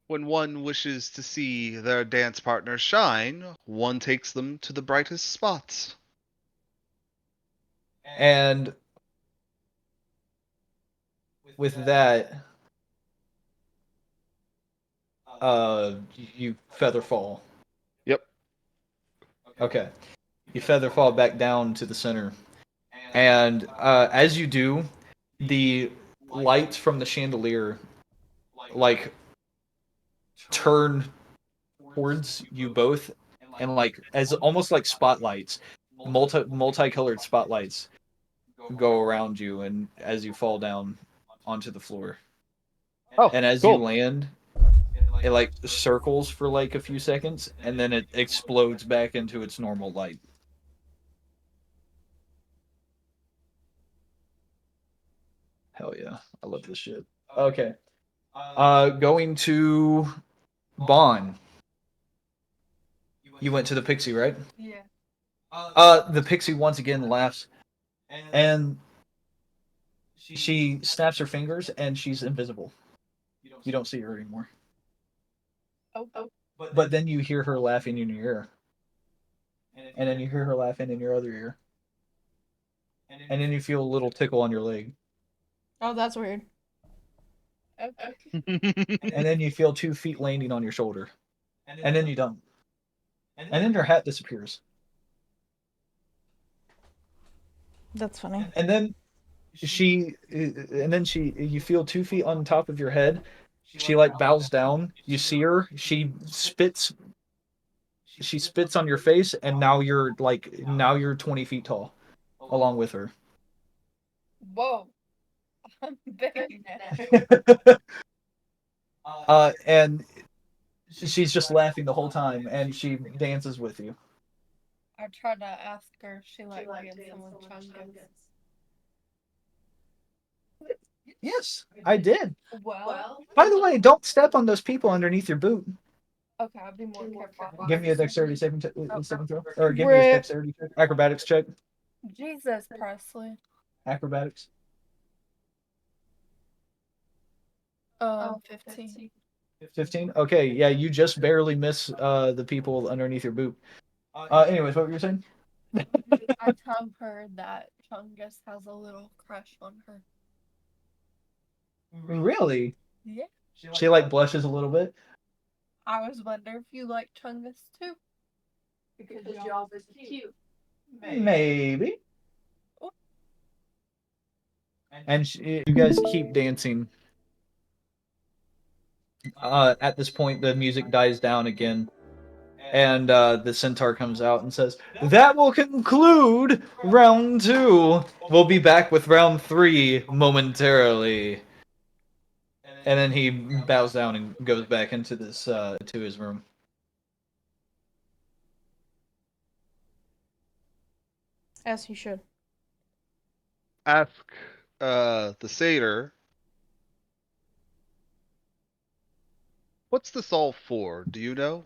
When one wishes to see their dance partner shine, one takes them to the brightest spots. And with that, you feather fall. Yep. Okay. You feather fall back down to the center. And as you do, the lights from the chandelier like turn towards you both and like as almost like spotlights, multicolored spotlights go around you and as you fall down onto the floor. Oh, And as you cool. land, it like circles for like a few seconds and then it explodes back into its normal light. Hell yeah. I love this shit. Okay. Going to Bond. You went to the pixie, right? Yeah. The pixie once again laughs and she snaps her fingers and she's invisible. You don't see her anymore. Oh. But then you hear her laughing in your ear. And then you hear her laughing in your other ear. And then you feel a little tickle on your leg. Oh, that's weird. Okay. And then you feel 2 feet landing on your shoulder. And then you don't. And then your hat disappears. That's funny. And then you feel 2 feet on top of your head. She like bows down. You see her. She spits on your face, and now you're 20 feet tall, along with her. Whoa. I'm big now. And she's just laughing the whole time, and she dances with you. I tried to ask her if she liked dancing with Chungus. Yes, I did. Well, By the way, don't step on those people underneath your boot. okay, I'll be more careful. Give me a dexterity saving throw, or give me a Rip. dexterity check. Acrobatics check. Jesus, Presley. Acrobatics. 15. 15. Okay, yeah, you just barely miss the people underneath your boot. Anyways, what were you saying? I told her that Chungus has a little crush on her. Really? Yeah. She like blushes a little bit. I was wondering if you like Chungus too. Because y'all was cute. Maybe. Oh. And you guys keep dancing. At this point, the music dies down again, and the centaur comes out and says, "That will conclude round two. We'll be back with round three momentarily." And then he bows down and goes back into this to his room. As he should. Ask the satyr, what's this all for? Do you know?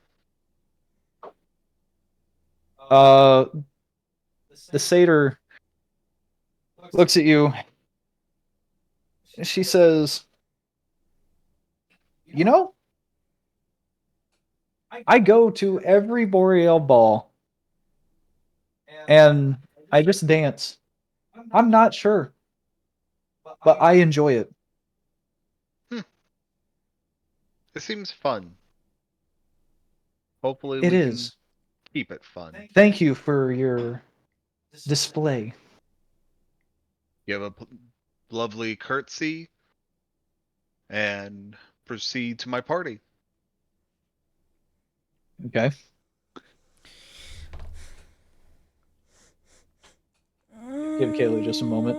Uh, the satyr looks at you. She says, "You know, I go to every Boreal ball and I just dance. I'm not sure, but I enjoy it. It seems fun. Hopefully It we can is. keep it fun. Thank you for your display. You have a lovely curtsy and proceed to my party. Okay. Give Kaylee just a moment.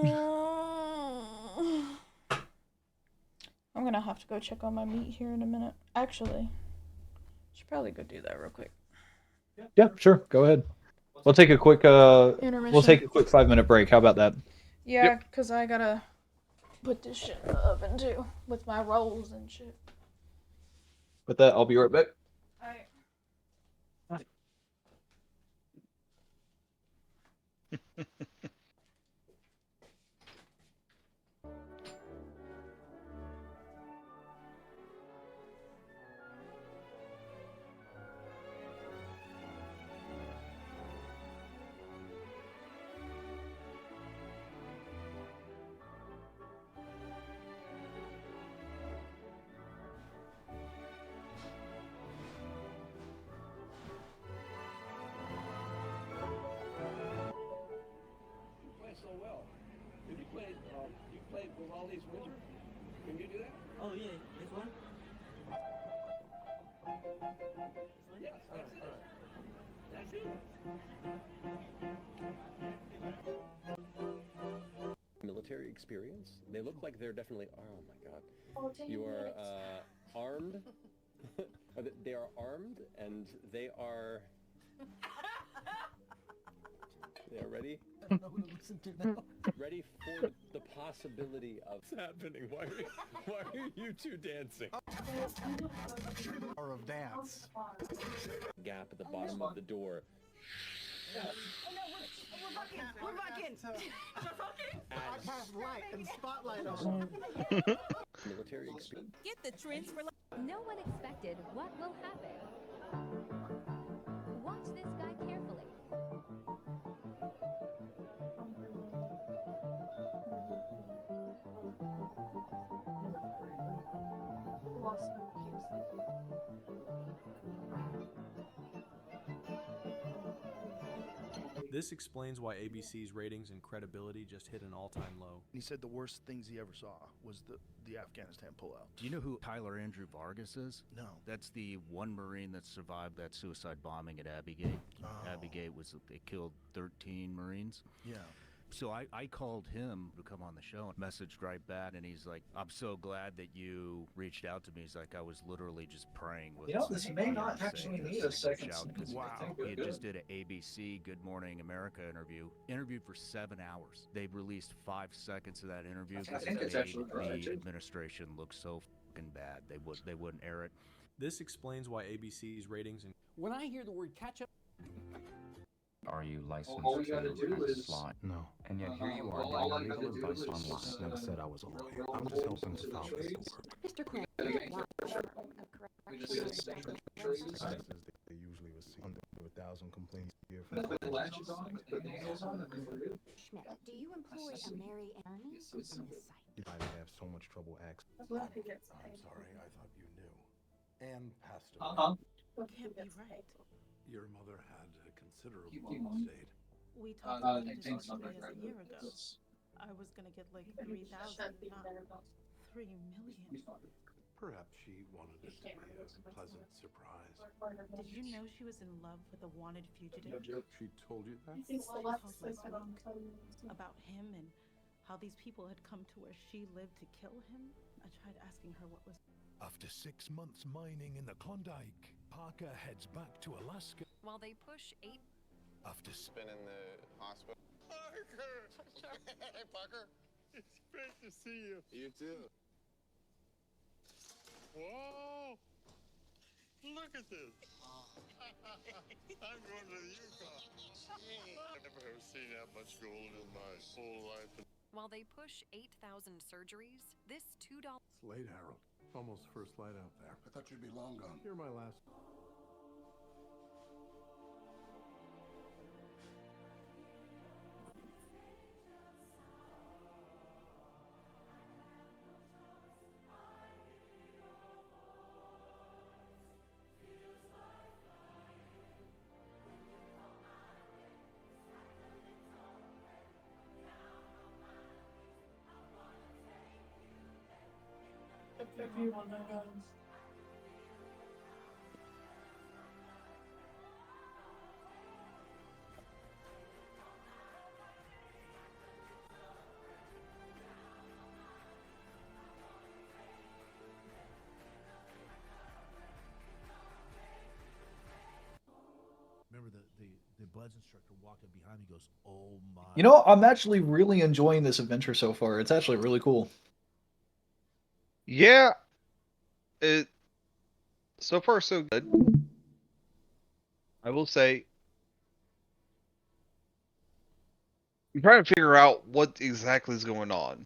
I'm gonna have to go check on my meat here in a minute. Actually, should probably go do that real quick. Yeah, sure. Go ahead. We'll take a quick we'll Intermission. take a quick 5-minute break. How about that? Yeah, because I gotta put this shit in the oven too with my rolls and shit. With that, I'll be right back. Alright. So well. You played with all these wizards. Can you do that? Oh yeah, this one. Yes, that's it. That's it. Military experience. They look like they're definitely. Oh my god. You are armed. They are armed, and they are. They are ready. I don't know who to listen to now. Ready for the possibility of what's happening. Why are you two dancing? Hour of dance. Gap at the bottom of the door. Oh no, we're fucking. I cast light and spotlight on. Military experience. Get the transfer. No one expected what will happen. Watch this guy carefully. This explains why ABC's ratings and credibility just hit an all-time low. He said the worst things he ever saw was the Afghanistan pullout. Do you know who Tyler Andrew Vargas is? No. That's the one Marine that survived that suicide bombing at Abbey Gate. Oh. Abbey Gate they killed 13 Marines. Yeah. So I called him to come on the show and messaged right back, and he's like, I'm so glad that you reached out to me. He's like, I was literally just praying with This may not actually need a second. Wow. He just did an ABC Good Morning America interviewed for 7 hours. They released 5 seconds of that interview because it made the administration look so fucking bad. They wouldn't air it. This explains why ABC's ratings and When I hear the word catch up. Are you licensed all we gotta do to is- slot? No. And yet here you all are I giving gotta legal do advice is- online. Never said I was a lawyer. I'm just helping stop this war. Mr. Cole. We just did special trees. They usually receive under 1,000 complaints a year from Put the latches on, put the handles on, and then we're good. Schmidt, do you employ a Mary Ernie on this site? I have so much trouble accessing. I'm sorry, I thought you knew. Anne passed away. Can't be right. Your mother had a considerable Keep on. estate. We I talked about think this something a right year with ago. this. I was gonna get like 3,000, not 3 million. Perhaps she wanted it to be a pleasant surprise. Did you know she was in love with a wanted fugitive? She told you that? She called last week about him and how these people had come to where she lived to kill him. I tried asking her what was. After 6 months mining in the Klondike, Parker heads back to Alaska. While they push 8. After Been in the hospital. Parker! Hey, Parker. It's great to see you. You too. Whoa! Look at this. I'm going to the Yukon. I've never have seen that much gold in my whole life. While they push 8,000 surgeries, this $2. It's late, Harold. Almost first light out there. I thought you'd be long gone. You're my last. if you want to go. Remember the Bloods instructor walked up behind me and goes, "Oh my." You know, I'm actually really enjoying this adventure so far. It's actually really cool. Yeah, it so far so good. I will say, I'm trying to figure out what exactly is going on.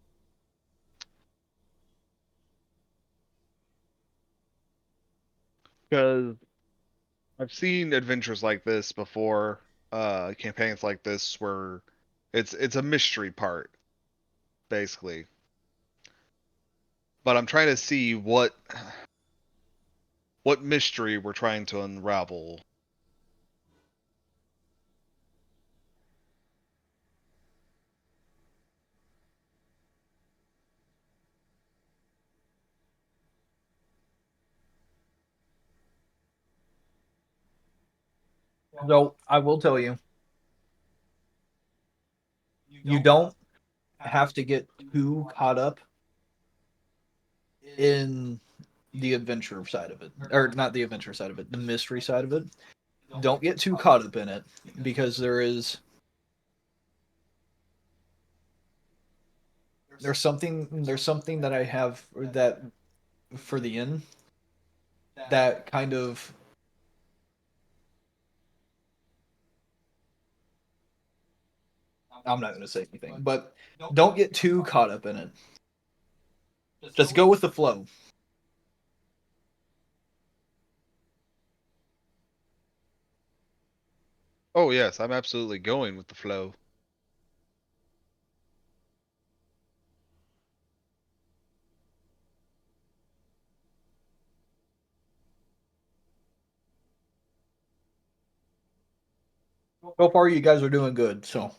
Because I've seen adventures like this before, campaigns like this where it's a mystery part, basically. But I'm trying to see what mystery we're trying to unravel. So I will tell you, you don't have to get too caught up in the adventure side of it, or not the adventure side of it, the mystery side of it. Don't get too caught up in it because there's something that I have that for the end that kind of I'm not going to say anything, but don't get too caught up in it. Just go with the flow. Oh yes, I'm absolutely going with the flow. So far, you guys are doing good. So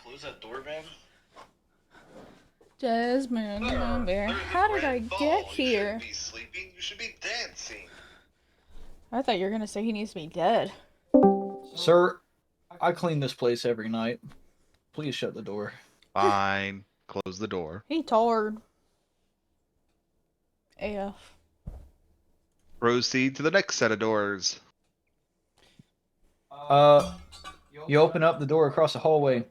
close that door, man? Jasmine, how did I get here? Be sleeping. You should be dancing. I thought you were gonna say he needs to be dead. Sir, I clean this place every night. Please shut the door. Fine. Close the door. He tired. AF. Proceed to the next set of doors. You open up the door across the hallway.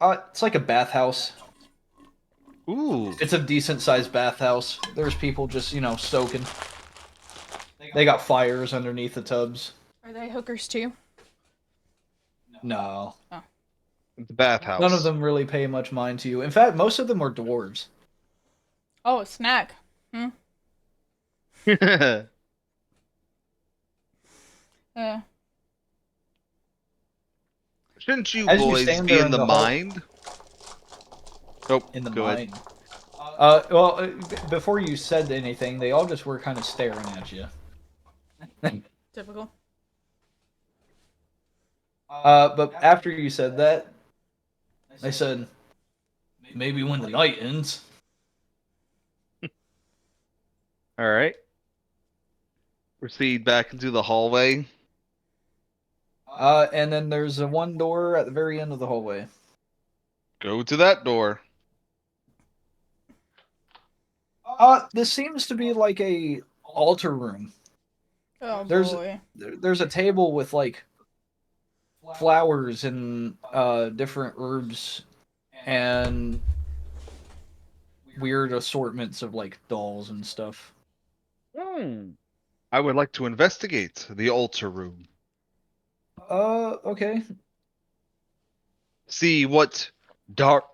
It's like a bathhouse. Ooh. It's a decent-sized bathhouse. There's people just, soaking. They got fires underneath the tubs. Are they hookers too? No. Oh. It's a bathhouse. None of them really pay much mind to you. In fact, most of them are dwarves. Oh, a snack. Shouldn't you As boys stand be there in the hall- mind? Oh, In the go ahead. mind. Before you said anything, they all just were kind of staring at you. Typical. But after you said that, they said, maybe when the night ends. All right. Proceed back into the hallway. And then there's a one door at the very end of the hallway. Go to that door. This seems to be like a altar room. Oh boy. There's a table with like flowers and different herbs and weird assortments of like dolls and stuff. I would like to investigate the altar room. Okay. See what dark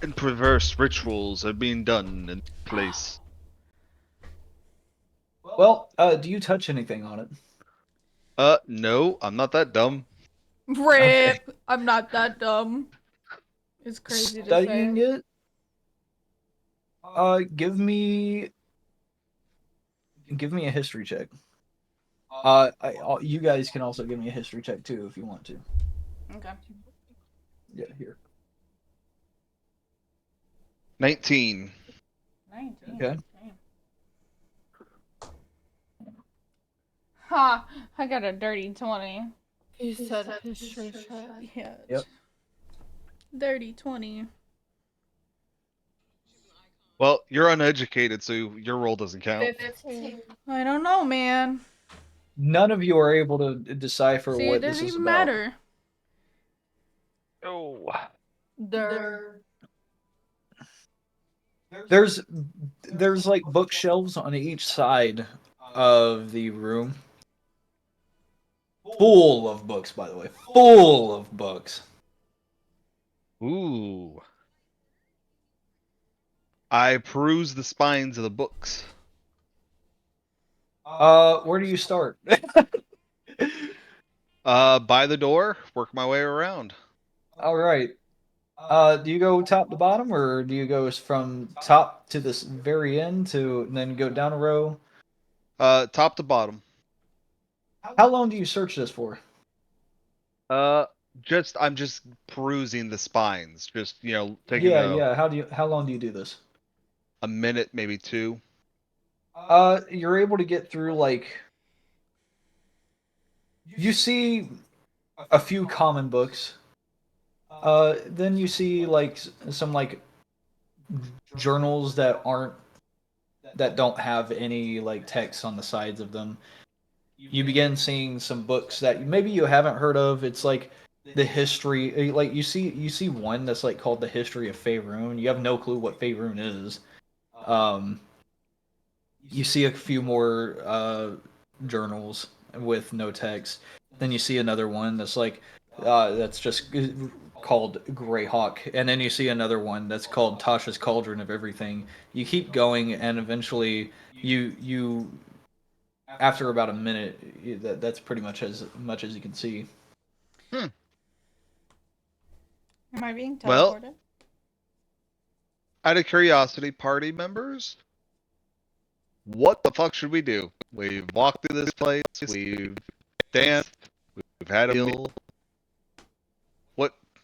and perverse rituals are being done in the place. Well, do you touch anything on it? No, I'm not that dumb. Rip. Okay. I'm not that dumb. It's crazy Studying to say. it. Give me a history check. You guys can also give me a history check too if you want to. Okay. Yeah, here. 19. 19. Okay. Ha! I got a dirty 20. You said history check. Yeah. Yep. Dirty 20. Well, you're uneducated, so your roll doesn't count. 15. I don't know, man. None of you are able to decipher See, what it this doesn't is even about. matter. Oh. There's like bookshelves on each side of the room. Full of books, by the way. Full of books. Ooh. I peruse the spines of the books. Where do you start? By the door, work my way around. All right. Do you go top to bottom, or do you go from top to this very end and then go down a row? Top to bottom. How long do you search this for? I'm just perusing the spines. Just, taking Yeah. How long do you do this? a minute, maybe 2. You're able to get through like you see a few common books. Then you see like some like journals that don't have any like text on the sides of them. You begin seeing some books that maybe you haven't heard of. It's like the history, like you see one that's like called the History of Faerun. You have no clue what Faerun is. You see a few more journals with no text. Then you see another one that's like that's just called Greyhawk, and then you see another one that's called Tasha's Cauldron of Everything. You keep going, and eventually you after about a minute, that's pretty much as much as you can see. Am I being teleported? Well, out of curiosity, party members, what the fuck should we do? We've walked through this place, we've danced, we've had a meal.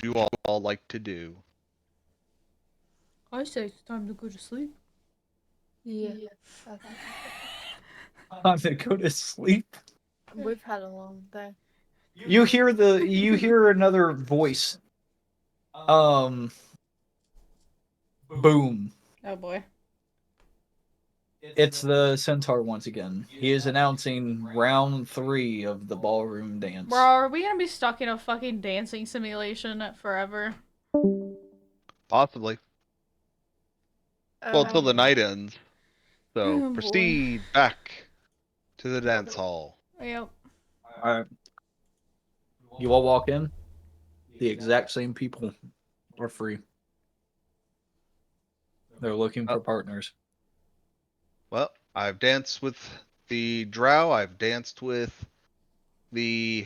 you all like to do? I say it's time to go to sleep. Yeah. Time to go to sleep. We've had a long day. You hear another voice. Boom. Oh boy. It's the centaur once again. He is announcing round 3 of the ballroom dance. Bro, are we gonna be stuck in a fucking dancing simulation forever? Possibly. Well, until the night ends. So Oh, boy. proceed back to the dance hall. Yep. Alright. You all walk in. The exact same people are free. They're looking for partners. Well, I've danced with the drow. I've danced with the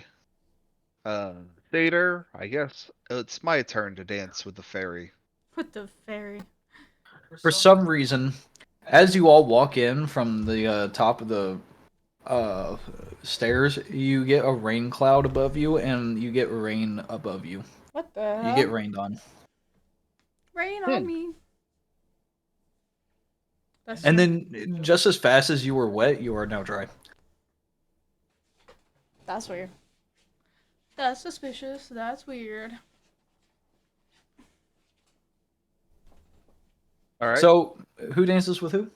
satyr. I guess it's my turn to dance with the fairy. With the fairy. For some reason, as you all walk in from the top of the stairs, you get a rain cloud above you, and you get rain above you. What the hell? You get rained on. Rain on me. That's And true. then, just as fast as you were wet, you are now dry. That's weird. That's suspicious. That's weird. All right. So, who dances with who?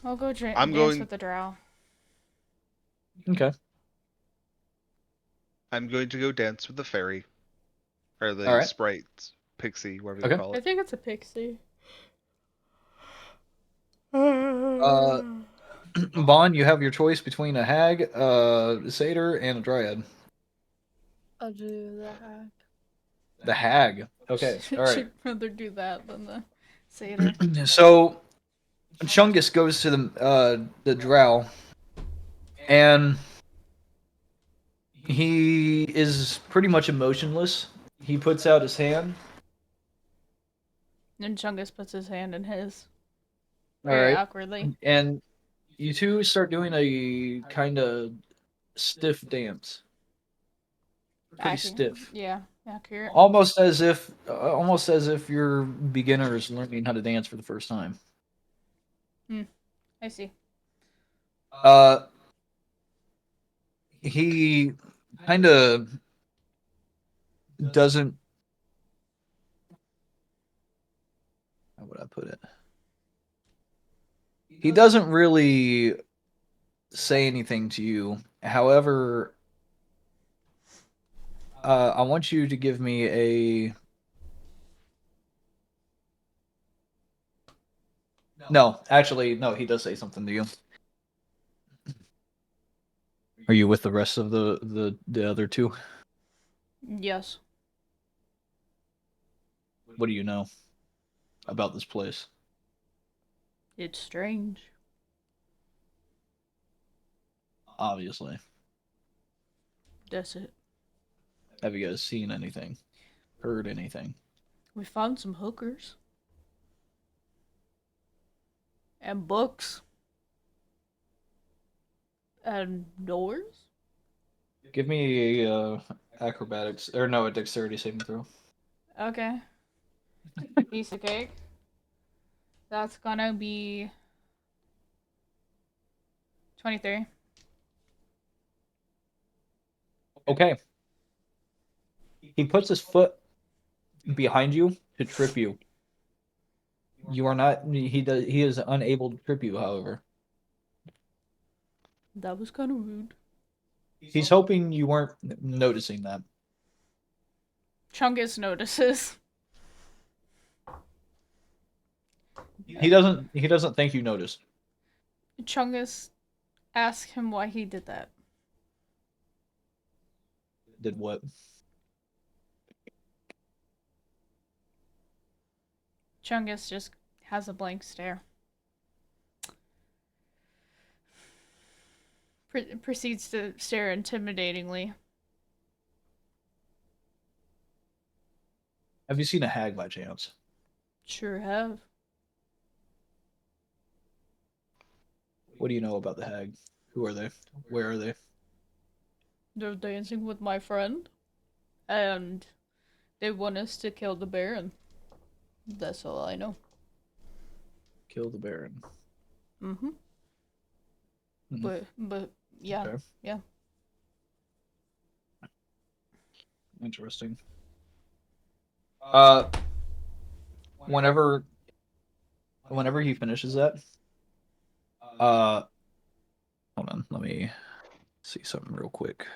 I'll go I'm dance going- with the drow. Okay. I'm going to go dance with the fairy. Or the Alright. sprite, pixie, whatever Okay. you call I it. think it's a pixie. Vaughn, you have your choice between a hag, a satyr, and a dryad. I'll do the hack. The hag. Okay. All right. She'd rather do that than the satyr. So, Chungus goes to the drow, and he is pretty much emotionless. He puts out his hand. And Chungus puts his hand in his. All Very right. awkwardly. And you two start doing a kind of stiff dance. Pretty stiff. Yeah, accurate. Almost as if you're beginners learning how to dance for the first time. I see. He kind of doesn't. How would I put it? He doesn't really say anything to you. However, I want you to give me a. No, actually, no. He does say something to you. Are you with the rest of the other two? Yes. What do you know about this place? It's strange. Obviously. That's it. Have you guys seen anything? Heard anything? We found some hookers. And books. And doors. Give me a acrobatics or no, a dexterity saving throw. Okay. Piece of cake. That's gonna be 23. Okay. He puts his foot behind you to trip you. You are not. He is unable to trip you. However, That was kind of rude. he's hoping you weren't noticing that. Chungus notices. He doesn't. He doesn't think you noticed. Chungus asks him why he did that. Did what? Chungus just has a blank stare. Proceeds to stare intimidatingly. Have you seen a hag by chance? Sure have. What do you know about the hag? Who are they? Where are they? They're dancing with my friend. And They want us to kill the Baron. That's all I know. Kill the Baron. Mm-hmm. But yeah, Okay. yeah. Interesting. Whenever he finishes that, hold on, let me see something real quick.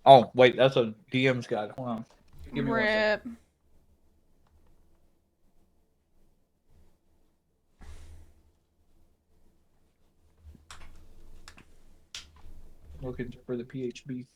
Oh, wait, that's a DM's guide. Hold on. Give me 1 second. Rip. Looking for the PHB.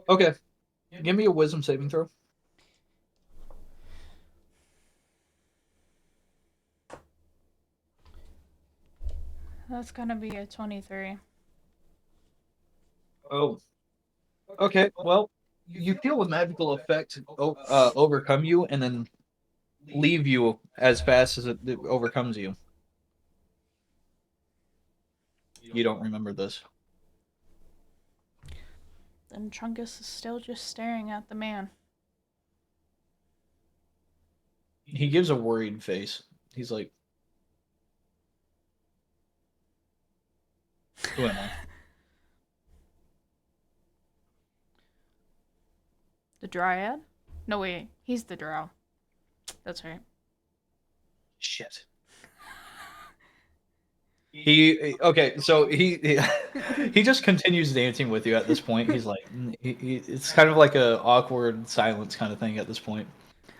Okay. Give me a wisdom saving throw. That's gonna be a 23. Oh. Okay, well, you feel a magical effect overcome you and then leave you as fast as it overcomes you. You don't remember this. Then Chungus is still just staring at the man. He gives a worried face. He's like, who am I? The Dryad? No, wait. He's the Drow. That's right. Shit. So he just continues dancing with you at this point. He's like, it's kind of like a awkward silence kind of thing at this point.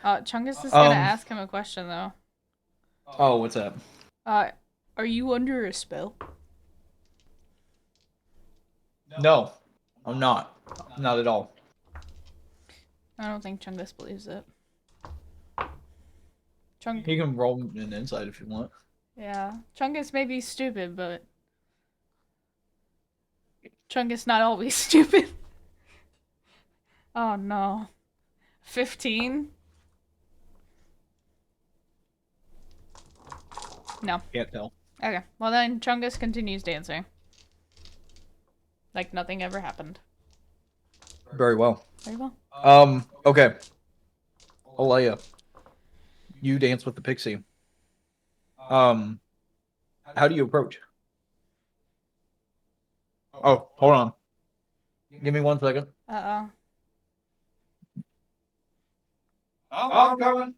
Chungus is gonna ask him a question though. Oh, what's that? Are you under a spell? No, I'm not. Not at all. I don't think Chungus believes it. He can roll an insight if you want. Yeah, Chungus may be stupid, but Chungus not always stupid. Oh no. 15? No. Can't tell. Okay, well then Chungus continues dancing. Like nothing ever happened. Very well. Very well. Okay. Alea, you dance with the pixie. How do you approach? Oh, hold on. Give me 1 second. Uh-oh. Oh, I'm coming.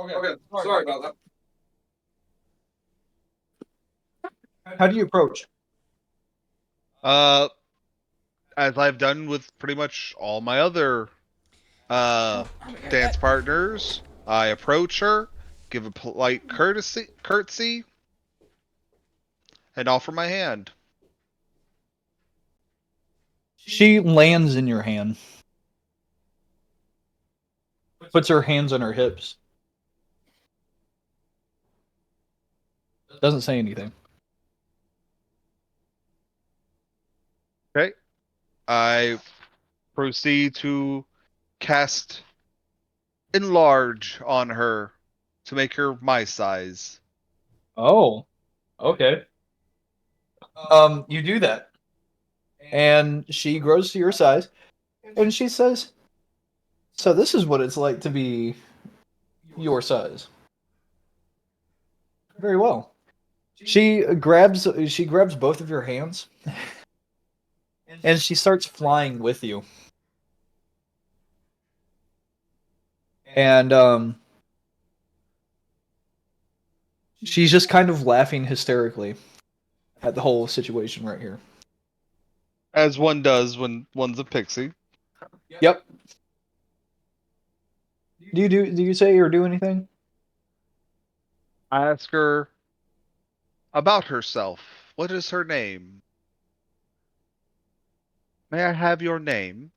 Okay, sorry about that. How do you approach? As I've done with pretty much all my other dance partners, I approach her, give a polite curtsy, and offer my hand. She lands in your hand. Puts her hands on her hips. Doesn't say anything. Okay. I proceed to cast Enlarge on her to make her my size. Oh, okay. You do that. And she grows to your size. And she says, so this is what it's like to be your size. Very well. She grabs both of your hands and she starts flying with you. And she's just kind of laughing hysterically at the whole situation right here. As one does when one's a pixie. Yep. Do you say or do anything? I ask her about herself. What is her name? May I have your name?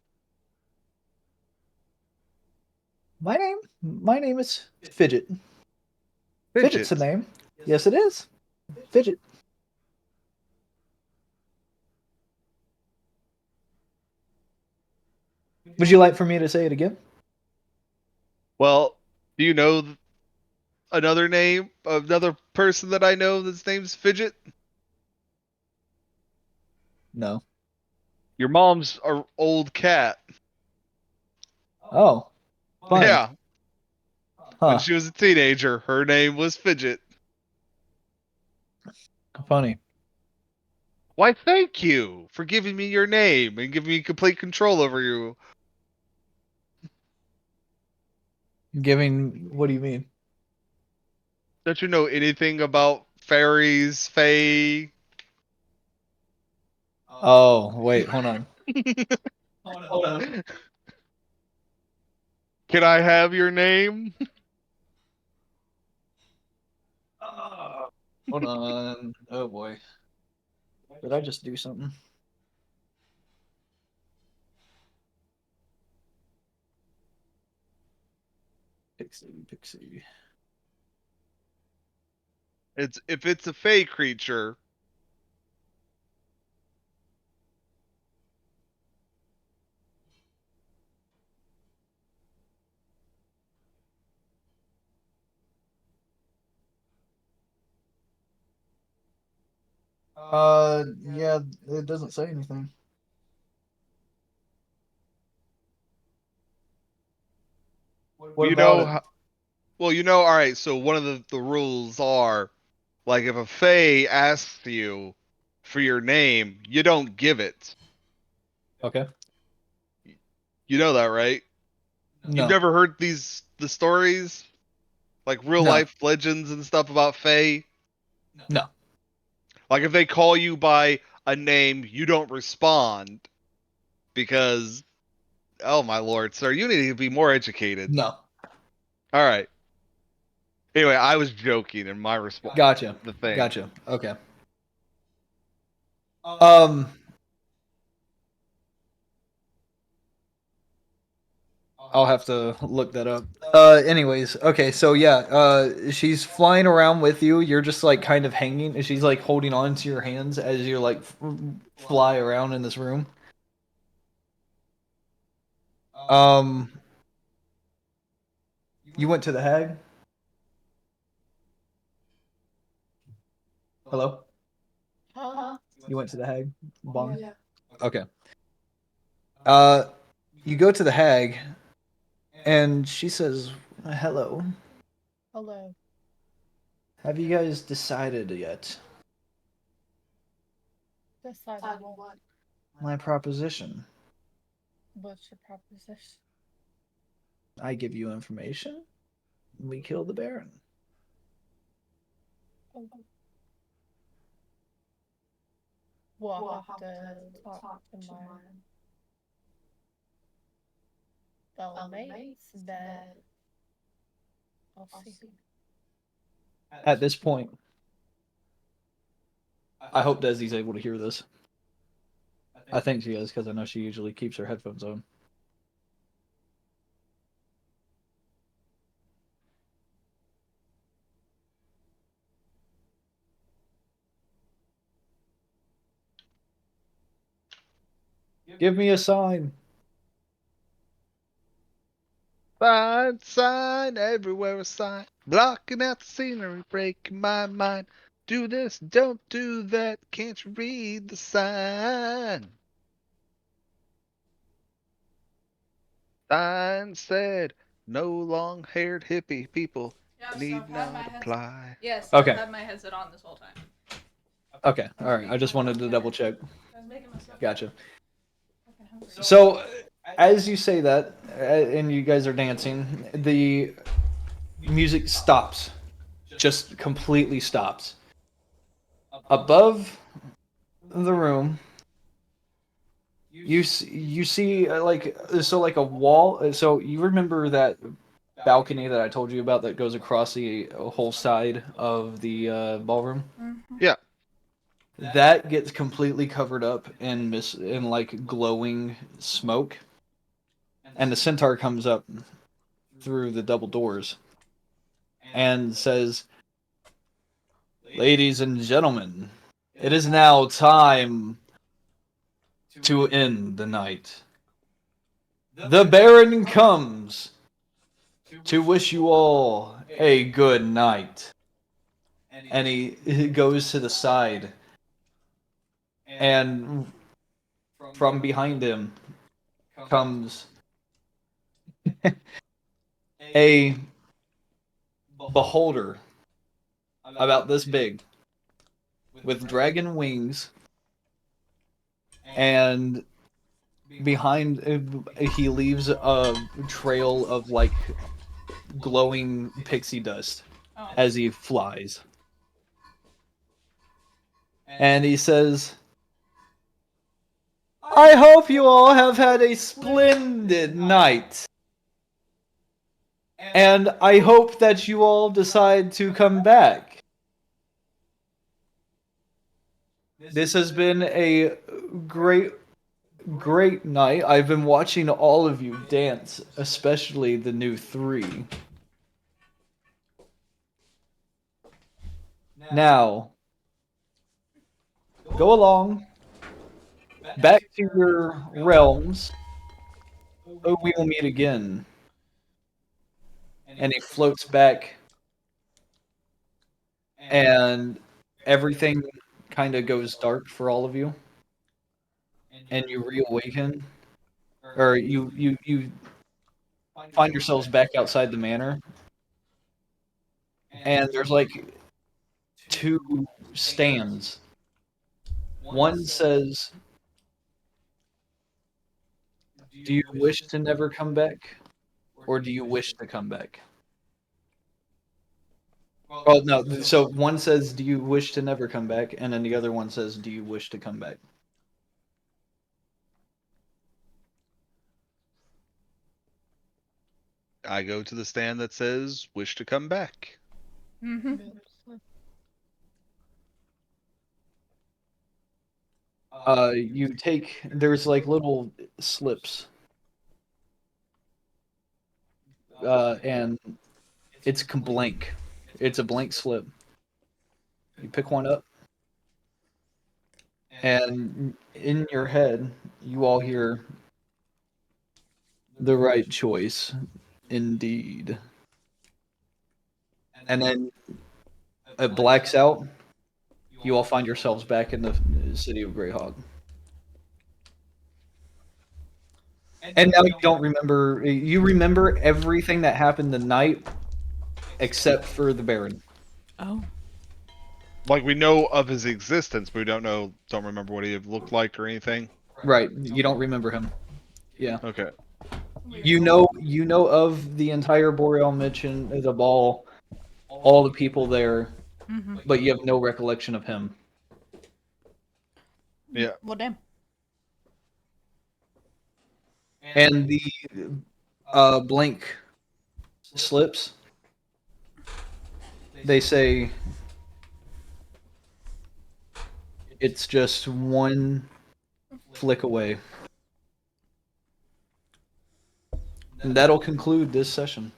My name is Fidget. Fidget's Fidget. the name. Yes, it is. Fidget. Would you like for me to say it again? Well, do you know another name? Another person that I know that's name's Fidget? No. Your mom's old cat. Oh. Funny. Yeah. When Huh. she was a teenager, her name was Fidget. Funny. Why, thank you for giving me your name and giving me complete control over you. Giving. What do you mean? Don't you know anything about fairies, fae? Oh, wait. Hold on. Hold on. Can I have your name? Hold on. Oh boy. Did I just do something? Pixie. It's if it's a fae creature. Yeah, it doesn't say anything. What You about know, it? well, all right. So one of the rules are, like, if a fae asks you for your name, you don't give it. Okay. You know that, right? You've No. never heard the stories, like real No. life legends and stuff about fae. No. Like if they call you by a name, you don't respond because, oh my lord, sir, you need to be more educated. No. All right. Anyway, I was joking in my response. Gotcha. The thing. Gotcha. Okay. Um. I'll have to look that up. Anyways, okay, so yeah, she's flying around with you. You're just like kind of hanging. She's like holding on to your hands as you like fly around in this room. Um, you went to the Hag? Hello? Huh? You went to the Hag? Bong? Yeah. Okay. You go to the Hag, and she says, "Hello. Hello. Have you guys decided yet? Decided what? My proposition. What's your proposition? I give you information. We kill the Baron." Oh. We'll have to talk to my fellow mates, but I'll see. At this point, I hope Desi's able to hear this. I think she is because I know she usually keeps her headphones on. Give me a sign. Sign, everywhere a sign. Blocking out the scenery, breaking my mind. Do this, don't do that. Can't you read the sign? Sign said, no long-haired hippie people need not apply. Yes, Okay. I've had my headset on this whole time. Okay, all right. I just wanted to double check. I was making myself. Gotcha. So, as you say that, and you guys are dancing, the music stops. Just completely stops. Above the room, you see like a wall. So you remember that balcony that I told you about that goes across the whole side of the ballroom? Yeah. That gets completely covered up in like glowing smoke, and the centaur comes up through the double doors and says, "Ladies and gentlemen, it is now time to end the night. The Baron comes to wish you all a good night." And he goes to the side, and from behind him comes a beholder about this big with dragon wings, and behind he leaves a trail of like glowing pixie dust as he flies. And he says, "I hope you all have had a splendid night. And I hope that you all decide to come back. This has been a great night. I've been watching all of you dance, especially the new three. Now, go along, back to your realms. We will meet again." And he floats back, and everything kind of goes dark for all of you, and you reawaken, or you find yourselves back outside the manor, and there's like two stands. One says, "Do you wish to never come back, or do you wish to come back?" Well, no. So one says, "Do you wish to never come back?" And then the other one says, "Do you wish to come back?" I go to the stand that says "Wish to come back." You take, there's like little slips, and it's blank. It's a blank slip. You pick one up, and in your head, you all hear, "The right choice, indeed." And then it blacks out. You all find yourselves back in the city of Greyhawk. And now you don't remember. You remember everything that happened the night, except for the Baron. Oh. Like we know of his existence, but we don't remember what he looked like or anything. Right. You don't remember him. Yeah. Okay. You know of the entire Boreal mission, the ball, all the people there, but you have no recollection of him. Yeah. Well, damn. And the blank slips, they say it's just one flick away. And that'll conclude this session.